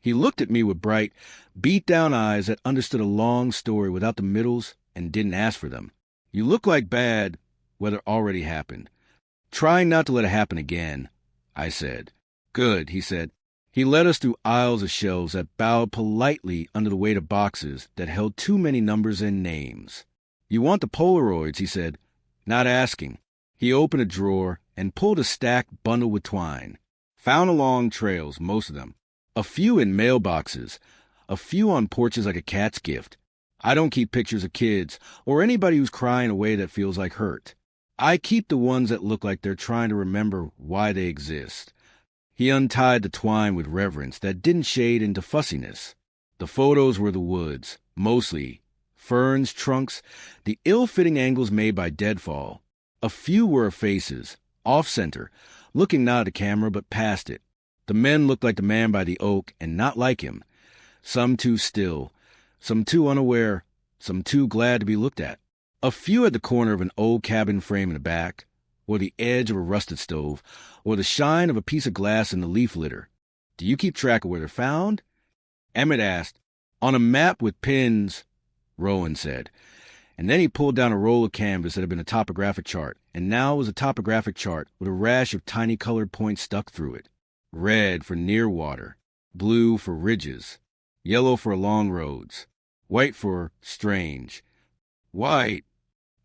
He looked at me with bright, beat-down eyes that understood a long story without the middles and didn't ask for them. You look like bad, whether already happened. Trying not to let it happen again, I said. Good, he said. He led us through aisles of shelves that bowed politely under the weight of boxes that held too many numbers and names. You want the Polaroids, he said, not asking. He opened a drawer and pulled a stack bundled with twine. Found along trails, most of them. A few in mailboxes. A few on porches like a cat's gift. I don't keep pictures of kids or anybody who's crying a way that feels like hurt. I keep the ones that look like they're trying to remember why they exist. He untied the twine with reverence that didn't shade into fussiness. The photos were the woods, mostly. Ferns, trunks, the ill-fitting angles made by deadfall. A few were of faces, off-center, looking not at the camera but past it. The men looked like the man by the oak and not like him. Some too still, some too unaware, some too glad to be looked at. A few at the corner of an old cabin frame in the back, or the edge of a rusted stove, or the shine of a piece of glass in the leaf litter. Do you keep track of where they're found? Emmett asked. On a map with pins, Rowan said, And then he pulled down a roll of canvas that had been a topographic chart, and now it was a topographic chart with a rash of tiny colored points stuck through it. Red for near water, blue for ridges, yellow for along roads, white for strange. White,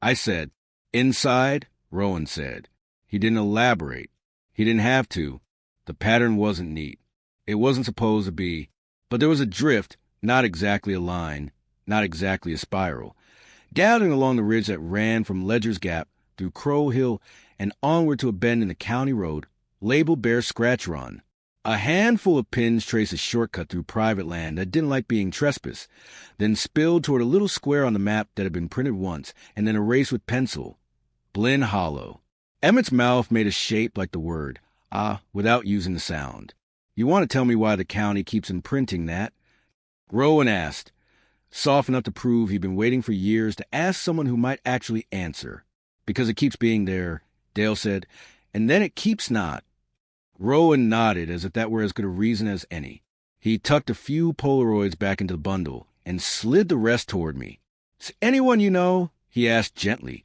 I said. Inside, Rowan said. He didn't elaborate. He didn't have to. The pattern wasn't neat. It wasn't supposed to be. But there was a drift, not exactly a line, not exactly a spiral, gathering along the ridge that ran from Ledger's Gap through Crow Hill and onward to a bend in the county road, labeled Bear Scratch Run. A handful of pins traced a shortcut through private land that didn't like being trespassed, then spilled toward a little square on the map that had been printed once and then erased with pencil. Blinn Hollow. Emmett's mouth made a shape like the word, without using the sound. You want to tell me why the county keeps imprinting that? Rowan asked, soft enough to prove he'd been waiting for years to ask someone who might actually answer. Because it keeps being there, Dale said, and then it keeps not. Rowan nodded as if that were as good a reason as any. He tucked a few Polaroids back into the bundle and slid the rest toward me. Is anyone you know? He asked gently,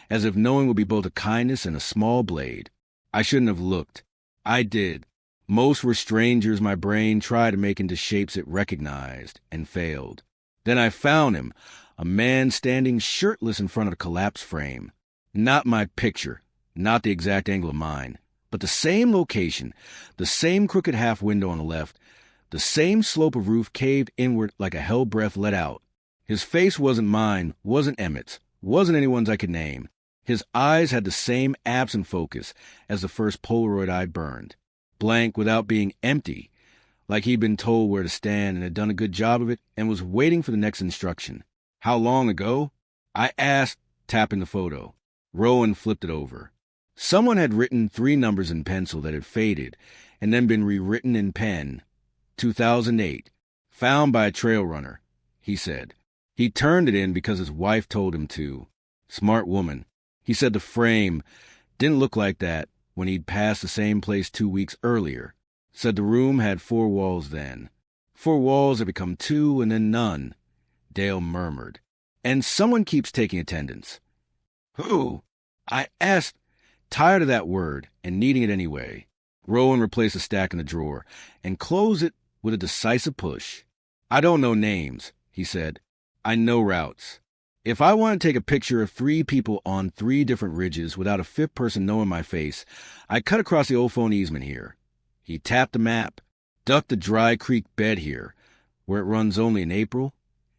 as if knowing would be both a kindness and a small blade. I shouldn't have looked. I did. Most were strangers my brain tried to make into shapes it recognized, and failed. Then I found him, a man standing shirtless in front of a collapsed frame. Not my picture, not the exact angle of mine, but the same location, the same crooked half window on the left, the same slope of roof caved inward like a hell breath let out. His face wasn't mine, wasn't Emmett's, wasn't anyone's I could name. His eyes had the same absent focus as the first Polaroid I burned. Blank without being empty, like he'd been told where to stand and had done a good job of it and was waiting for the next instruction. How long ago? I asked, tapping the photo. Rowan flipped it over. Someone had written 3 numbers in pencil that had faded and then been rewritten in pen. 2008. Found by a trail runner, he said. He turned it in because his wife told him to. Smart woman. He said the frame didn't look like that when he'd passed the same place 2 weeks earlier. Said the room had 4 walls then. 4 walls had become 2 and then none. Dale murmured. And someone keeps taking attendance. Who? I asked, tired of that word and needing it anyway. Rowan replaced a stack in the drawer and closed it with a decisive push. I don't know names, he said. I know routes. If I want to take a picture of 3 people on 3 different ridges without a 5th person knowing my face, I cut across the old phone easement here. He tapped the map, ducked the dry creek bed here, where it runs only in April,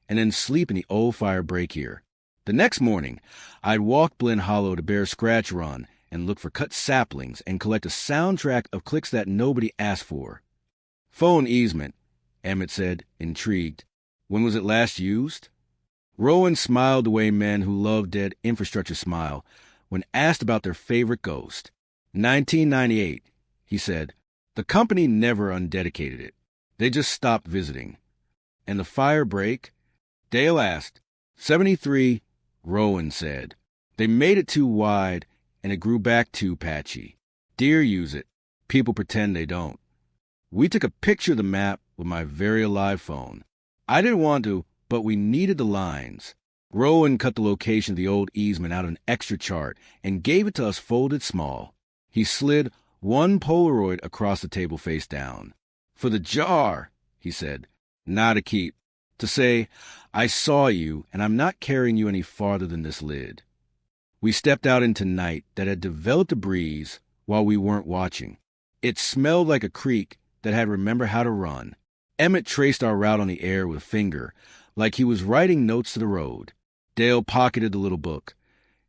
and then sleep in the old fire break here. The next morning, I'd walk Blinn Hollow to Bear Scratch Run and look for cut saplings and collect a soundtrack of clicks that nobody asked for. Phone easement, Emmett said, intrigued. When was it last used? Rowan smiled the way men who love dead infrastructure smile when asked about their favorite ghost. 1998, he said. The company never undedicated it. They just stopped visiting. And the fire break? Dale asked. 73, Rowan said. They made it too wide, and it grew back too patchy. Deer use it. People pretend they don't. We took a picture of the map with my very alive phone. I didn't want to, but we needed the lines. Rowan cut the location of the old easement out of an extra chart and gave it to us folded small. He slid 1 Polaroid across the table face down. For the jar, he said. Not to keep. To say, I saw you, and I'm not carrying you any farther than this lid. We stepped out into night that had developed a breeze while we weren't watching. It smelled like a creek that had remembered how to run. Emmett traced our route on the air with a finger, like he was writing notes to the road. Dale pocketed the little book.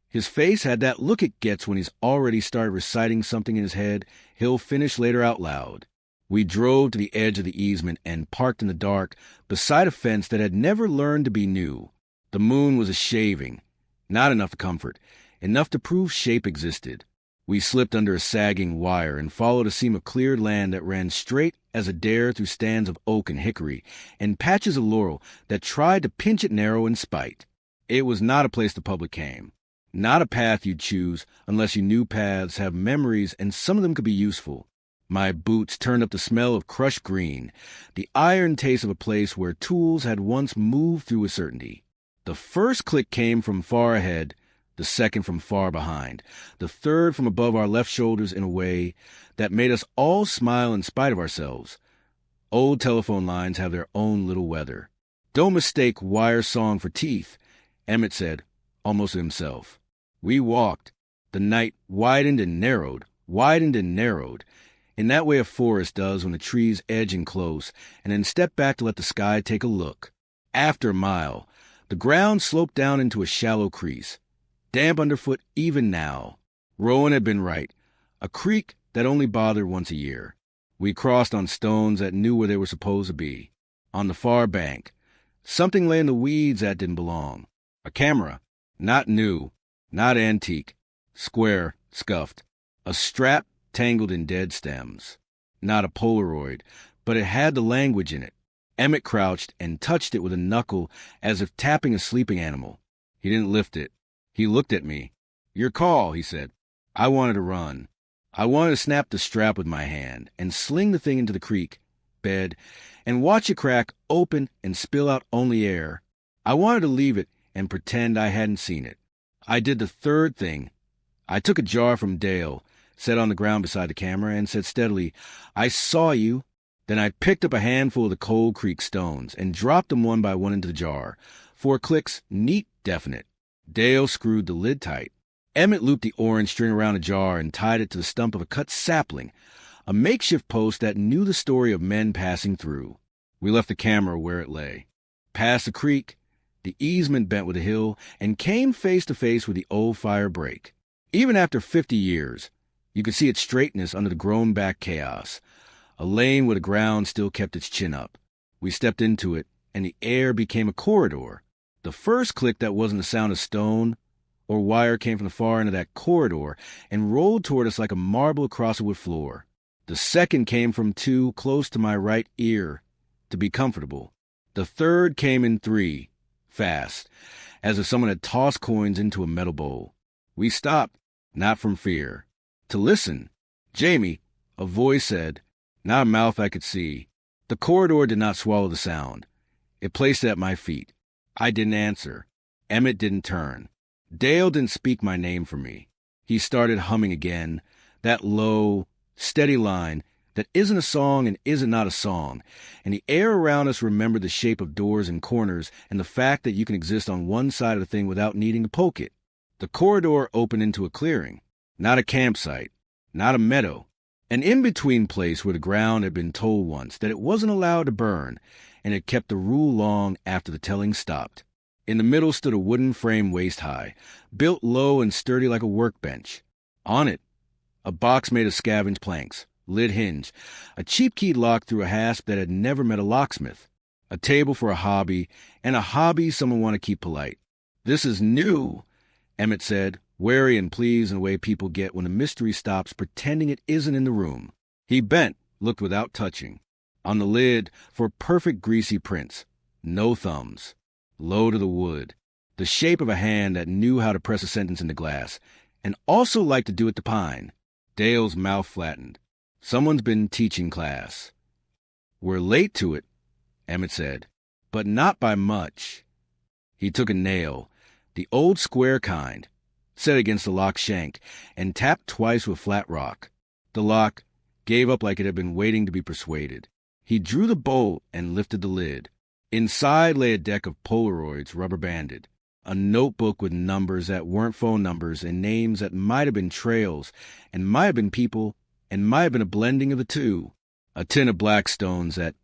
His face had that look it gets when he's already started reciting something in his head he'll finish later out loud. We drove to the edge of the easement and parked in the dark beside a fence that had never learned to be new. The moon was a shaving, not enough to comfort, enough to prove shape existed. We slipped under a sagging wire and followed a seam of cleared land that ran straight as a dare through stands of oak and hickory and patches of laurel that tried to pinch it narrow in spite. It was not a place the public came. Not a path you'd choose unless you knew paths have memories and some of them could be useful. My boots turned up the smell of crushed green, the iron taste of a place where tools had once moved through with certainty. The first click came from far ahead, the second from far behind, the third from above our left shoulders in a way that made us all smile in spite of ourselves. Old telephone lines have their own little weather. Don't mistake wire song for teeth, Emmett said, almost to himself. We walked. The night widened and narrowed, in that way a forest does when the trees edge in close, and then step back to let the sky take a look. After a mile, the ground sloped down into a shallow crease, damp underfoot even now. Rowan had been right, a creek that only bothered once a year. We crossed on stones that knew where they were supposed to be. On the far bank, something lay in the weeds that didn't belong. A camera, not new, not antique, square, scuffed. A strap tangled in dead stems. Not a Polaroid, but it had the language in it. Emmett crouched and touched it with a knuckle as if tapping a sleeping animal. He didn't lift it. He looked at me. Your call, he said. I wanted to run. I wanted to snap the strap with my hand and sling the thing into the creek bed and watch it crack open and spill out only air. I wanted to leave it and pretend I hadn't seen it. I did the third thing. I took a jar from Dale, set on the ground beside the camera, and said steadily, I saw you. Then I picked up a handful of the Cold Creek stones and dropped them one by one into the jar. 4 clicks, neat, definite. Dale screwed the lid tight. Emmett looped the orange string around the jar and tied it to the stump of a cut sapling, a makeshift post that knew the story of men passing through. We left the camera where it lay. Past the creek, the easement bent with the hill, and came face to face with the old fire break. Even after 50 years, you could see its straightness under the grown-back chaos. A lane where the ground still kept its chin up. We stepped into it, and the air became a corridor. The first click that wasn't the sound of stone or wire came from the far end of that corridor and rolled toward us like a marble across a wood floor. The second came from 2 close to my right ear, to be comfortable. The third came in 3, fast, as if someone had tossed coins into a metal bowl. We stopped, not from fear. To listen. Jamie, a voice said, not a mouth I could see. The corridor did not swallow the sound. It placed it at my feet. I didn't answer. Emmett didn't turn. Dale didn't speak my name for me. He started humming again, that low, steady line that isn't a song and isn't not a song, and the air around us remembered the shape of doors and corners and the fact that you can exist on one side of the thing without needing to poke it. The corridor opened into a clearing, not a campsite, not a meadow, an in-between place where the ground had been told once that it wasn't allowed to burn, and it kept the rule long after the telling stopped. In the middle stood a wooden frame waist-high, built low and sturdy like a workbench. On it, a box made of scavenged planks, lid hinge, a cheap-keyed lock through a hasp that had never met a locksmith, a table for a hobby, and a hobby someone wanted to keep polite. This is new, Emmett said, wary and pleased in the way people get when a mystery stops pretending it isn't in the room. He bent, looked without touching. On the lid, for perfect greasy prints, no thumbs. Low to the wood, the shape of a hand that knew how to press a sentence into glass, and also liked to do it to pine. Dale's mouth flattened. Someone's been teaching class. We're late to it, Emmett said, but not by much. He took a nail, the old square kind, set against the lock shank, and tapped twice with flat rock. The lock gave up like it had been waiting to be persuaded. He drew the bolt and lifted the lid. Inside lay a deck of Polaroids rubber-banded, a notebook with numbers that weren't phone numbers and names that might have been trails and might have been people and might have been a blending of the two, a tin of black stones that,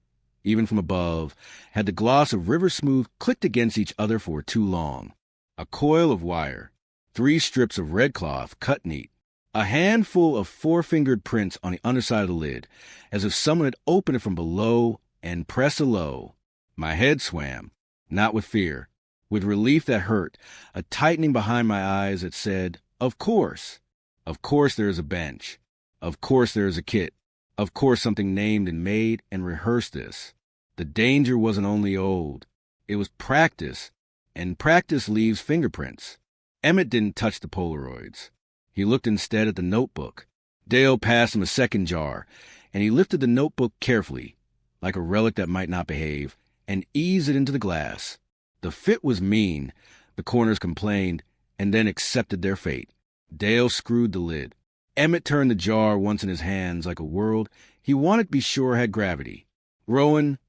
even from above, had the gloss of river smooth clicked against each other for too long, a coil of wire, 3 strips of red cloth cut neat, a handful of 4-fingered prints on the underside of the lid, as if someone had opened it from below and pressed a low. My head swam, not with fear, with relief that hurt, a tightening behind my eyes that said, of course there is a bench, of course there is a kit, of course something named and made and rehearsed this. The danger wasn't only old, it was practice, and practice leaves fingerprints. Emmett didn't touch the Polaroids. He looked instead at the notebook. Dale passed him a second jar, and he lifted the notebook carefully, like a relic that might not behave, and eased it into the glass. The fit was mean, the corners complained, and then accepted their fate. Dale screwed the lid. Emmett turned the jar once in his hands like a world he wanted to be sure had gravity. "Rowan,"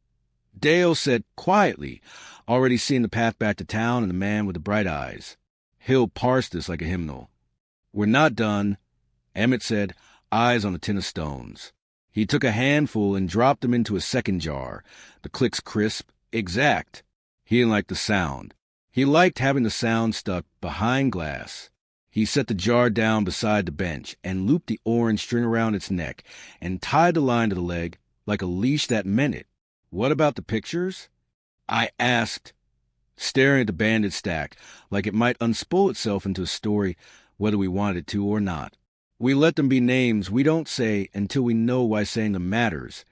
Dale said quietly, already seeing the path back to town and the man with the bright eyes. He'll parse this like a hymnal. "We're not done," Emmett said, eyes on the tin of stones. He took a handful and dropped them into a second jar, the clicks crisp, exact. He didn't like the sound. He liked having the sound stuck behind glass. He set the jar down beside the bench and looped the orange string around its neck and tied the line to the leg like a leash that meant it. "What about the pictures?" I asked, staring at the banded stack like it might unspool itself into a story whether we wanted it to or not. "We let them be names we don't say until we know why saying them matters,"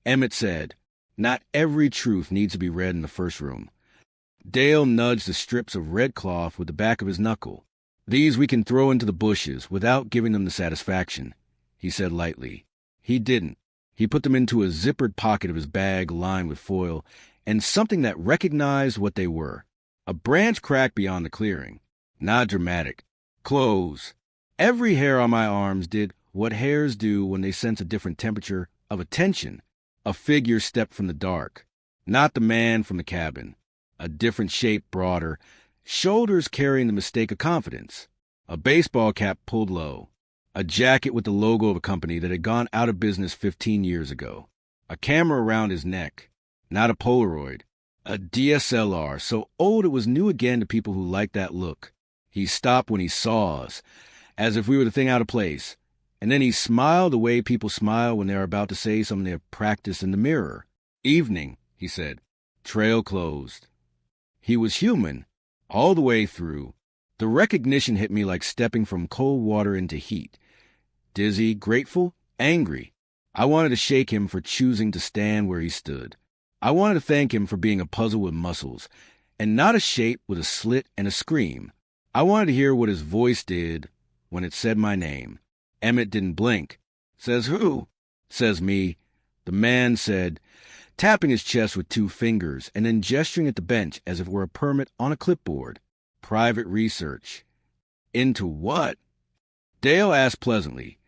Emmett said. "Not every truth needs to be read in the first room." Dale nudged the strips of red cloth with the back of his knuckle. "These we can throw into the bushes without giving them the satisfaction," he said lightly. He didn't. He put them into a zippered pocket of his bag lined with foil, and something that recognized what they were. A branch cracked beyond the clearing. Not dramatic. Clothes. Every hair on my arms did what hairs do when they sense a different temperature of attention. A figure stepped from the dark. Not the man from the cabin. A different shape, broader, shoulders carrying the mistake of confidence. A baseball cap pulled low. A jacket with the logo of a company that had gone out of business 15 years ago. A camera around his neck. Not a Polaroid. A DSLR, so old it was new again to people who liked that look. He stopped when he saw us, as if we were the thing out of place. And then he smiled the way people smile when they are about to say something they have practiced in the mirror. "Evening," he said. Trail closed. He was human, all the way through. The recognition hit me like stepping from cold water into heat. Dizzy, grateful, angry. I wanted to shake him for choosing to stand where he stood. I wanted to thank him for being a puzzle with muscles, and not a shape with a slit and a scream. I wanted to hear what his voice did when it said my name. Emmett didn't blink. "Says who?" "Says me," the man said, tapping his chest with 2 fingers and then gesturing at the bench as if it were a permit on a clipboard. "Private research." "Into what?" Dale asked pleasantly,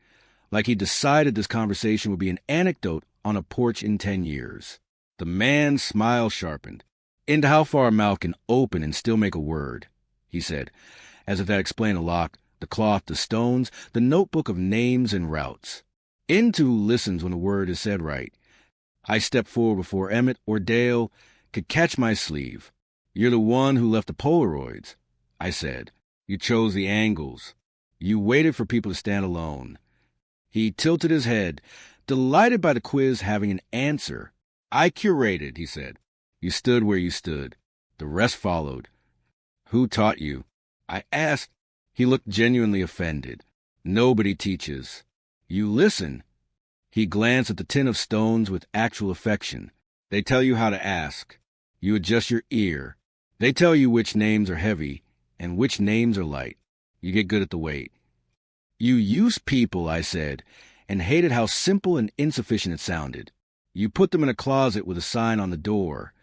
like he decided this conversation would be an anecdote on a porch in 10 years. The man's smile sharpened. "Into how far a mouth can open and still make a word," he said, as if that explained a lock, the cloth, the stones, the notebook of names and routes. Into listens when a word is said right. I stepped forward before Emmett or Dale could catch my sleeve. "You're the one who left the Polaroids," I said. "You chose the angles. You waited for people to stand alone." He tilted his head, delighted by the quiz having an answer. "I curated," he said. "You stood where you stood. The rest followed." "Who taught you?" I asked. He looked genuinely offended. "Nobody teaches. You listen." He glanced at the tin of stones with actual affection. "They tell you how to ask. You adjust your ear. They tell you which names are heavy and which names are light. You get good at the weight." "You use people," I said, and hated how simple and insufficient it sounded. "You put them in a closet with a sign on the door."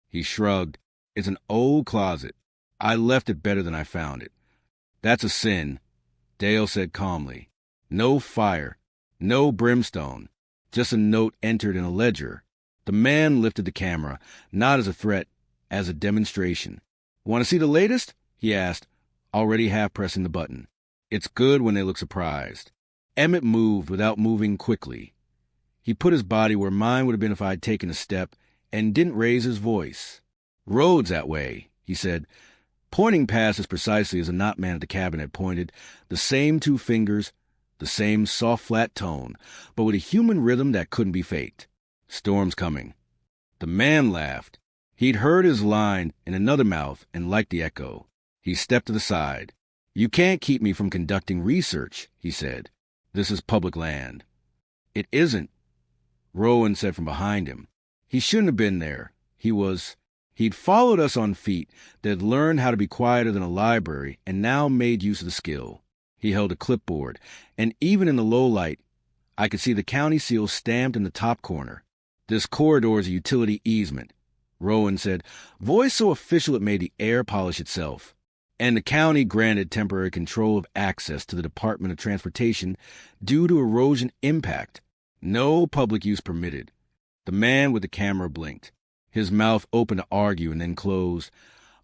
He shrugged. "It's an old closet. I left it better than I found it." "That's a sin," Dale said calmly. "No fire. No brimstone. Just a note entered in a ledger." The man lifted the camera, not as a threat, as a demonstration. "Want to see the latest?" he asked, already half pressing the button. It's good when they look surprised. Emmett moved without moving quickly. He put his body where mine would have been if I had taken a step, and didn't raise his voice. "Road's that way," he said, pointing past as precisely as the knot man at the cabin had pointed, the same 2 fingers, the same soft, flat tone, but with a human rhythm that couldn't be faked. "Storm's coming." The man laughed. He'd heard his line in another mouth and liked the echo. He stepped to the side. "You can't keep me from conducting research," he said. "This is public land." "It isn't," Rowan said from behind him. He shouldn't have been there. He'd followed us on feet that had learned how to be quieter than a library and now made use of the skill. He held a clipboard, and even in the low light, I could see the county seal stamped in the top corner. "This corridor is a utility easement. Rowan said, voice so official it made the air polish itself. And the county granted temporary control of access to the Department of Transportation due to erosion impact. No public use permitted. The man with the camera blinked, his mouth open to argue and then closed,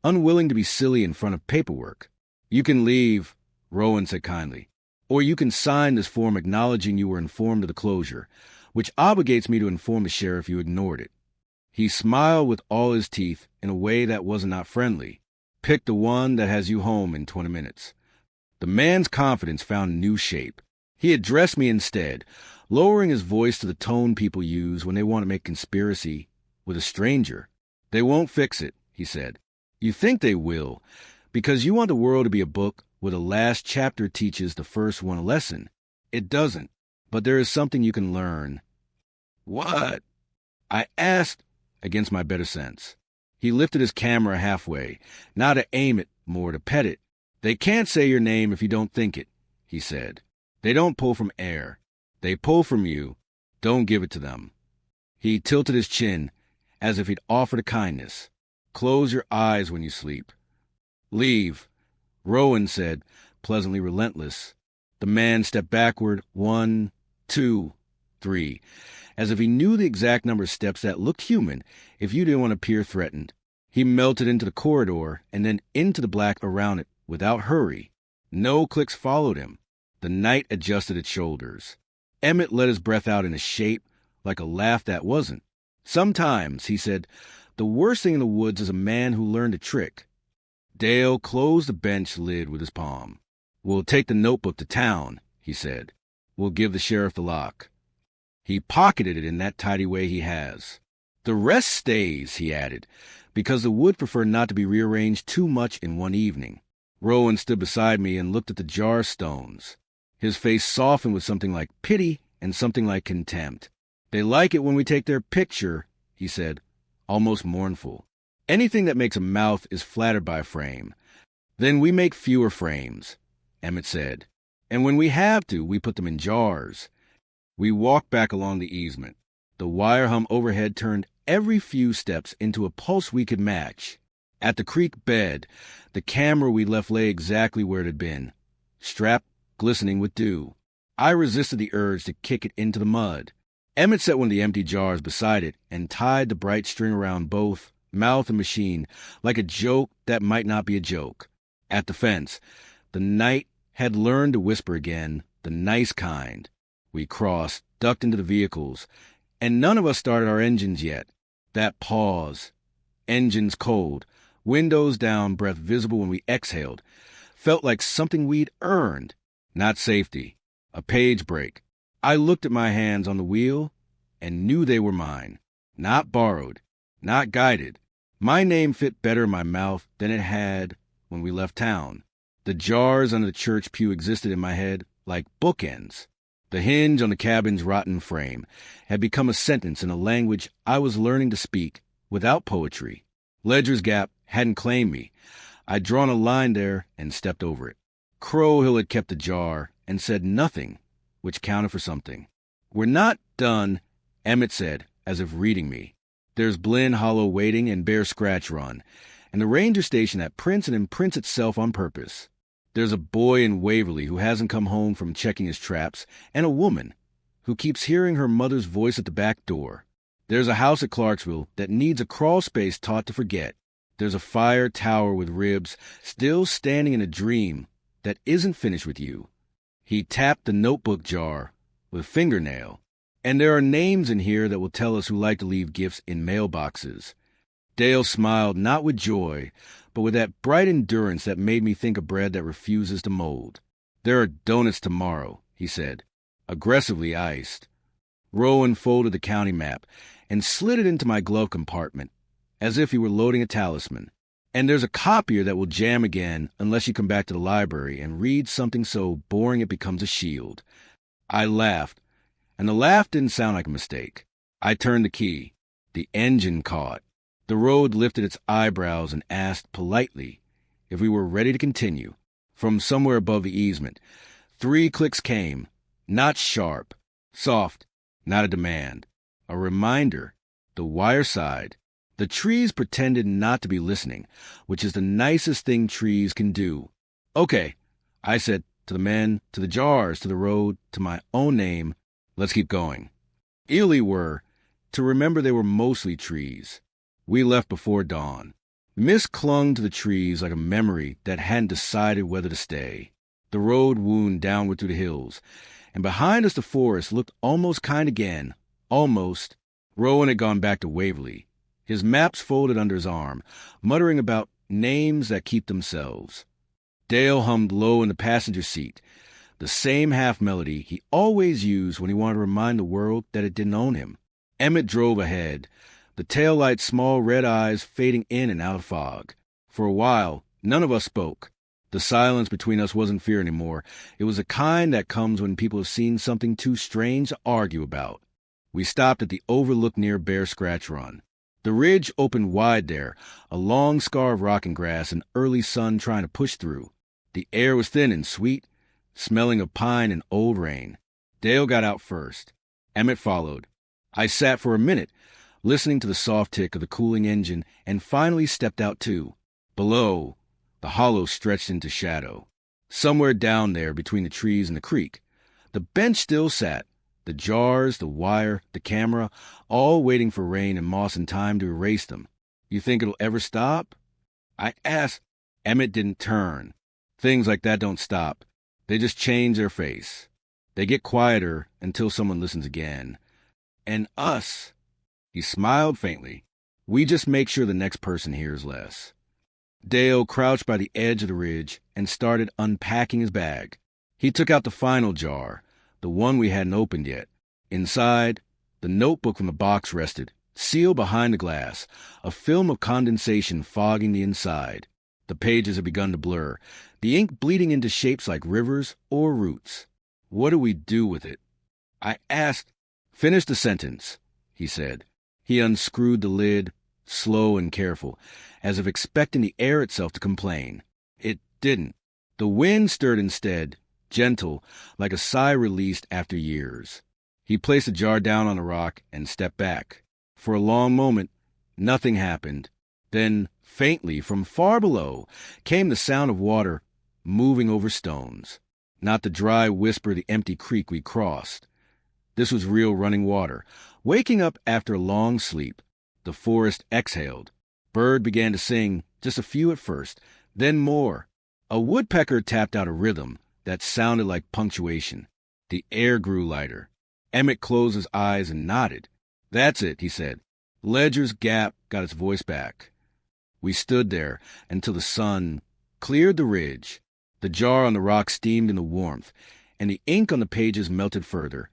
unwilling to be silly in front of paperwork. You can leave, Rowan said kindly, or you can sign this form acknowledging you were informed of the closure, which obligates me to inform the sheriff you ignored it. He smiled with all his teeth in a way that was not friendly. Pick the one that has you home in 20 minutes. The man's confidence found new shape. He addressed me instead, lowering his voice to the tone people use when they want to make conspiracy with a stranger. They won't fix it, he said. You think they will, because you want the world to be a book where the last chapter teaches the first one a lesson. It doesn't, but there is something you can learn. What? I asked against my better sense. He lifted his camera halfway, not to aim it, more to pet it. They can't say your name if you don't think it, he said. They don't pull from air. They pull from you. Don't give it to them. He tilted his chin, as if he'd offered a kindness. Close your eyes when you sleep. Leave, Rowan said, pleasantly relentless. The man stepped backward 1, 2, 3, as if he knew the exact number of steps that looked human if you didn't want to appear threatened. He melted into the corridor and then into the black around it without hurry. No clicks followed him. The night adjusted its shoulders. Emmett let his breath out in a shape like a laugh that wasn't. Sometimes, he said, the worst thing in the woods is a man who learned a trick. Dale closed the bench lid with his palm. We'll take the notebook to town, he said. We'll give the sheriff the lock. He pocketed it in that tidy way he has. The rest stays, he added, because the wood preferred not to be rearranged too much in one evening. Rowan stood beside me and looked at the jar stones. His face softened with something like pity and something like contempt. They like it when we take their picture, he said, almost mournful. Anything that makes a mouth is flattered by a frame. Then we make fewer frames, Emmett said. And when we have to, we put them in jars. We walked back along the easement. The wire hum overhead turned every few steps into a pulse we could match. At the creek bed, the camera we left lay exactly where it had been, strapped, glistening with dew. I resisted the urge to kick it into the mud. Emmett set one of the empty jars beside it and tied the bright string around both mouth and machine like a joke that might not be a joke. At the fence, the night had learned to whisper again, the nice kind. We crossed, ducked into the vehicles, and none of us started our engines yet. That pause, engines cold, windows down, breath visible when we exhaled, felt like something we'd earned, not safety, a page break. I looked at my hands on the wheel and knew they were mine, not borrowed, not guided. My name fit better in my mouth than it had when we left town. The jars under the church pew existed in my head like bookends. The hinge on the cabin's rotten frame had become a sentence in a language I was learning to speak without poetry. Ledger's Gap hadn't claimed me. I'd drawn a line there and stepped over it. Crowhill had kept the jar and said nothing, which counted for something. We're not done, Emmett said, as if reading me. There's Blinn Hollow waiting and Bear Scratch Run, and the ranger station that prints and imprints itself on purpose. There's a boy in Waverly who hasn't come home from checking his traps, and a woman who keeps hearing her mother's voice at the back door. There's a house at Clarksville that needs a crawl space taught to forget. There's a fire tower with ribs still standing in a dream that isn't finished with you. He tapped the notebook jar with a fingernail. And there are names in here that will tell us who like to leave gifts in mailboxes. Dale smiled not with joy, but with that bright endurance that made me think of bread that refuses to mold. There are donuts tomorrow, he said, aggressively iced. Rowan folded the county map and slid it into my glove compartment, as if he were loading a talisman. And there's a copier that will jam again unless you come back to the library and read something so boring it becomes a shield. I laughed, and the laugh didn't sound like a mistake. I turned the key. The engine caught. The road lifted its eyebrows and asked politely if we were ready to continue. From somewhere above the easement, 3 clicks came, not sharp, soft, not a demand. A reminder, the wire side, The trees pretended not to be listening, which is the nicest thing trees can do. "Okay," I said, to the men, to the jars, to the road, to my own name, "let's keep going." Eerie were, to remember they were mostly trees. We left before dawn. Mist clung to the trees like a memory that hadn't decided whether to stay. The road wound downward through the hills, and behind us the forest looked almost kind again. Almost. Rowan had gone back to Waverly, his maps folded under his arm, muttering about names that keep themselves. Dale hummed low in the passenger seat, the same half-melody he always used when he wanted to remind the world that it didn't own him. Emmett drove ahead, the taillight's small red eyes fading in and out of fog. For a while, none of us spoke. The silence between us wasn't fear anymore. It was the kind that comes when people have seen something too strange to argue about. We stopped at the overlook near Bear Scratch Run. The ridge opened wide there, a long scar of rock and grass, and early sun trying to push through. The air was thin and sweet, smelling of pine and old rain. Dale got out first. Emmett followed. I sat for a minute, listening to the soft tick of the cooling engine, and finally stepped out too. Below, the hollow stretched into shadow. Somewhere down there between the trees and the creek, the bench still sat, the jars, the wire, the camera, all waiting for rain and moss and time to erase them. "You think it'll ever stop?" I asked. Emmett didn't turn. Things like that don't stop. They just change their face. They get quieter until someone listens again. And us, he smiled faintly, we just make sure the next person hears less. Dale crouched by the edge of the ridge and started unpacking his bag. He took out the final jar, the one we hadn't opened yet. Inside, the notebook from the box rested, sealed behind the glass, a film of condensation fogging the inside. The pages had begun to blur, the ink bleeding into shapes like rivers or roots. What do we do with it? I asked. "Finish the sentence," he said. He unscrewed the lid, slow and careful, as if expecting the air itself to complain. It didn't. The wind stirred instead, gentle, like a sigh released after years. He placed the jar down on the rock and stepped back. For a long moment, nothing happened. Then, faintly, from far below, came the sound of water moving over stones. Not the dry whisper of the empty creek we crossed. This was real running water. Waking up after a long sleep, the forest exhaled. Bird began to sing, just a few at first, then more. A woodpecker tapped out a rhythm that sounded like punctuation. The air grew lighter. Emmett closed his eyes and nodded. "That's it," he said. Ledger's Gap got its voice back. We stood there until the sun cleared the ridge. The jar on the rock steamed in the warmth, and the ink on the pages melted further,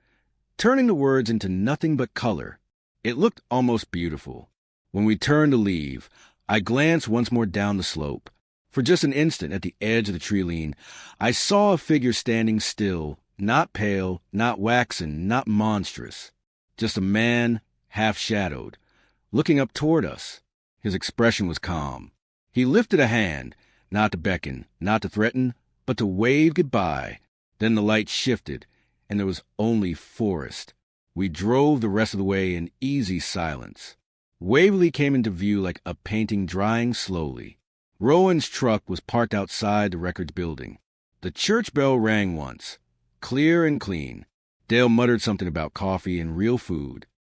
turning the words into nothing but color. It looked almost beautiful. When we turned to leave, I glanced once more down the slope. For just an instant at the edge of the tree lean, I saw a figure standing still, not pale, not waxen, not monstrous. Just a man, half-shadowed, looking up toward us. His expression was calm. He lifted a hand, not to beckon, not to threaten, but to wave goodbye. Then the light shifted, and there was only forest. We drove the rest of the way in easy silence. Waverly came into view like a painting drying slowly. Rowan's truck was parked outside the records building. The church bell rang once, clear and clean. Dale muttered something about coffee and real food.